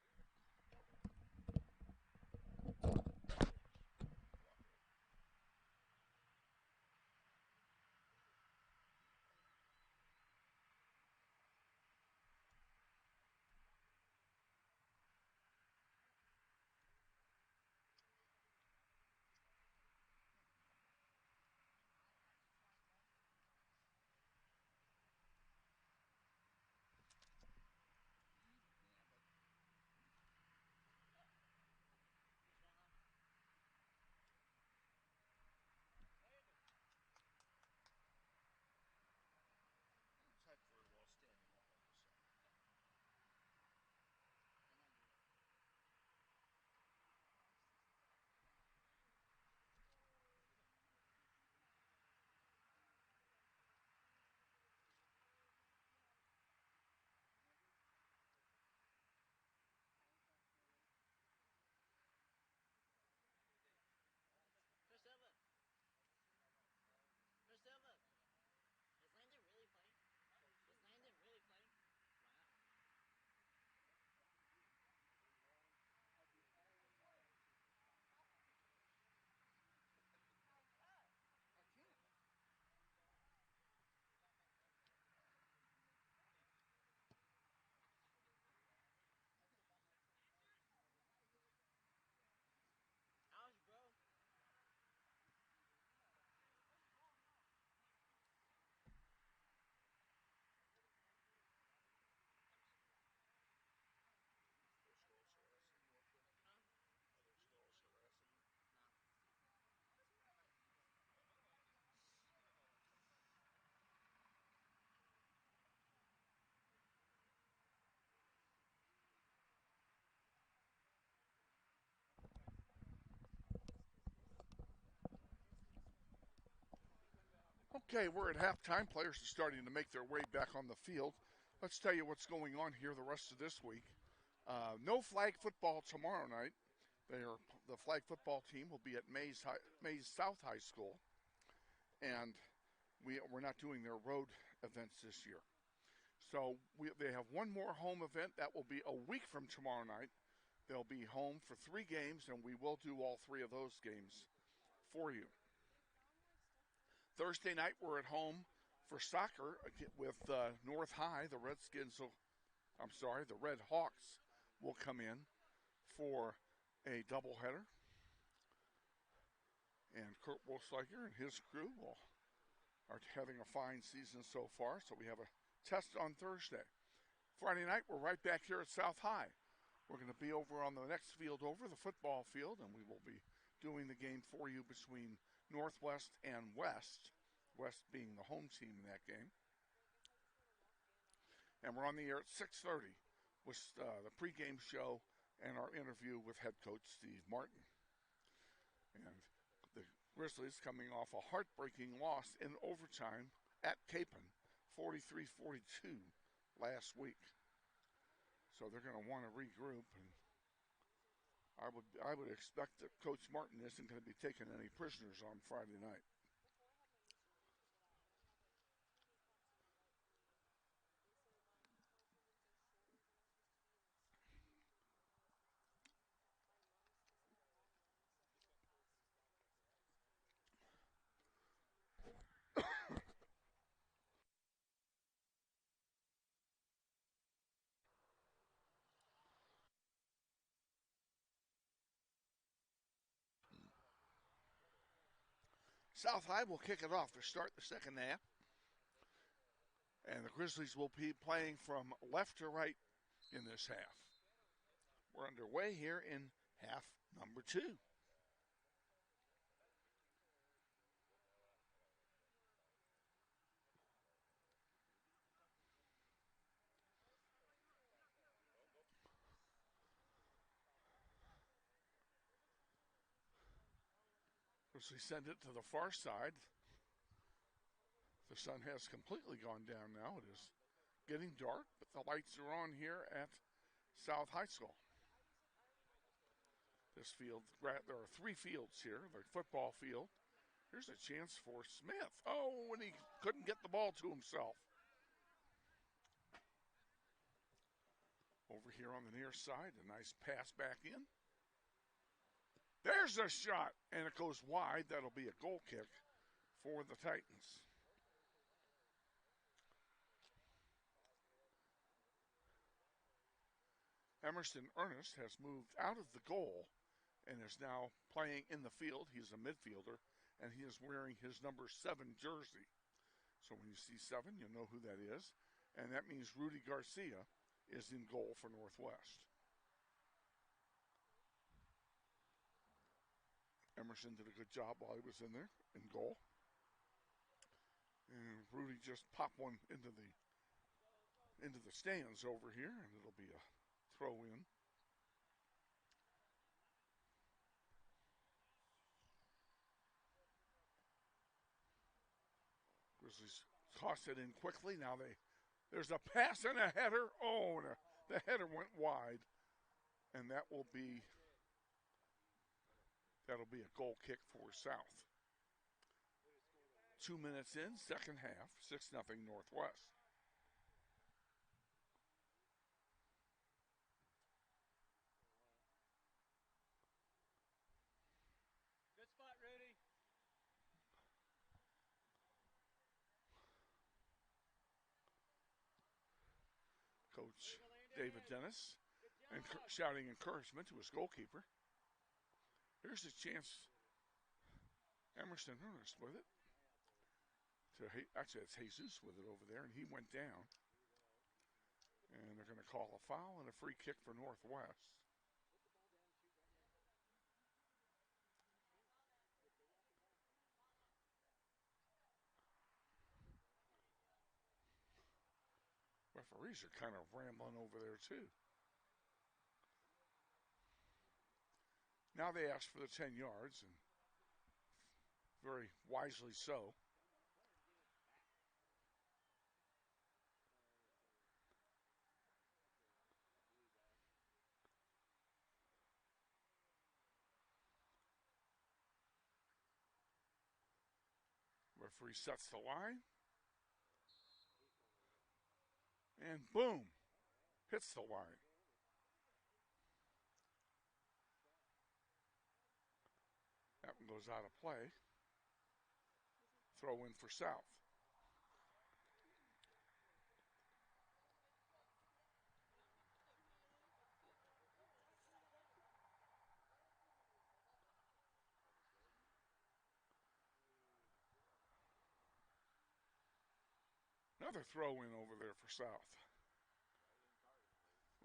Okay, we're at halftime. Players are starting to make their way back on the field. Let's tell you what's going on here the rest of this week. No flag football tomorrow night. The flag football team will be at Mays South High School, and we're not doing their road events this year. So they have one more home event that will be a week from tomorrow night. They'll be home for 3 games, and we will do all 3 of those games for you. Thursday night, we're at home for soccer with North High. The Red Hawks will come in for a doubleheader. And Kurt Wolfsliger and his crew are having a fine season so far, so we have a test on Thursday. Friday night, we're right back here at South High. We're going to be over on the next field over, the football field, and we will be doing the game for you between Northwest and West, West being the home team in that game. And we're on the air at 6:30 with the pregame show and our interview with head coach Steve Martin. And the Grizzlies coming off a heartbreaking loss in overtime at Capon, 43-42 last week. So they're going to want to regroup, and I would expect that Coach Martin isn't going to be taking any prisoners on Friday night. South High will kick it off to start the second half. And the Grizzlies will be playing from left to right in this half. We're underway here in half number 2. As we send it to the far side, the sun has completely gone down now. It is getting dark, but the lights are on here at South High School. This field, there are 3 fields here. The football field. Here's a chance for Smith. Oh, and he couldn't get the ball to himself. Over here on the near side, a nice pass back in. There's a shot, and it goes wide. That'll be a goal kick for the Titans. Emerson Ernest has moved out of the goal and is now playing in the field. He's a midfielder, and he is wearing his number 7 jersey. So when you see 7, you'll know who that is. And that means Rudy Garcia is in goal for Northwest. Emerson did a good job while he was in there, in goal. And Rudy just popped one into the stands over here, and it'll be a throw in. Grizzlies toss it in quickly. Now there's a pass and a header. Oh, and the header went wide, and that'll be a goal kick for South. 2 minutes in, second half, 6-0 Northwest. Good spot, Rudy. Coach David Dennis shouting encouragement to his goalkeeper. Here's a chance. Emerson Ernest with it. Actually, it's Jesus with it over there, and he went down. And they're going to call a foul and a free kick for Northwest. Referees are kind of rambling over there, too. Now they ask for the 10 yards, and very wisely so. Referee sets the line. And boom, hits the line. That one goes out of play. Throw in for South. Another throw in over there for South.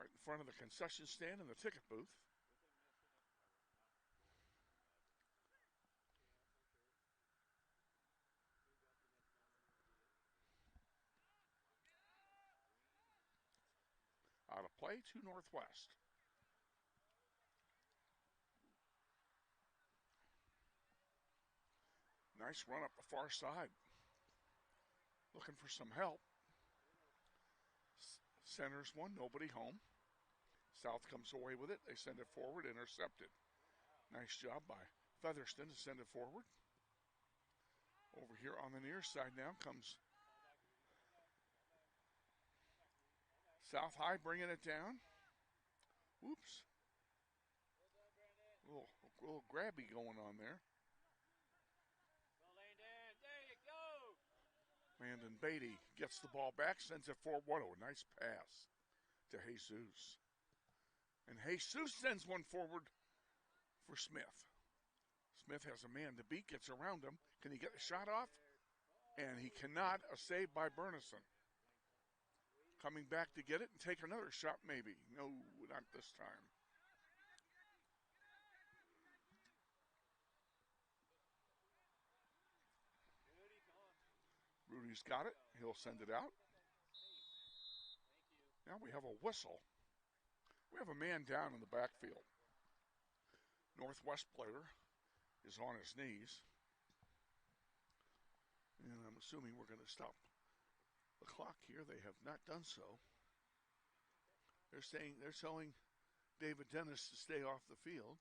Right in front of the concession stand and the ticket booth. Out of play to Northwest. Nice run up the far side. Looking for some help. Centers one, nobody home. South comes away with it. They send it forward, intercepted. Nice job by Featherston to send it forward. Over here on the near side now comes South High bringing it down. Whoops. A little grabby going on there. Landon Beatty gets the ball back, sends it forward. What a nice pass to Jesus. And Jesus sends one forward for Smith. Smith has a man to beat, gets around him. Can he get the shot off? And he cannot. A save by Burnison. Coming back to get it and take another shot maybe. No, not this time. Rudy's got it. He'll send it out. Now we have a whistle. We have a man down in the backfield. Northwest player is on his knees. And I'm assuming we're going to stop the clock here. They have not done so. They're telling David Dennis to stay off the field,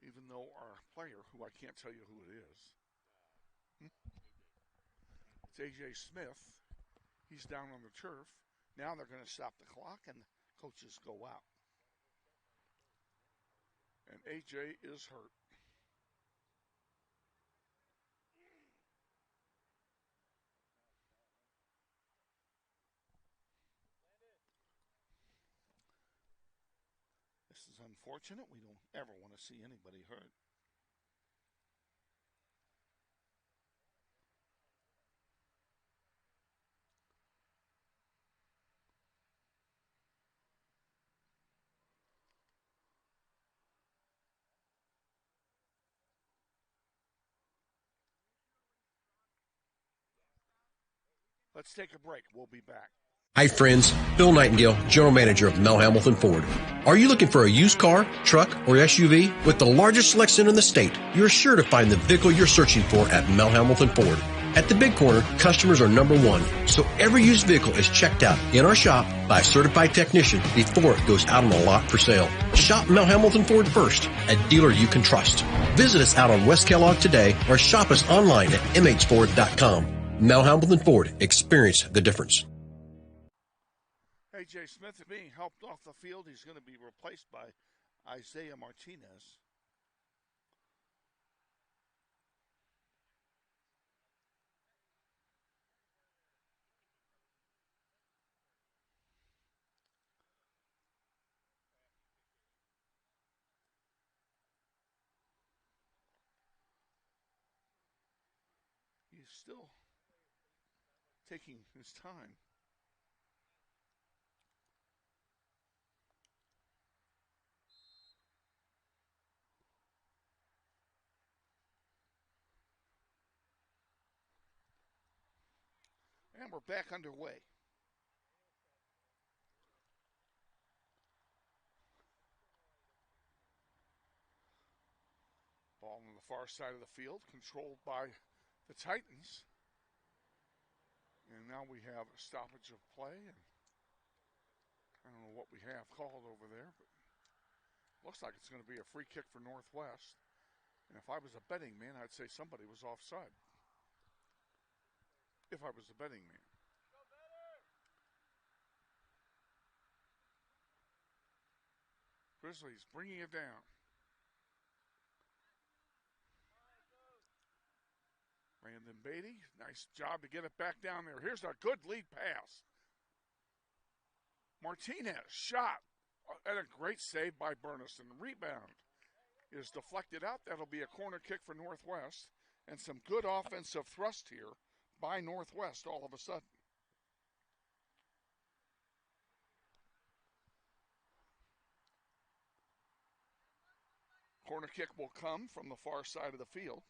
even though our player, who I can't tell you who it is, it's A.J. Smith. He's down on the turf. Now they're going to stop the clock and coaches go out. And A.J. is hurt. This is unfortunate. We don't ever want to see anybody hurt. Let's take a break. We'll be back. Hi friends, Bill Nightingale, General Manager of Mel Hamilton Ford. Are you looking for a used car, truck, or SUV? With the largest selection in the state, you're sure to find the vehicle you're searching for at Mel Hamilton Ford. At the Big Corner, customers are number one, so every used vehicle is checked out in our shop by a certified technician before it goes out on the lot for sale. Shop Mel Hamilton Ford first, a dealer you can trust. Visit us out on West Kellogg today or shop us online at mhford.com. Mel Hamilton Ford, experience the difference. A.J. Smith is being helped off the field. He's going to be replaced by Isaiah Martinez. He's still taking his time. And we're back underway. Ball on the far side of the field, controlled by the Titans. And now we have a stoppage of play. And I don't know what we have called over there, but looks like it's going to be a free kick for Northwest. And if I was a betting man, I'd say somebody was offside. if I was a betting man. Grizzlies bringing it down. Brandon Beatty, nice job to get it back down there. Here's a good lead pass. Martinez shot, and a great save by Burnison. Rebound is deflected out. That'll be a corner kick for Northwest, and some good offensive thrust here by Northwest all of a sudden. Corner kick will come from the far side of the field.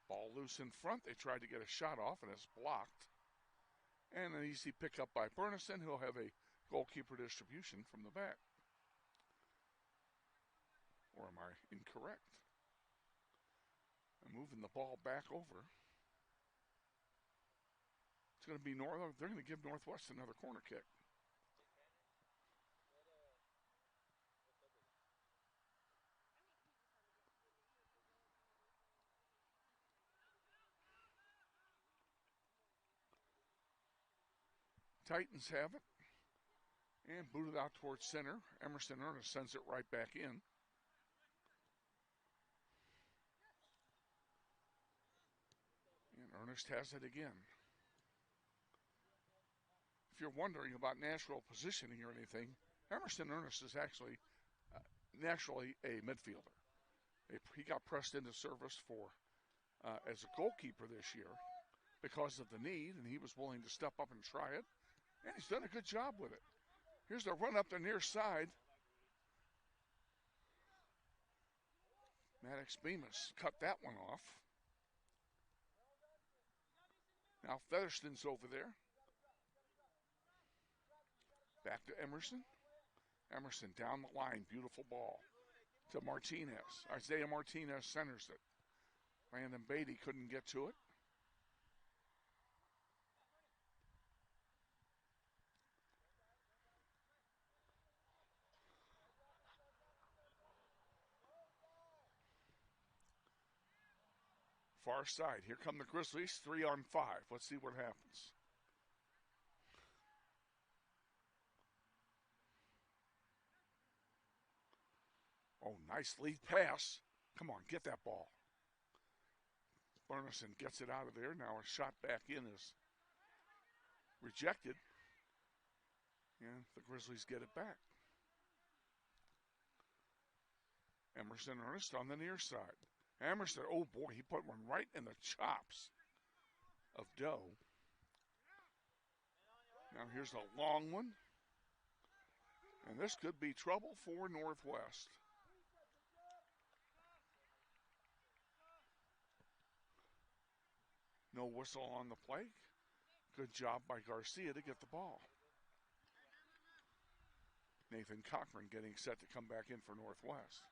Ball loose in front. They tried to get a shot off, and it's blocked. And an easy pickup by Burnison, who'll have a goalkeeper distribution from the back. Or am I incorrect? I'm moving the ball back over. It's going to be they're going to give Northwest another corner kick. Titans have it. And booted out towards center. Emerson Ernest sends it right back in. And Ernest has it again. If you're wondering about natural positioning or anything, Emerson Ernest is actually naturally a midfielder. He got pressed into service as a goalkeeper this year because of the need, and he was willing to step up and try it. And he's done a good job with it. Here's the run up the near side. Maddox Bemis cut that one off. Now Featherston's over there. Back to Emerson. Emerson down the line. Beautiful ball to Martinez. Isaiah Martinez centers it. Brandon Beatty couldn't get to it. Far side. Here come the Grizzlies. 3-on-5. Let's see what happens. Oh, nice lead pass. Come on, get that ball. Burnison gets it out of there. Now a shot back in is rejected. And the Grizzlies get it back. Emerson Ernest on the near side. Emerson, oh boy, he put one right in the chops of Doe. Now here's a long one. And this could be trouble for Northwest. No whistle on the play. Good job by Garcia to get the ball. Nathan Cochran getting set to come back in for Northwest.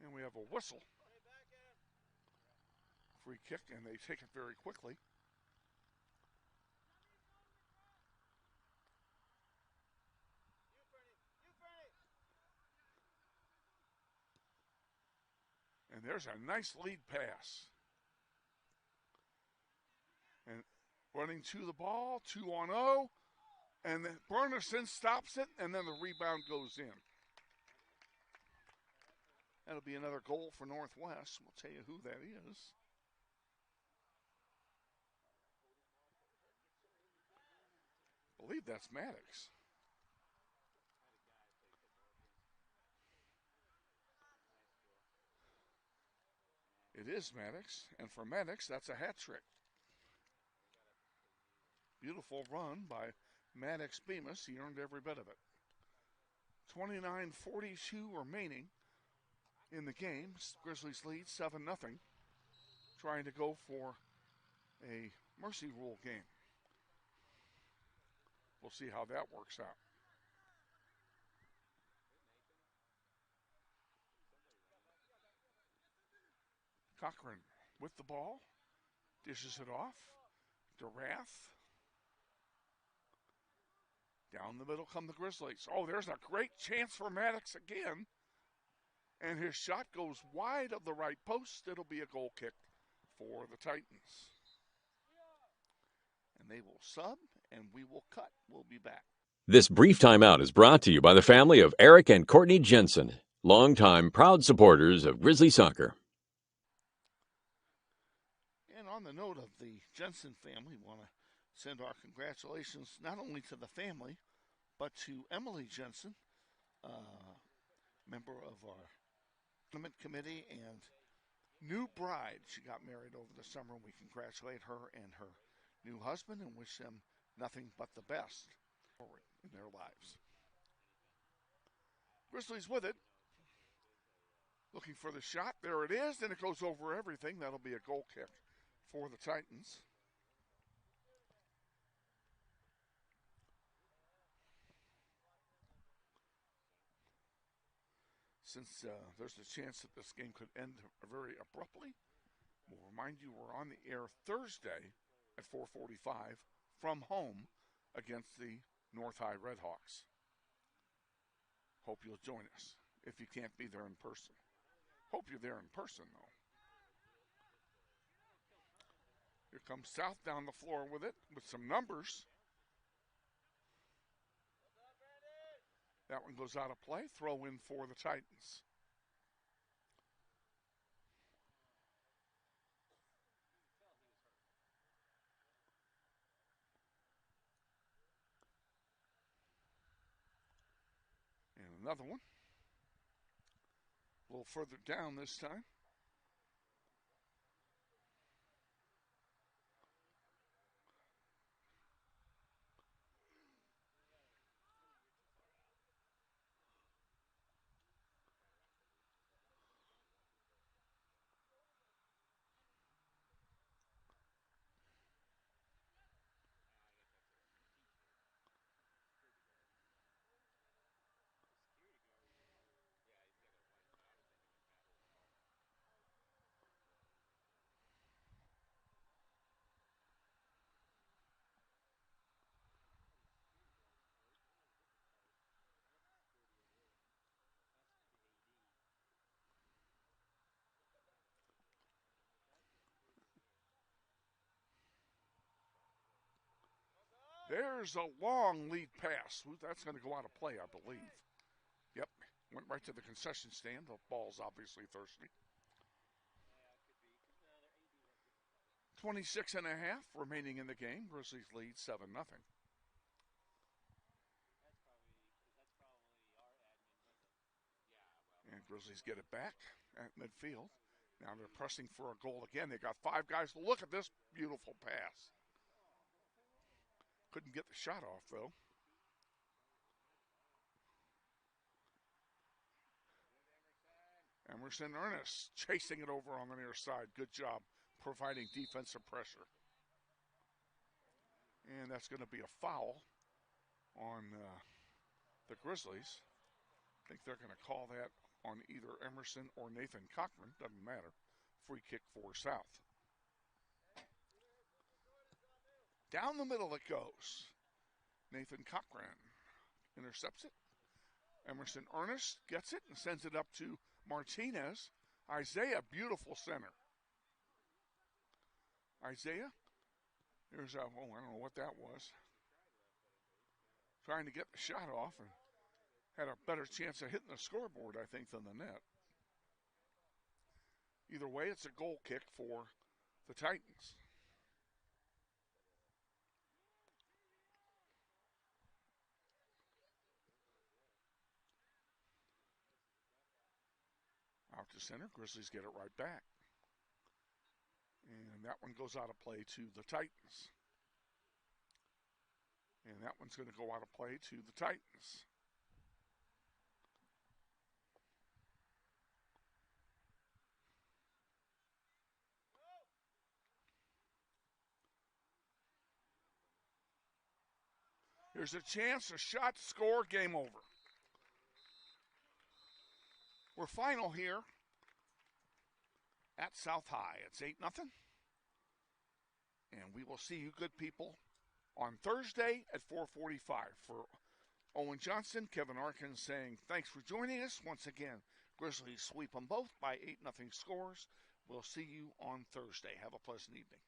And we have a whistle. Free kick, and they take it very quickly. And there's a nice lead pass. And running to the ball, 2-on-0. And then Burnison stops it, and then the rebound goes in. That'll be another goal for Northwest. We'll tell you who that is. I believe that's Maddox. It is Maddox, and for Maddox, that's a hat trick. Beautiful run by Maddox Bemis. He earned every bit of it. 29:42 remaining in the game. Grizzlies lead 7-0. Trying to go for a mercy rule game. We'll see how that works out. Cochran with the ball. Dishes it off. DeRath Down the middle come the Grizzlies. Oh, there's a great chance for Maddox again. And his shot goes wide of the right post. It'll be a goal kick for the Titans. And they will sub, and we will cut. We'll be back. This brief timeout is brought to you by the family of Eric and Courtney Jensen, longtime proud supporters of Grizzly soccer. And on the note of the Jensen family, we want to send our congratulations not only to the family, but to Emily Jensen, member of our tournament committee and new bride. She got married over the summer. We congratulate her and her new husband and wish them nothing but the best forward in their lives. Grizzlies with it. Looking for the shot. There it is, and it goes over everything. That'll be a goal kick for the Titans. Since there's a chance that this game could end very abruptly, we'll remind you we're on the air Thursday at 4:45 from home against the North High Redhawks. Hope you'll join us if you can't be there in person. Hope you're there in person, though. Here comes South down the floor with it, with some numbers. That one goes out of play. Throw in for the Titans. And another one. A little further down this time. There's a long lead pass. That's going to go out of play, I believe. Yep, went right to the concession stand. The ball's obviously thirsty. 26 and a half remaining in the game. Grizzlies lead 7-0. And Grizzlies get it back at midfield. Now they're pressing for a goal again. They got 5 guys. Look at this beautiful pass. Couldn't get the shot off, though. Emerson Ernest chasing it over on the near side. Good job providing defensive pressure. And that's going to be a foul on the Grizzlies. I think they're going to call that on either Emerson or Nathan Cochran. Doesn't matter. Free kick for South. Down the middle it goes. Nathan Cochran intercepts it. Emerson Ernest gets it and sends it up to Martinez. Isaiah, beautiful center. Isaiah, there's a, oh, I don't know what that was. Trying to get the shot off and had a better chance of hitting the scoreboard, I think, than the net. Either way, it's a goal kick for the Titans. Out to center, Grizzlies get it right back. And that one goes out of play to the Titans. And that one's going to go out of play to the Titans. Here's a chance, a shot, score, game over. We're final here at South High. It's 8-0. And we will see you good people on Thursday at 4:45 for Owen Johnston, Kevin Arkin saying thanks for joining us once again. Grizzlies sweep them both by 8-0 scores. We'll see you on Thursday. Have a pleasant evening.